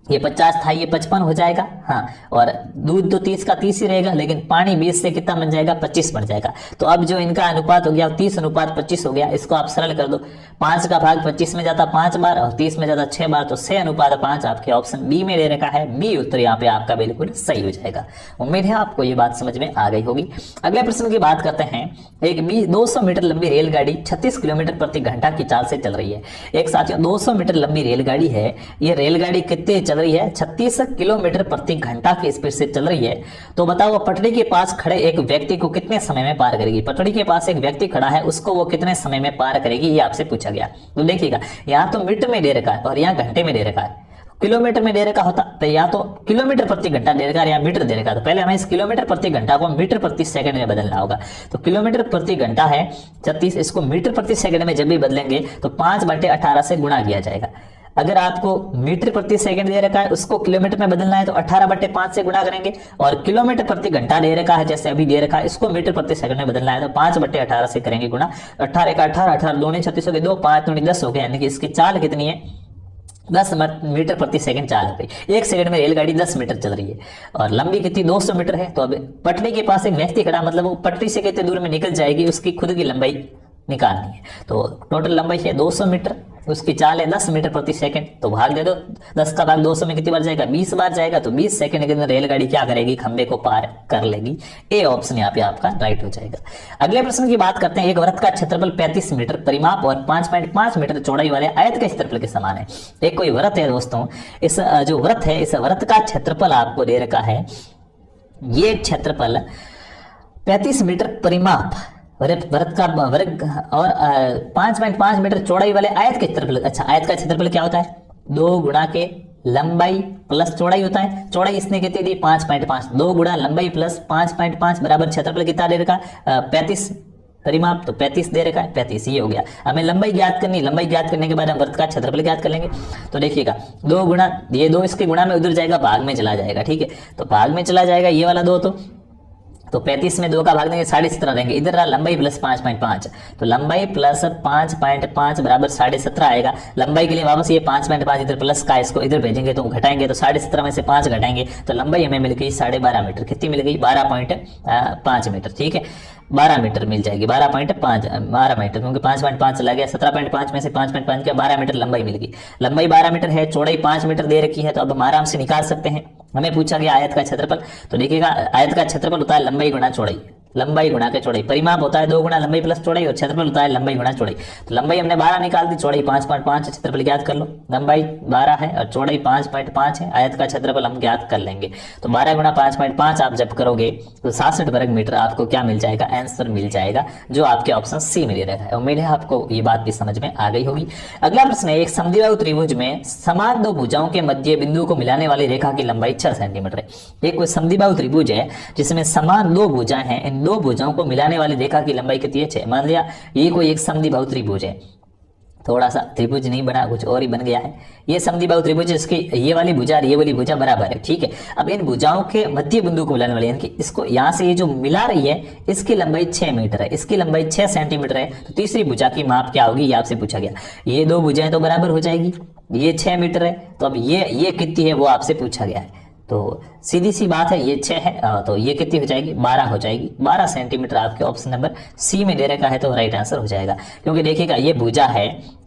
ये 50 था, ये 55 हो जाएगा। हाँ, और दूध तो 30 का 30 ही रहेगा, लेकिन पानी 20 से कितना बन जाएगा, 25 बन जाएगा। तो अब जो इनका अनुपात हो गया 30:25 हो गया। इसको आप सरल कर दो, 5 का भाग 25 में जाता 5 बार और 30 में जाता 6 बार, तो 6:5 आपके ऑप्शन बी में ले रखा है। बी उत्तर यहाँ पे आपका बिल्कुल सही हो जाएगा। उम्मीद है आपको ये बात समझ में आ गई होगी। अगले प्रश्न की बात करते हैं। एक 200 मीटर लंबी रेलगाड़ी 36 किलोमीटर प्रति घंटा की चाल से चल रही है। एक साथियों 200 मीटर लंबी रेलगाड़ी है, ये रेलगाड़ी कितने चल रही है, 36 किलोमीटर प्रति घंटा की स्पीड से चल रही है। तो बताओ पटरी के पास खड़े एक व्यक्ति को कितने समय में पार करेगी। पटरी के पास एक व्यक्ति खड़ा है, उसको वो कितने समय में पार करेगी, ये आपसे पूछा गया। तो देखिएगा, यहाँ तो मीटर में दे रखा है और यहाँ घंटे में दे रखा है। किलोमीटर में दे रखा होता तो या तो किलोमीटर प्रति घंटा दे रखा है या मीटर दे रखा, तो पहले हमें इस किलोमीटर प्रति घंटा को मीटर प्रति सेकंड में बदलना होगा। तो किलोमीटर प्रति घंटा है 36, इसको मीटर प्रति सेकंड में जब भी बदलेंगे तो 5/18 से गुणा किया जाएगा। अगर आपको मीटर प्रति सेकंड दे रखा है, उसको किलोमीटर में बदलना है तो 18/5 से गुणा करेंगे, और किलोमीटर प्रति घंटा दे रखा है जैसे अभी दे रखा है, इसको मीटर प्रति सेकंड में बदलना है तो 5/18 से करेंगे गुणा। 18 का 18, 18 दूनी 36 हो गए, 2 5 दूनी 10 हो गए, यानी कि इसकी चाल कितनी है, 10 मीटर प्रति सेकंड चाल हो गई। 1 सेकंड में रेलगाड़ी 10 मीटर चल रही है और लंबी कितनी 200 मीटर है। तो अब पटरी के पास एक व्यक्ति खड़ा, मतलब वो पटरी से कितने दूर में निकल जाएगी, उसकी खुद की लंबाई निकालनी है। तो टोटल लंबाई है 200 मीटर, उसकी चाल है 10 मीटर प्रति सेकंड, तो भाग दे दो, 10 का भाग 200 में कितनी बार जाएगा, 20 बार जाएगा। तो 20 सेकंड के अंदर रेलगाड़ी क्या करेगी, खंबे को पार कर लेगी। ए ऑप्शन यहाँ पे आपका राइट हो जाएगा। अगले प्रश्न की बात करते हैं। एक वृत्त का क्षेत्रफल 35 मीटर परिमाप और 5.5 मीटर चौड़ाई वाले आयत के क्षेत्रफल के समान है। एक कोई वृत्त है दोस्तों, इस जो वृत्त है, इस वृत्त का क्षेत्रफल आपको दे रखा है, ये क्षेत्रफल 35 मीटर परिमाप वृत्त का वर्ग और 5.5 मीटर चौड़ाई वाले आयत के क्षेत्रफल। अच्छा, आयत का क्षेत्रफल क्या होता है, 2 गुणा के लंबाई प्लस चौड़ाई होता है। चौड़ाई इसने कितनी दी, 5.5, 2 गुणा लंबाई प्लस 5.5 बराबर क्षेत्रफल कितना दे रखा, 35 परिमाप, तो 35 दे रखा है, 35 ये हो गया। हमें लंबाई ज्ञात करनी, लंबाई ज्ञात करने के बाद हम वृत्त का क्षेत्रफल ज्ञात कर लेंगे। तो देखिएगा 2 गुणा, ये 2 इसके गुणा में उधर जाएगा, भाग में चला जाएगा। ठीक है, तो भाग में चला जाएगा ये वाला 2, तो तो 35 में 2 का भाग देंगे 17.5 रहेंगे। इधर रहा लंबाई प्लस 5.5, तो लंबाई प्लस 5.5 बराबर 17.5 आएगा। लंबाई के लिए वापस ये 5.5 इधर प्लस का, इसको इधर भेजेंगे तो घटाएंगे, तो 17.5 में से 5 घटाएंगे तो लंबाई हमें मिल गई 12.5 मीटर। कितनी मिल गई? 12.5 मीटर। ठीक है, 12 मीटर मिल जाएगी, 12 मीटर, क्योंकि 5.5 चला गया, 17.5 में से 5.5 क्या, 12 मीटर लंबाई मिल गई। लंबाई 12 मीटर है, चौड़ाई 5 मीटर दे रखी है, तो अब हम आराम से निकाल सकते हैं। हमें पूछा गया आयत का क्षेत्रफल, तो देखिएगा आयत का क्षेत्रफल होता है लंबाई गुणा चौड़ाई, लंबाई गुणा के चौड़ाई। परिमाप होता है 2 गुणा लंबाई प्लस चौड़ाई, और क्षेत्रफल होता है लंबाई गुणा चौड़ाई। तो लंबाई हमने 12 निकाल दी, चौड़ाई 5.5, क्षेत्रफल ज्ञात कर लो। लंबाई 12 है और चौड़ाई 5.5 है, आयत का क्षेत्रफल हम ज्ञात कर लेंगे। तो 12 गुणा 5.5 आप जब करोगे तो 66 वर्ग मीटर आपको क्या मिल जाएगा? आंसर मिल जाएगा, जो आपके ऑप्शन सी में दे रखा है। उम्मीद है आपको ये बात भी समझ में आ गई होगी। अगला प्रश्न है, एक समद्विबाहु त्रिभुज में समान 2 भुजाओं के मध्य बिंदु को मिलाने वाली रेखा की लंबाई 6 सेंटीमीटर है। एक कोई समद्विबाहु त्रिभुज है जिसमें समान 2 भुजाएं हैं, इन 2 भुजाओं को मिलाने वाली रेखा की लंबाई कितनी है? 6। मान लिया ये कोई एक समद्विबाहु त्रिभुज है, थोड़ा सा त्रिभुज नहीं बना, कुछ और ही बन गया है। ये समद्विबाहु त्रिभुज, इसकी ये वाली भुजा और ये वाली भुजा बराबर है। ठीक है, अब इन भुजाओं के मध्य बिंदु को मिलाने वाली, यानी कि इसको यहाँ से ये जो मिला रही है इसकी लंबाई 6 मीटर है, इसकी लंबाई 6 सेंटीमीटर है। तो तीसरी भुजा की माप क्या होगी, ये आपसे पूछा गया। ये 2 भुजाएं तो बराबर हो जाएगी, ये 6 मीटर है, तो अब ये कितनी है वो आपसे पूछा गया है। तो सीधी सी बात है, ये 6 है, तो ये कितनी हो जाएगी? 12 हो जाएगी। 12 सेंटीमीटर आपके ऑप्शन नंबर सी में दे रखा है, तो राइट आंसर हो जाएगा। क्योंकि देखिएगा ये भुजा है,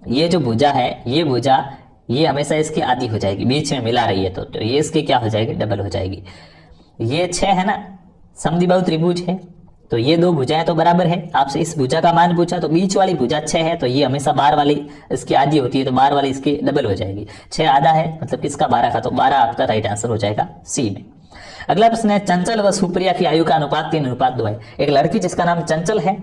ये जो भुजा है, ये भुजा ये हमेशा इसकी आधी हो जाएगी, बीच में मिला रही है, तो ये इसकी क्या हो जाएगी? डबल हो जाएगी। ये 6 है ना, समद्विबाहु त्रिभुज है, तो ये 2 भुजाएं तो बराबर है। आपसे इस भुजा का मान पूछा, तो बीच वाली भुजा 6 है, तो ये हमेशा बार वाली इसकी आधी होती है, तो बार वाली इसकी डबल हो जाएगी। 6 आधा है, मतलब किसका? 12 का, तो 12 आपका राइट आंसर हो जाएगा सी में। अगला प्रश्न है, चंचल व सुप्रिया की आयु का अनुपात 3:2 है। एक लड़की जिसका नाम चंचल है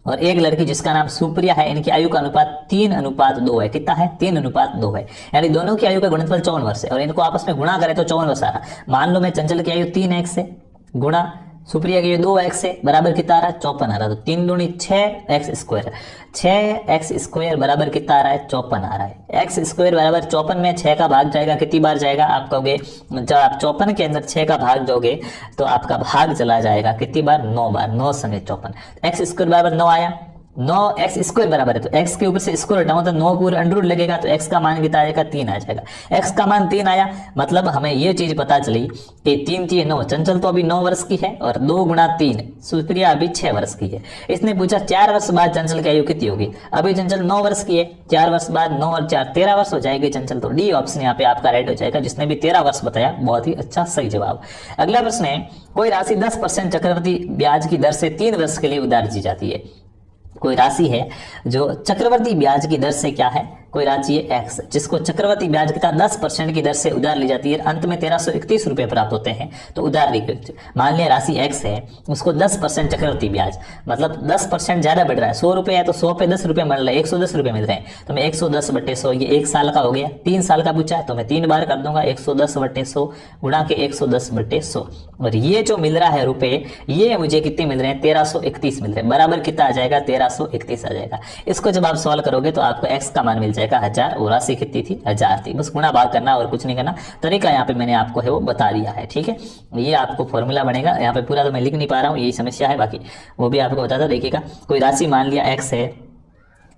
और एक लड़की जिसका नाम सुप्रिया है, इनकी आयु का अनुपात 3:2 है। कितना है? 3:2 है, यानी दोनों की आयु का गुणनफल 54 वर्ष है, और इनको आपस में गुणा करें तो 54 वर्ष आ रहा। मान लो मैं चंचल की आयु 3x है, गुणा सुप्रिया की 2x है, बराबर कितना आ रहा है? 54 आ रहा है। तो 3 दूनी 6x², 6x² बराबर कितना आ रहा है? 54 आ रहा है। x² बराबर 54 में 6 का भाग जाएगा, कितनी बार जाएगा? आप कहोगे जब आप 54 के अंदर 6 का भाग दोगे तो आपका भाग चला जाएगा कितनी बार? 9 बार। 9 समेत 54, x² बराबर 9 आया। 9x² बराबर है, तो x के ऊपर से स्क्वायर हटाऊं तो 9 पूरा अंडररूट लगेगा, तो x का मान कितना आएगा? 3 आ जाएगा। x का मान 3 आया, मतलब हमें ये चीज पता चली कि 3 3 9, चंचल तो अभी 9 वर्ष की है, और 2 गुणा 3 सुप्रिया अभी 6 वर्ष की है। इसने पूछा 4 वर्ष बाद चंचल की आयु कितनी होगी? अभी चंचल 9 वर्ष की है, 4 वर्ष बाद 9 और 4 13 वर्ष हो जाएगी चंचल। तो डी ऑप्शन यहाँ पे आपका राइट हो जाएगा। जिसने भी 13 वर्ष बताया, बहुत ही अच्छा सही जवाब। अगला प्रश्न है, कोई राशि 10% चक्रवृद्धि ब्याज की दर से 3 वर्ष के लिए उधार दी जाती है। कोई राशि है जो चक्रवर्ती ब्याज की दर से क्या है? कोई राशि है x, जिसको चक्रवर्ती ब्याज के साथ 10% की दर से उधार ली जाती है, अंत में 1331 रुपए प्राप्त होते हैं। तो उधार मान लिया राशि x है, उसको 10% चक्रवर्ती ब्याज, मतलब 10% ज्यादा बढ़ रहा है। 100 रुपए है तो 100 पे 10 रुपए मिल रहा है, 110 रुपए मिल रहे हैं। तो मैं 110/100, ये 1 साल का हो गया, 3 साल का पूछा है तो मैं 3 बार कर दूंगा, 110/100 गुणा के 110/100, और ये जो मिल रहा है रुपए, ये मुझे कितने मिल रहे हैं? 1331 मिल रहे हैं। बराबर कितना आ जाएगा? 1331 आ जाएगा। इसको जब आप सॉल्व करोगे तो आपको x का मान मिल जाएगा 1000, और राशि कितनी थी? 1000 थी। बस गुणा भाग करना और कुछ नहीं करना। तरीका यहाँ पे मैंने आपको है वो बता दिया है, ठीक है। ये आपको फॉर्मूला बनेगा, यहाँ पे पूरा तो मैं लिख नहीं पा रहा हूँ, यही समस्या है, बाकी वो भी आपको बताता। देखिएगा, कोई राशि मान लिया x है,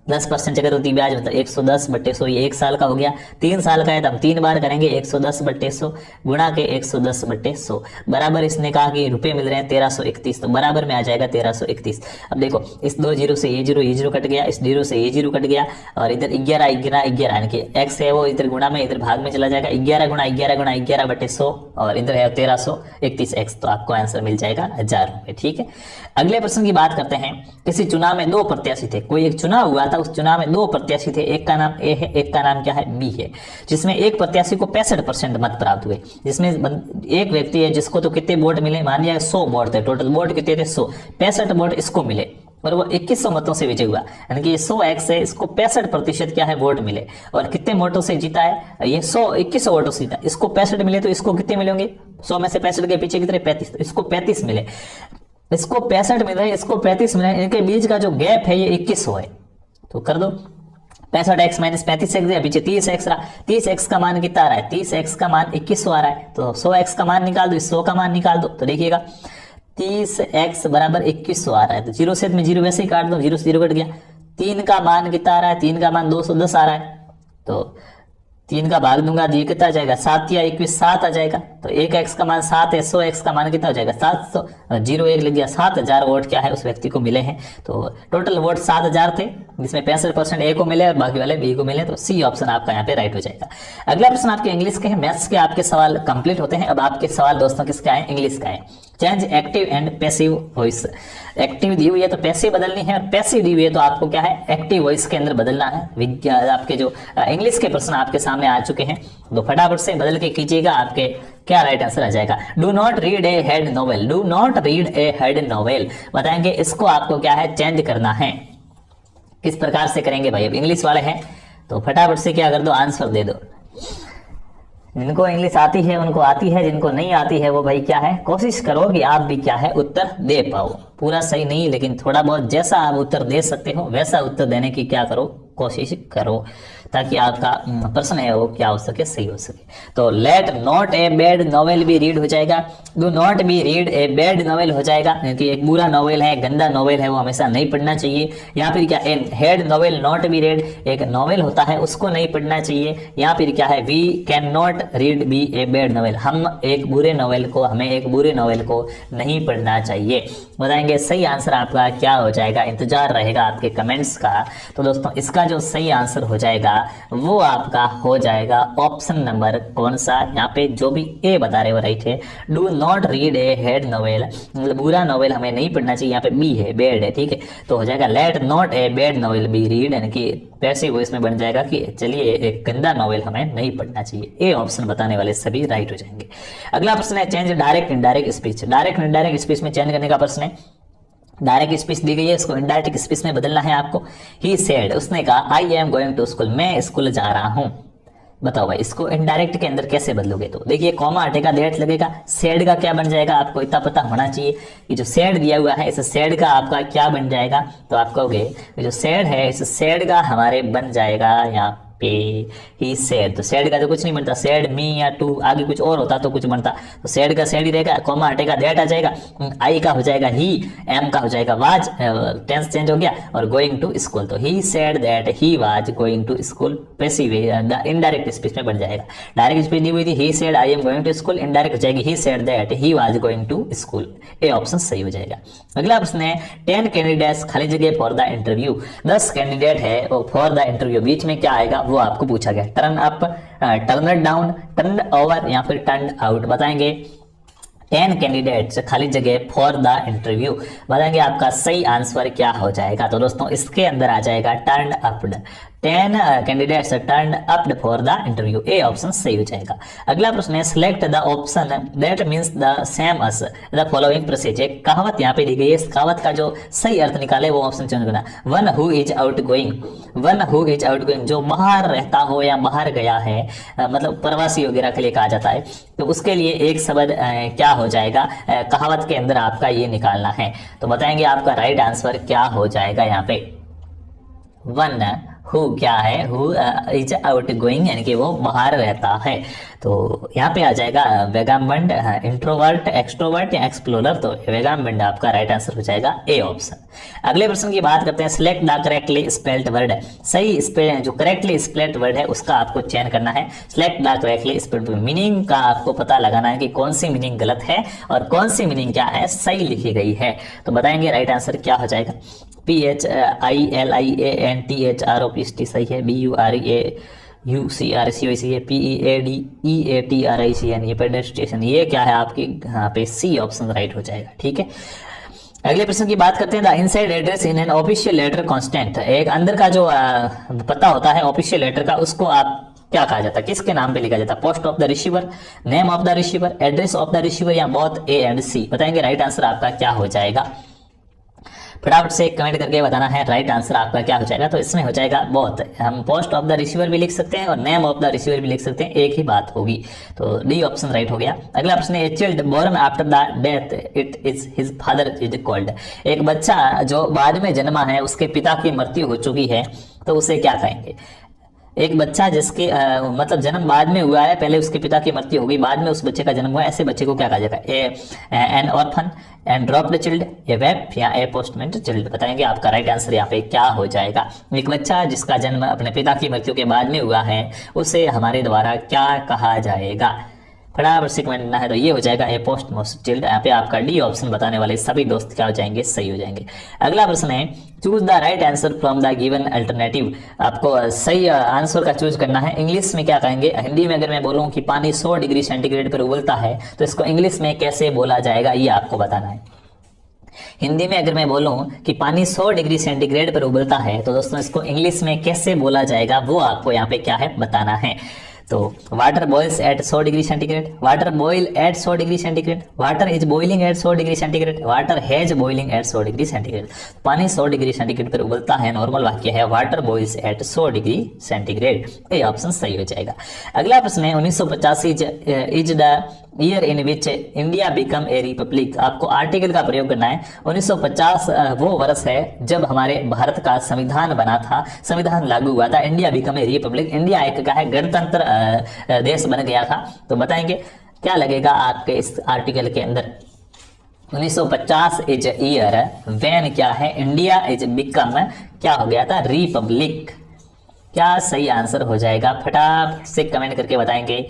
10% चक्रवृद्धि ब्याज मतलब 110/100, ये 1 साल का हो गया। 3 साल का है तो हम 3 बार करेंगे, 110/100 गुणा के 110/100, बराबर इसने कहा कि रुपए मिल रहे हैं 1331, तो बराबर में आ जाएगा 1331। अब देखो, इस 2 जीरो से ये जीरो कट गया, इस जीरो से ये जीरो कट गया, और इधर 11 यानी कि x है वो इधर गुणा में इधर भाग में चला जाएगा, 11 गुणा 11/100, और इधर है 1331x, तो आपको आंसर मिल जाएगा 1000 रुपए, ठीक है। अगले प्रश्न की बात करते हैं। किसी चुनाव में 2 प्रत्याशी थे, कोई एक चुनाव हुआ था, उस चुनाव में 2 प्रत्याशी थे, एक का नाम ए है, एक का नाम क्या है? बी है, जिसमें एक प्रत्याशी को 65% मत प्राप्त हुए। जिसमें एक व्यक्ति है जिसको तो कितने वोट मिले? मान लिया 100 वोट थे, टोटल वोट कितने थे? 100, 65 वोट इसको मिले, और वो 2100 मतों से विजय हुआ, यानी कि ये 100x है, इसको 65% क्या है? वोट मिले। और कितने वोटों से जीता है? ये 2100 वोटों से जीता, इसको 65 मिले, तो इसको कितने मिलेंगे? 100 में से 65 के पीछे कितने? 35, तो इसको 35 मिले, इसको 65 मिल रहे, इसको 35 मिले, इनके बीच का जो गैप है ये 2100 है। तो कर दो, 65x - 35x है, पीछे 30x रहा, 30x का मान कितना आ रहा है? 30x का मान 2100 आ रहा है, तो 100x का मान निकाल दो, 100 का मान निकाल दो। तो देखिएगा 30x बराबर 2100 आ रहा है, तो 0 से मैं 0 वैसे ही काट दूं, 0 से 0 कट गया। 3 का मान कितना आ रहा है, 3 का मान 210 आ रहा है, तो 3 का भाग दूंगा, ये कितना आ जाएगा, 7 या 21 7 आ जाएगा। तो 1x का मान 7 है, 100x का मान कितना हो जाएगा 700, 0 1 लग गया, 7000 वोट क्या है उस व्यक्ति को मिले हैं। तो टोटल वोट 7000 थे, जिसमें 65% ए को मिले और बाकी वाले बी को मिले, तो सी ऑप्शन आपका यहाँ पे राइट हो जाएगा। अगला प्रश्न आपके इंग्लिश के हैं, मैथ्स के आपके सवाल कंप्लीट होते हैं। अब आपके सवाल दोस्तों किसके आए, इंग्लिश का है। Change active and passive voice, active दी हुई है तो पैसिव बदलनी है, और पैसिव दी हुई है तो आपको क्या है, एक्टिव वॉइस के अंदर बदलना है। विज्ञान आपके जो इंग्लिश के प्रश्न आपके सामने आ चुके हैं, तो फटाफट से बदल के कीजिएगा, आपके क्या राइट आंसर आ जाएगा। Do not read A head novel, do not read A head novel, बताएंगे इसको आपको क्या है, चेंज करना है। किस प्रकार से करेंगे भाई, अब इंग्लिश वाले हैं तो फटाफट से क्या कर दो, आंसर दे दो। जिनको इंग्लिश आती है उनको आती है, जिनको नहीं आती है वो भाई क्या है, कोशिश करो कि आप भी क्या है उत्तर दे पाओ। पूरा सही नहीं, लेकिन थोड़ा बहुत जैसा आप उत्तर दे सकते हो वैसा उत्तर देने की क्या करो, कोशिश करो, ताकि आपका प्रश्न है वो क्या हो सके, सही हो सके। तो late not a bad novel भी रीड हो जाएगा, do not be read A bad novel हो जाएगा, क्योंकि एक बुरा नॉवेल है, गंदा नॉवेल है, वो हमेशा नहीं पढ़ना चाहिए। या फिर क्या, a head novel not be read, एक नॉवेल होता है उसको नहीं पढ़ना चाहिए। या फिर क्या है, we can not read be a bad novel, हम एक बुरे नॉवेल को, हमें एक बुरे नॉवेल को नहीं पढ़ना चाहिए। बताएंगे सही आंसर आपका क्या हो जाएगा, इंतजार रहेगा आपके कमेंट्स का। तो दोस्तों इसका जो सही आंसर हो जाएगा वो आपका हो जाएगा ऑप्शन नंबर कौन सा, यहाँ पे जो भी ए बता रहे हो राइट है। Do not read A head novel, मतलब बुरा नॉवेल हमें नहीं पढ़ना चाहिए, यहाँ पे बी है, बेड है, ठीक है। तो हो जाएगा let not a bad novel be read, यानी कि पैसिव वॉइस में बन जाएगा कि चलिए एक गंदा नॉवेल हमें नहीं पढ़ना चाहिए। ए ऑप्शन बताने वाले सभी राइट हो जाएंगे। अगला प्रश्न है change direct indirect speech, direct indirect speech में चेंज करने का प्रश्न है। डायरेक्ट स्पीच दी गई है, इसको इनडायरेक्ट स्पीच में बदलना है आपको। ही सेड, उसने कहा, I am going to school, मैं स्कूल जा रहा हूं। बताओ भाई इसको इनडायरेक्ट के अंदर कैसे बदलोगे, तो देखिए कॉमा हटेगा, दैट लगेगा, सेड का क्या बन जाएगा आपको इतना पता होना चाहिए कि जो सेड दिया हुआ है इस सेड का आपका क्या बन जाएगा। तो आप कहोगे जो सेड है इस सेड का हमारे बन जाएगा यहाँ पे ही सेड, तो सेड का तो कुछ नहीं बनता, सेड मी या टू आगे कुछ और होता तो कुछ बनता, तो सेड का सेड ही रहेगा, कॉमा हटेगा, दैट आ जाएगा, आई का हो जाएगा ही, एम का हो जाएगा वाज, टेंस चेंज हो गया, और गोइंग टू स्कूल, तो he said that he was going to school, passive indirect speech में बन जाएगा। डायरेक्ट स्पीच दी हुई थी, he said I am going to school, indirect हो जाएगी, he said that he was going to school. A option सही हो जाएगा। अगला प्रश्न है 10 कैंडिडेट्स खाली जगह फॉर द इंटरव्यू, 10 कैंडिडेट है फॉर द इंटरव्यू, बीच में क्या आएगा वो आपको पूछा गया। Turn up, turn down, turn over या फिर टर्न आउट। बताएंगे 10 कैंडिडेट्स खाली जगह फॉर द इंटरव्यू, बताएंगे आपका सही आंसर क्या हो जाएगा। तो दोस्तों इसके अंदर आ जाएगा turn up, 10 candidates turn up for the interview, A option सही हो जाएगा। अगला प्रश्न है select the option that means the same us the following procedure, एक कहावत यहाँ पे दी गई है, इस कहावत का जो सही अर्थ निकाले वो ऑप्शन चुन करना। One who is out going, one who is out going, जो बाहर रहता हो या बाहर गया है, मतलब प्रवासी वगैरह के लिए कहा जाता है, तो उसके लिए एक शब्द क्या हो जाएगा, कहावत के अंदर आपका ये निकालना है। तो बताएंगे आपका राइट आंसर क्या हो जाएगा यहाँ पे। वन हु क्या है, हु इज आउट गोइंग, यानी कि वो बाहर रहता है। तो यहाँ पे आ जाएगा वेगाबंड, इंट्रोवर्ट, एक्सट्रोवर्ट या एक्सप्लोरर, तो वेगाबंड आपका राइट आंसर हो जाएगा ए ऑप्शन। अगले प्रश्न की बात करते हैं select the correctly spelled word, सही स्पेल जो करेक्टली स्पेल्ड वर्ड है उसका आपको चयन करना है। Select the correctly spelled word, meaning का आपको पता लगाना है कि कौन सी मीनिंग गलत है और कौन सी मीनिंग क्या है सही लिखी गई है। तो बताएंगे राइट आंसर क्या हो जाएगा। PHILIANTHROPST सही है, BUREAUCRCOC है, PEADEATRICN ये पेडेस्ट्रिएशन, ये क्या है आपकी यहाँ पे सी ऑप्शन राइट हो जाएगा, ठीक है। अगले प्रश्न की बात करते हैं the inside address in an official letter constant, एक अंदर का जो पता होता है ऑफिशियल लेटर का उसको आप क्या कहा जाता है, किसके नाम पे लिखा जाता है। Post of the receiver, name of the receiver, address of the receiver या बोथ ए एंड सी। बताएंगे राइट आंसर आपका क्या हो जाएगा, फटाफट से कमेंट करके बताना है राइट आंसर आपका क्या हो जाएगा। तो इसमें हो जाएगा बहुत, हम पोस्ट ऑफ द रिसीवर भी लिख सकते हैं और नेम ऑफ द रिसीवर भी लिख सकते हैं, एक ही बात होगी। तो डी ऑप्शन राइट हो गया। अगला प्रश्न है child born after the death it is his father is called, एक बच्चा जो बाद में जन्मा है उसके पिता की मृत्यु हो चुकी है तो उसे क्या कहेंगे। एक बच्चा जिसके मतलब जन्म बाद में हुआ है, पहले उसके पिता की मृत्यु हो गई, बाद में उस बच्चे का जन्म हुआ, ऐसे बच्चे को क्या कहा जाएगा? An orphan, an dropped child, a waif या ए पोस्टमेंट चिल्ड। बताएंगे आपका राइट आंसर यहाँ पे क्या हो जाएगा। एक बच्चा जिसका जन्म अपने पिता की मृत्यु के बाद में हुआ है उसे हमारे द्वारा क्या कहा जाएगा? फटाफट से कमेंट करना है, तो ये हो जाएगा ए पोस्ट मोस्ट चिल्ड। यहाँ पे आपका डी ऑप्शन बताने वाले सभी दोस्त क्या हो जाएंगे? सही हो जाएंगे। अगला प्रश्न है, choose the right answer from the given alternative. आपको सही आंसर का चूज करना है। इंग्लिश में क्या कहेंगे? हिंदी में अगर मैं बोलूँ कि पानी 100 डिग्री सेंटीग्रेड पर उबलता है तो इसको इंग्लिश में कैसे बोला जाएगा, ये आपको बताना है। हिंदी में अगर मैं बोलूं कि पानी 100 डिग्री सेंटीग्रेड पर उबलता है तो दोस्तों इसको इंग्लिश में कैसे बोला जाएगा वो आपको यहाँ पे क्या है बताना है। तो water boils at 100 degree centigrade, water boil at 100 degree centigrade, water is boiling at 100 degree centigrade, water has boiling at 100 degree centigrade. पानी 100 डिग्री सेंटीग्रेड पर उबलता है, नॉर्मल वाक्य है water boils at 100 degree centigrade. ये ऑप्शन सही हो जाएगा। अगला प्रश्न है 1950 is the year in which India become a republic. आपको आर्टिकल का प्रयोग करना है। 1950 वो वर्ष है जब हमारे भारत का संविधान बना था, संविधान लागू हुआ था, India become a Republic, India एक क्या है गणतंत्र देश बन गया था। तो बताएंगे क्या लगेगा आपके इस आर्टिकल के अंदर? 1950 इज ईयर व्हेन क्या है इंडिया इज बिकम क्या हो गया था? रिपब्लिक। क्या सही आंसर हो जाएगा? फटाफट से कमेंट करके बताएंगे।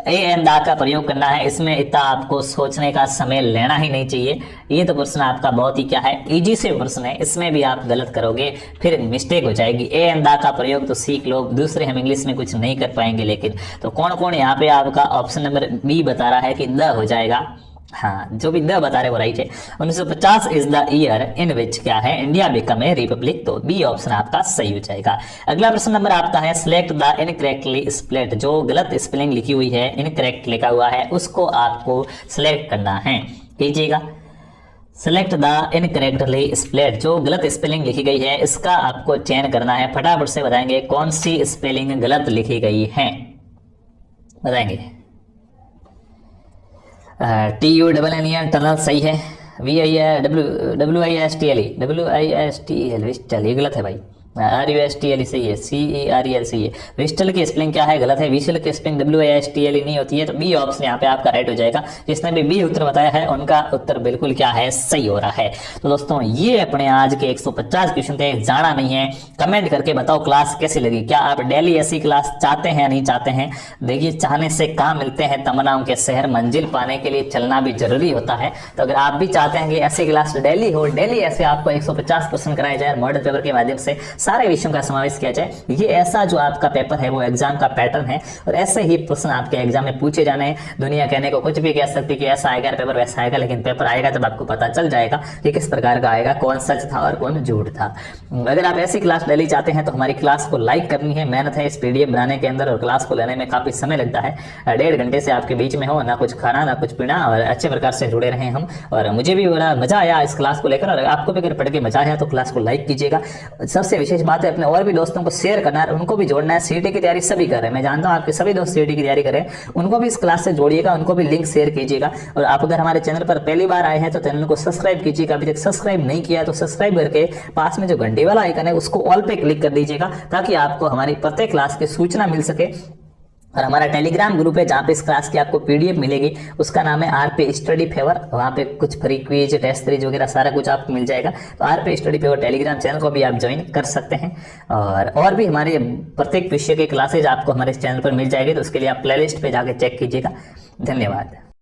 ए एंड दा का प्रयोग करना है, इसमें इतना आपको सोचने का समय लेना ही नहीं चाहिए। ये तो प्रश्न आपका बहुत ही क्या है इजी से प्रश्न है, इसमें भी आप गलत करोगे फिर मिस्टेक हो जाएगी। ए एंड दा का प्रयोग तो सीख लो, दूसरे हम इंग्लिश में कुछ नहीं कर पाएंगे। लेकिन तो कौन कौन यहाँ पे आपका ऑप्शन नंबर बी बता रहा है कि द हो जाएगा? हाँ, जो भी द बता रहे वो राइट है। 1950 इज द ईयर इन विच क्या है इंडिया बिकम ए रिपब्लिक, तो बी ऑप्शन आपका सही हो जाएगा। अगला प्रश्न नंबर आपका है सिलेक्ट द इनकरेक्टली स्पेल्ड। जो गलत स्पेलिंग लिखी हुई है, इनकरेक्ट लिखा हुआ है, उसको आपको सिलेक्ट करना है। कीजिएगा सेलेक्ट द इनकरेक्टली स्पेल्ड। जो गलत स्पेलिंग लिखी गई है इसका आपको चयन करना है। फटाफट से बताएंगे कौन सी स्पेलिंग गलत लिखी गई है, बताएंगे। TUNNER टनल सही है। WISTL विस्टल ये गलत है भाई। RUSTL सही है। CEREL सही है। विस्टल की स्पेलिंग क्या है? गलत है। विस्टल की स्पेलिंग WISTL नहीं होती है। तो बी ऑप्शन यहाँ पे आपका राइट हो जाएगा। जिसने भी बी उत्तर बताया है उनका उत्तर बिल्कुल क्या है सही हो रहा है। तो दोस्तों ये अपने आज के 150 क्वेश्चन थे। जाना नहीं है कमेंट करके बताओ क्लास कैसी लगी। क्या आप डेली ऐसी क्लास चाहते हैं या नहीं चाहते हैं? देखिए चाहने से काम मिलते हैं, तमन्नाओं के शहर मंजिल पाने के लिए चलना भी जरूरी होता है। तो अगर आप भी चाहते हैं कि ऐसी क्लास डेली हो, डेली ऐसे आपको 150 क्वेश्चन कराए जाए मॉडल पेपर के माध्यम से, सारे विषयों का समावेश किया जाए। ये ऐसा जो आपका पेपर है वो एग्जाम का पैटर्न है और ऐसे ही प्रश्न आपके एग्जाम में पूछे जाने हैं। दुनिया कहने को कुछ भी कह सकती है कि ऐसा आएगा पेपर वैसा आएगा, लेकिन पेपर आएगा तब आपको पता चल जाएगा कि किस प्रकार का आएगा, कौन सच था और कौन झूठ था। अगर आप ऐसी क्लास डेली चाहते हैं तो हमारी क्लास को लाइक करनी है। मेहनत है इस PDF बनाने के अंदर और क्लास को लेने में काफी समय लगता है। 1.5 घंटे से आपके बीच में हो, ना कुछ खाना ना कुछ पीना और अच्छे प्रकार से जुड़े रहे हम। और मुझे भी बड़ा मजा आया इस क्लास को लेकर और आपको भी अगर पढ़ के मजा आया तो क्लास को लाइक कीजिएगा। सबसे विशेष बात है अपने और भी दोस्तों को शेयर करना है, उनको भी जोड़ना है। CET की तैयारी सभी कर रहे हैं, मैं जानता हूं आपके सभी दोस्त CET की तैयारी कर रहे हैं, उनको भी इस क्लास से जोड़िएगा, उनको भी लिंक शेयर कीजिएगा। और आप अगर हमारे चैनल पर पहली बार आए हैं तो चैनल को सब्सक्राइब कीजिएगा। अभी तक सब्सक्राइब नहीं किया तो सब्सक्राइब करके पास में जो घंटे वाला आइकन है उसको ऑल पे क्लिक कर दीजिएगा ताकि आपको हमारी प्रत्येक क्लास की सूचना मिल सके। और हमारा टेलीग्राम ग्रुप है जहाँ पे इस क्लास की आपको PDF मिलेगी, उसका नाम है RP स्टडी फेवर। वहाँ पे कुछ फ्री क्विज टेस्ट सीरीज वगैरह सारा कुछ आपको मिल जाएगा। तो RP study favour Telegram channel को भी आप ज्वाइन कर सकते हैं। और भी हमारे प्रत्येक विषय के क्लासेज आपको हमारे चैनल पर मिल जाएगी, तो उसके लिए आप प्लेलिस्ट पे जाके चेक कीजिएगा। धन्यवाद।